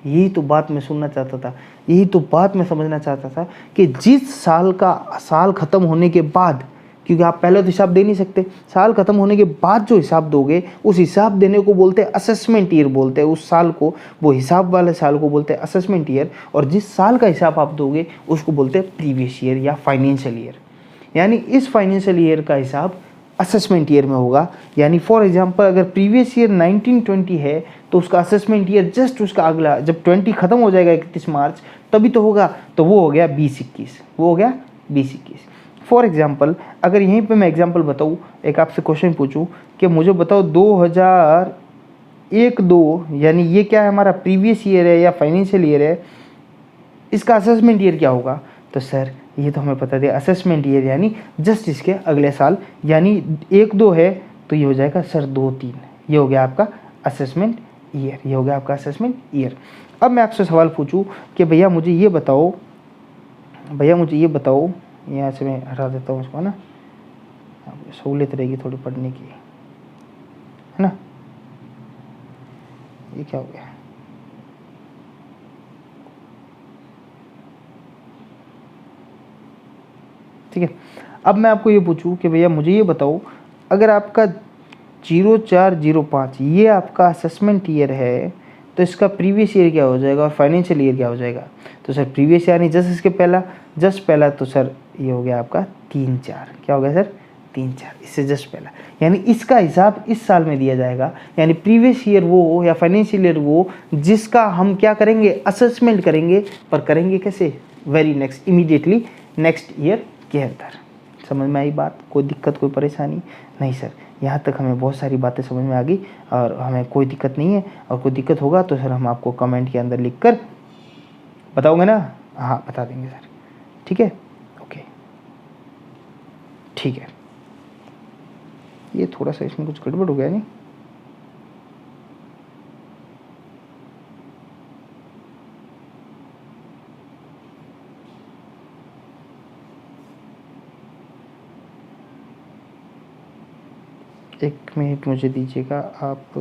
यही तो बात मैं सुनना चाहता था, यही तो बात मैं समझना चाहता था कि जिस साल का साल खत्म होने के बाद, क्योंकि आप पहले तो हिसाब दे नहीं सकते, साल खत्म होने के बाद जो हिसाब दोगे उस हिसाब देने को बोलते हैं असेसमेंट ईयर बोलते हैं। उस साल को, वो हिसाब वाले साल को बोलते हैं असेसमेंट ईयर, और जिस साल का हिसाब आप दोगे उसको बोलते हैं प्रीवियस ईयर या फाइनेंशियल ईयर। यानी इस फाइनेंशियल ईयर का हिसाब असेसमेंट ईयर में होगा। यानी फॉर एग्जांपल अगर प्रीवियस ईयर 1920 है तो उसका असेसमेंट ईयर जस्ट उसका अगला, जब 20 खत्म हो जाएगा 31 मार्च तभी तो होगा, तो वो हो गया 20-21, वो हो गया 20-21। फॉर एग्जांपल अगर यहीं पे मैं एग्जांपल बताऊँ, एक आपसे क्वेश्चन पूछूं कि मुझे बताओ 2001-2 यानी ये क्या है, हमारा प्रीवियस ईयर है या फाइनेंशियल ईयर है, इसका असेसमेंट ईयर क्या होगा। तो सर ये तो हमें पता है असेसमेंट ईयर यानी जस्ट इसके अगले साल, यानी 1-2 है तो ये हो जाएगा सर 2-3, ये हो गया आपका असेसमेंट ईयर, ये हो गया आपका असेसमेंट ईयर। अब मैं आपसे सवाल पूछूं कि भैया मुझे ये बताओ, यहाँ से मैं हटा देता हूँ इसको, है ना, सहूलियत रहेगी थोड़ी पढ़ने की, है ना। ये क्या हो गया, ठीक है। अब मैं आपको ये पूछूं कि भैया मुझे ये बताओ, अगर आपका 0405 ये आपका असेसमेंट ईयर है तो इसका प्रीवियस ईयर क्या हो जाएगा और फाइनेंशियल ईयर क्या हो जाएगा। तो सर प्रीवियस यानी जस्ट इसके जस्ट पहला, तो सर ये हो गया आपका 3-4, क्या हो गया सर 3-4, इससे जस्ट पहला, यानी इसका हिसाब इस साल में दिया जाएगा। यानी प्रीवियस ईयर वो या फाइनेंशियल ईयर वो जिसका हम क्या करेंगे, असेसमेंट करेंगे, पर करेंगे कैसे, very next, immediately next year के अंदर। समझ में आई बात, कोई दिक्कत कोई परेशानी नहीं सर, यहाँ तक हमें बहुत सारी बातें समझ में आ गई और हमें कोई दिक्कत नहीं है। और कोई दिक्कत होगा तो सर हम आपको कमेंट के अंदर लिख कर बताओगे ना, हाँ बता देंगे सर, ठीक है। ठीक है, ये थोड़ा सा इसमें कुछ गड़बड़ हो गया नहीं, एक मिनट मुझे दीजिएगा आप,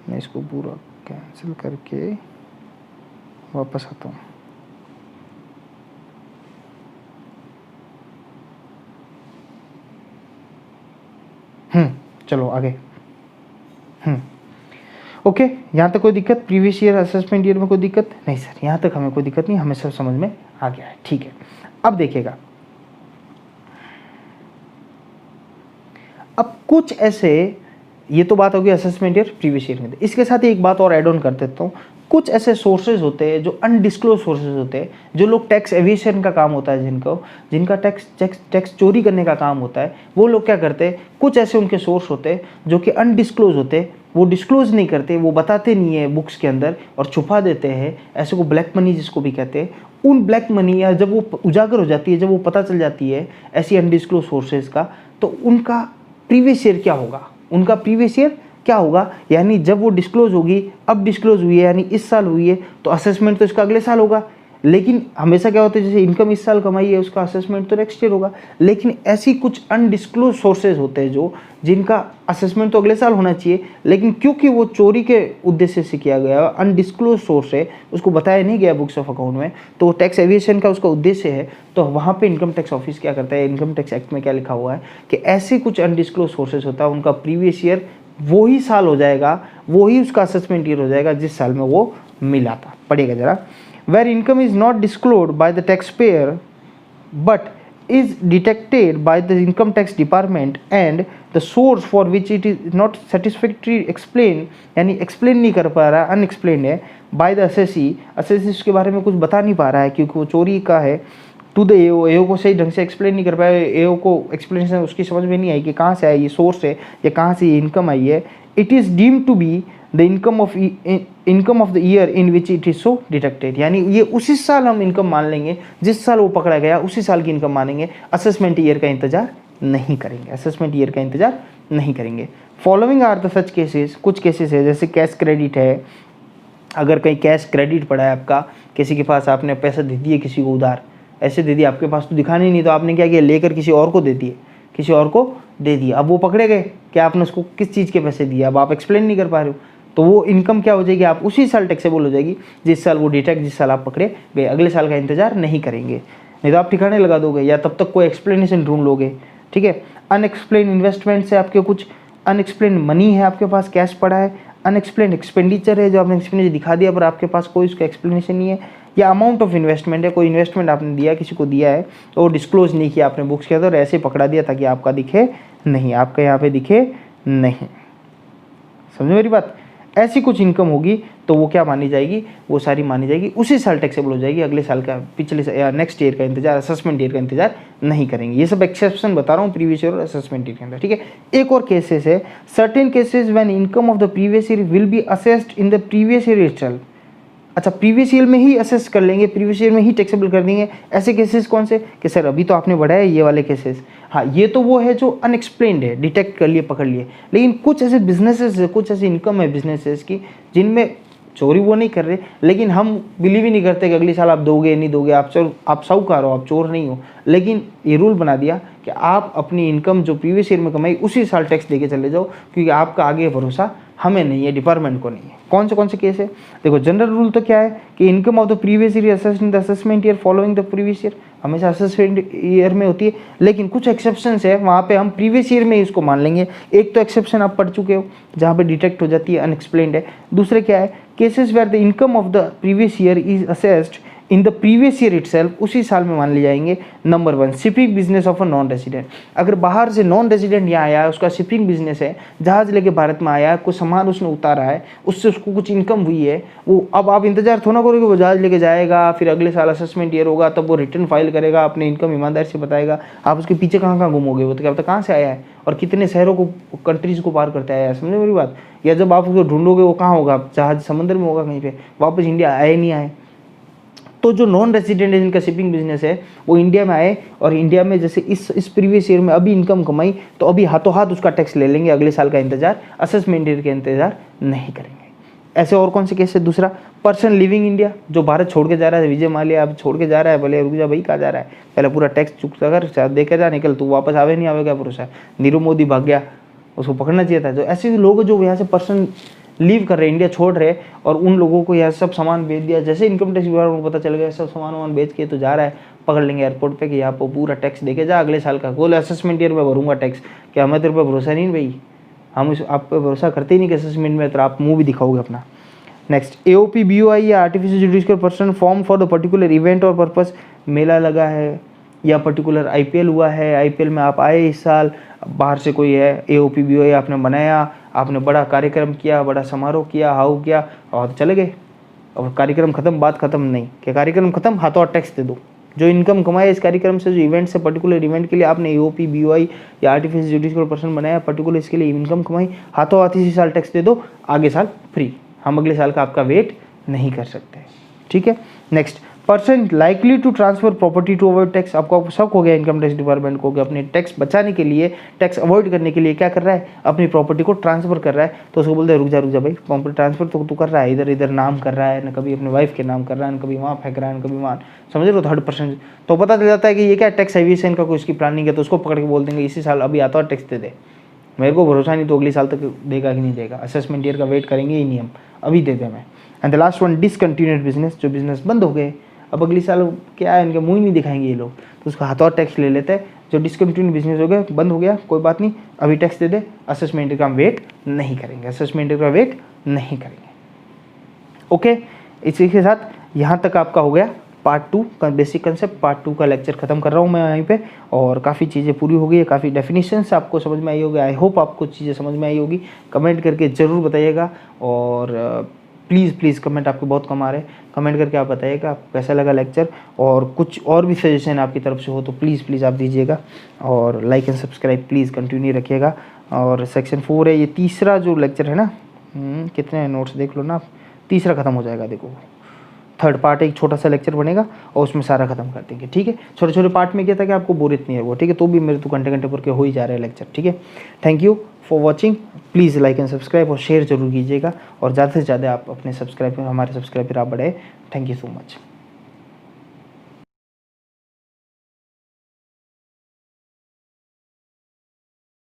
मैं इसको पूरा कैंसिल करके वापस आता हूँ। चलो आगे। ओके, यहाँ तक कोई दिक्कत? प्रीवियस ईयर असेसमेंट ईयर में कोई दिक्कत नहीं सर? यहाँ तक हमें कोई दिक्कत नहीं, हमें सब समझ में आ गया है। ठीक है, अब देखिएगा, अब कुछ ऐसे, ये तो बात होगी असेसमेंट ईयर प्रीवियस ईयर में, इसके साथ ही एक बात और ऐड ऑन कर देता हूँ। कुछ ऐसे सोर्सेज होते हैं जो अनडिस्क्लोज सोर्सेज होते हैं, जो लोग टैक्स एविएशन का काम होता है, जिनका टैक्स चोरी करने का काम होता है, वो लोग क्या करते हैं, कुछ ऐसे उनके सोर्स होते हैं जो कि अनडिस्क्लोज होते हैं, वो डिस्क्लोज नहीं करते, वो बताते नहीं है बुक्स के अंदर और छुपा देते हैं, ऐसे को ब्लैक मनी जिसको भी कहते हैं। उन ब्लैक मनी या जब वो उजागर हो जाती है, जब वो पता चल जाती है ऐसी अनडिस्क्लोज सोर्सेज का, तो उनका प्रीवियस ईयर क्या होगा, उनका प्रीवियस ईयर क्या होगा, यानी जब वो डिस्क्लोज होगी, अब डिस्क्लोज हुई है यानी इस साल हुई है, तो असेसमेंट तो इसका अगले साल होगा। लेकिन हमेशा क्या होता है, जैसे इनकम इस साल कमाई है, उसका असेसमेंट तो नेक्स्ट ईयर होगा। लेकिन ऐसी कुछ अनडिस्क्लोज सोर्सेज होते हैं जो जिनका असेसमेंट तो अगले साल होना चाहिए, लेकिन क्योंकि वो चोरी के उद्देश्य से किया गया, अनडिस्क्लोज सोर्स है, उसको बताया नहीं गया बुक्स ऑफ अकाउंट में, तो टैक्स एविएशन का उसका उद्देश्य है, तो वहाँ पे इनकम टैक्स ऑफिस क्या करता है, इनकम टैक्स एक्ट में क्या लिखा हुआ है कि ऐसे कुछ अनडिस्क्लोज सोर्सेज होता है, उनका प्रीवियस ईयर वो ही साल हो जाएगा, वो ही उसका असेसमेंट ईयर हो जाएगा जिस साल में वो मिला था। पढ़िएगा जरा, where income is not disclosed by the taxpayer but is detected by the income tax department and the source for which it is not satisfactorily explained, यानी explain नहीं कर पा रहा, unexplained है, by the assessee उसके बारे में कुछ बता नहीं पा रहा है क्योंकि वो चोरी का है, टू द एओ को सही ढंग से एक्सप्लेन नहीं कर पाया, एओ को एक्सप्लेनेशन उसकी समझ में नहीं आई कि कहाँ से आई ये सोर्स है या कहाँ से ये इनकम आई है। It is deemed to be the income of the year in which it is so detected, यानी ये उसी साल हम इनकम मान लेंगे जिस साल वो पकड़ा गया, उसी साल की इनकम मानेंगे, असेसमेंट ईयर का इंतजार नहीं करेंगे, असेसमेंट ईयर का इंतजार नहीं करेंगे। Following are the such cases, कुछ केसेस है जैसे कैश क्रेडिट है, अगर कहीं कैश क्रेडिट पड़ा है आपका, किसी के पास आपने पैसा दे दिए, किसी को उधार ऐसे दे दिया, आपके पास तो दिखाने ही नहीं, तो आपने क्या किया, लेकर किसी और को दे दिए, किसी और को दे दिया, अब वो पकड़े गए कि आपने उसको किस चीज़ के पैसे दिए, अब आप एक्सप्लेन नहीं कर पा रहे हो, तो वो इनकम क्या हो जाएगी, आप उसी साल टैक्सेबल हो जाएगी जिस साल वो डिटेक्ट, जिस साल आप पकड़े गए, अगले साल का इंतजार नहीं करेंगे, नहीं तो आप ठिकाने लगा दोगे या तब तक कोई एक्सप्लेनेशन ढूंढ लोगे। ठीक है, अनएक्सप्लेन इन्वेस्टमेंट से आपके कुछ अनएक्सप्लेन मनी है, आपके पास कैश पड़ा है, अनएक्सप्लेन एक्सपेंडिचर है जो आपने एक्सपेंडिचर दिखा दिया पर आपके पास कोई उसका एक्सप्लेनेशन नहीं है, या अमाउंट ऑफ इन्वेस्टमेंट है, कोई इन्वेस्टमेंट आपने दिया, किसी को दिया है तो वो डिस्क्लोज नहीं किया आपने बुक्स के अंदर, ऐसे पकड़ा दिया ताकि आपका दिखे नहीं, आपका यहाँ पे दिखे नहीं। समझो मेरी बात, ऐसी कुछ इनकम होगी तो वो क्या मानी जाएगी, वो सारी मानी जाएगी, उसी साल टैक्सेबल हो जाएगी, अगले साल का, पिछले या नेक्स्ट ईयर का इंतजार, असेसमेंट ईयर का इंतजार नहीं करेंगे। ये सब एक्सेप्शन बता रहा हूँ प्रीवियस ईयर और असेसमेंट ईयर के अंदर। ठीक है, एक और केसेस है, certain cases when income of the previous year will be assessed in the previous year itself. अच्छा, प्रीवियस ईयर में ही असेस कर लेंगे, प्रीवियस ईयर में ही टैक्सेबल कर देंगे। ऐसे केसेस कौन से कि सर अभी तो आपने बढ़ाया ये वाले केसेस, हाँ ये तो वो है जो अनएक्सप्लेन्ड है, डिटेक्ट कर लिए, पकड़ लिए। लेकिन कुछ ऐसे बिजनेसेस है, कुछ ऐसी इनकम है बिजनेसेस की जिनमें चोरी वो नहीं कर रहे, लेकिन हम बिलीव ही नहीं करते कि अगले साल आप दोगे नहीं दोगे, आप साहूकार हो, आप चोर नहीं हो। लेकिन ये रूल बना दिया कि आप अपनी इनकम जो प्रीवियस ईयर में कमाई उसी साल टैक्स देके चले जाओ, क्योंकि आपका आगे भरोसा हमें नहीं है, डिपार्टमेंट को नहीं है। कौन से केस है देखो, जनरल रूल तो क्या है कि income of the previous year assessed in the assessment year following the previous year, हमेशा असेसमेंट ईयर में होती है। लेकिन कुछ एक्सेप्शंस है, वहाँ पे हम प्रीवियस ईयर में इसको मान लेंगे। एक तो एक्सेप्शन आप पढ़ चुके हो जहाँ पे डिटेक्ट हो जाती है, अनएक्सप्लेन्ड है। दूसरे क्या है, cases where the income of the previous year is assessed in the previous year itself, उसी साल में मान ले जाएंगे। Number 1, shipping business of a non resident. अगर बाहर से नॉन रेजिडेंट यहाँ आया है, उसका शिपिंग बिजनेस है, जहाज लेके भारत में आया है, कुछ सामान उसने उतारा है, उससे उसको कुछ इनकम हुई है, वो अब आप इंतजार थोड़ा करोगे वो जहाज लेके जाएगा, फिर अगले साल असेसमेंट ईयर होगा तब वो रिटर्न फाइल करेगा, अपने इनकम ईमानदारी से बताएगा। आप उसके पीछे कहाँ घूमोगे, वो तो क्या पता कहाँ से आया है और कितने शहरों को, कंट्रीज को पार करते आया है। समझे मेरी बात? या जब आप उसको ढूंढोगे वो कहाँ होगा, जहाज समंदर में होगा कहीं पे, वापस इंडिया आए नहीं आए। तो जो नॉन रेजिडेंट जिनका शिपिंग बिजनेस है वो इंडिया में आए और इंडिया में जैसे इस प्रीवियस ईयर में अभी इनकम कमाई तो अभी हाथों हाथ उसका टैक्स ले लेंगे, अगले साल का इंतजार, असेसमेंट ईयर का इंतजार नहीं करेंगे। ऐसे और कौन से केस है? दूसरा, पर्सन लिविंग इंडिया, जो भारत छोड़ के जा रहा है, विजय माल्या अब छोड़ के जा रहा है, बोले रुक जा भाई कहाँ जा रहा है, पहले पूरा टैक्स चुकता कर, देखे जा, निकल, तू वापस आवे नहीं आवेगा भरोसा, नीरव मोदी भाग गया, उसको पकड़ना चाहिए था। तो ऐसे भी लोग जो यहाँ से पर्सन लीव कर रहे हैं, इंडिया छोड़ रहे, और उन लोगों को यह सब सामान बेच दिया, जैसे इनकम टैक्स विभाग को पता चल गया सब सामान बेच के तो जा रहा है, पकड़ लेंगे एयरपोर्ट पे कि यहाँ पर पूरा टैक्स देके जा, अगले साल का बोले असेसमेंट ईयर में भरूंगा टैक्स। क्या हमें तेरे पर भरोसा नहीं भाई? हम आप पे भरोसा करते ही नहीं कि असेसमेंट में तो आप मुँह भी दिखाओगे अपना। नेक्स्ट, AOP BOI या artificial judicial person form for the particular event और पर्पस, मेला लगा है या पर्टिकुलर IPL हुआ है, IPL में आप आए इस साल, बाहर से कोई है, AOP BOI आपने बनाया, आपने बड़ा कार्यक्रम किया, बड़ा समारोह किया, हाउ किया और चले गए, और कार्यक्रम खत्म, बात खत्म नहीं, कि कार्यक्रम खत्म, हाथों हाथ टैक्स दे दो। जो इनकम कमाए इस कार्यक्रम से, जो इवेंट से, पर्टिकुलर इवेंट के लिए आपने AOP BOI या आर्टिफिशियल जुडिशियल पर्सन बनाया, पर्टिकुलर इसके लिए इनकम कमाई, हाथों हाथ इसी साल टैक्स दे दो, आगे साल फ्री, हम अगले साल का आपका वेट नहीं कर सकते। ठीक है। Next, person likely to transfer property to avoid tax. आपको शक हो गया इनकम टैक्स डिपार्टमेंट को कि अपने टैक्स बचाने के लिए, टैक्स अवॉइड करने के लिए क्या कर रहा है, अपनी प्रॉपर्टी को ट्रांसफर कर रहा है। तो उसको बोलते हैं रुक जा भाई, प्रॉपर्टी ट्रांसफर तो तू कर रहा है, इधर इधर नाम कर रहा है, न कभी अपने वाइफ के नाम कर रहा है, न कभी वहाँ फेंक रहा है, न कभी वहाँ, समझ रहे हो, थर्ड पर्सन। तो पता चल जाता है कि ये क्या टैक्स एविएशन का कोई इसकी प्लानिंग है, तो उसको पकड़ के बोल देंगे इसी साल अभी आता है टैक्स दे दे, मेरे को भरोसा नहीं तो अगले साल तक देगा कि नहीं देगा, असेसमेंट ईयर का वेट करेंगे ही नहीं हम, अभी दे दें मैं। And the last one, discontinued business, जो बिजनेस बंद हो गए, अब अगले साल क्या है, इनके मुँह ही नहीं दिखाएंगे ये लोग, तो उसका हाथों टैक्स ले लेते हैं। जो डिसकंटिन्यूड बिजनेस हो गया, बंद हो गया, कोई बात नहीं, अभी टैक्स दे दे, असेसमेंट ईयर का हम वेट नहीं करेंगे, असेसमेंट ईयर का वेट नहीं करेंगे। ओके, इसी के साथ यहाँ तक आपका हो गया पार्ट 2 का बेसिक कंसेप्ट। पार्ट 2 का लेक्चर खत्म कर रहा हूँ मैं यहीं पे, और काफ़ी चीज़ें पूरी हो गई है, काफ़ी डेफिनेशंस आपको समझ में आई होगी। आई होप आपको चीज़ें समझ में आई होगी। कमेंट करके ज़रूर बताइएगा, और प्लीज़ कमेंट आपके बहुत कम आ रहे हैं, कमेंट करके आप बताइएगा आपको कैसा लगा लेक्चर, और कुछ और भी सजेशन आपकी तरफ से हो तो प्लीज़ आप दीजिएगा, और like and subscribe please continue रखिएगा। और सेक्शन 4 है, ये तीसरा जो लेक्चर है ना, कितने नोट्स देख लो ना आप, तीसरा खत्म हो जाएगा, देखो थर्ड पार्ट एक छोटा सा लेक्चर बनेगा और उसमें सारा खत्म कर देंगे। ठीक है, छोटे छोटे पार्ट में क्या था कि आपको बोरियत नहीं है वो, ठीक है, तो भी मेरे तो घंटे पर के हो ही जा रहे हैं लेक्चर। ठीक है, thank you for watching, please like and subscribe और शेयर जरूर कीजिएगा, और ज़्यादा से ज़्यादा आप अपने सब्सक्राइबर, हमारे सब्सक्राइबर आप बढ़ाए। Thank you so much.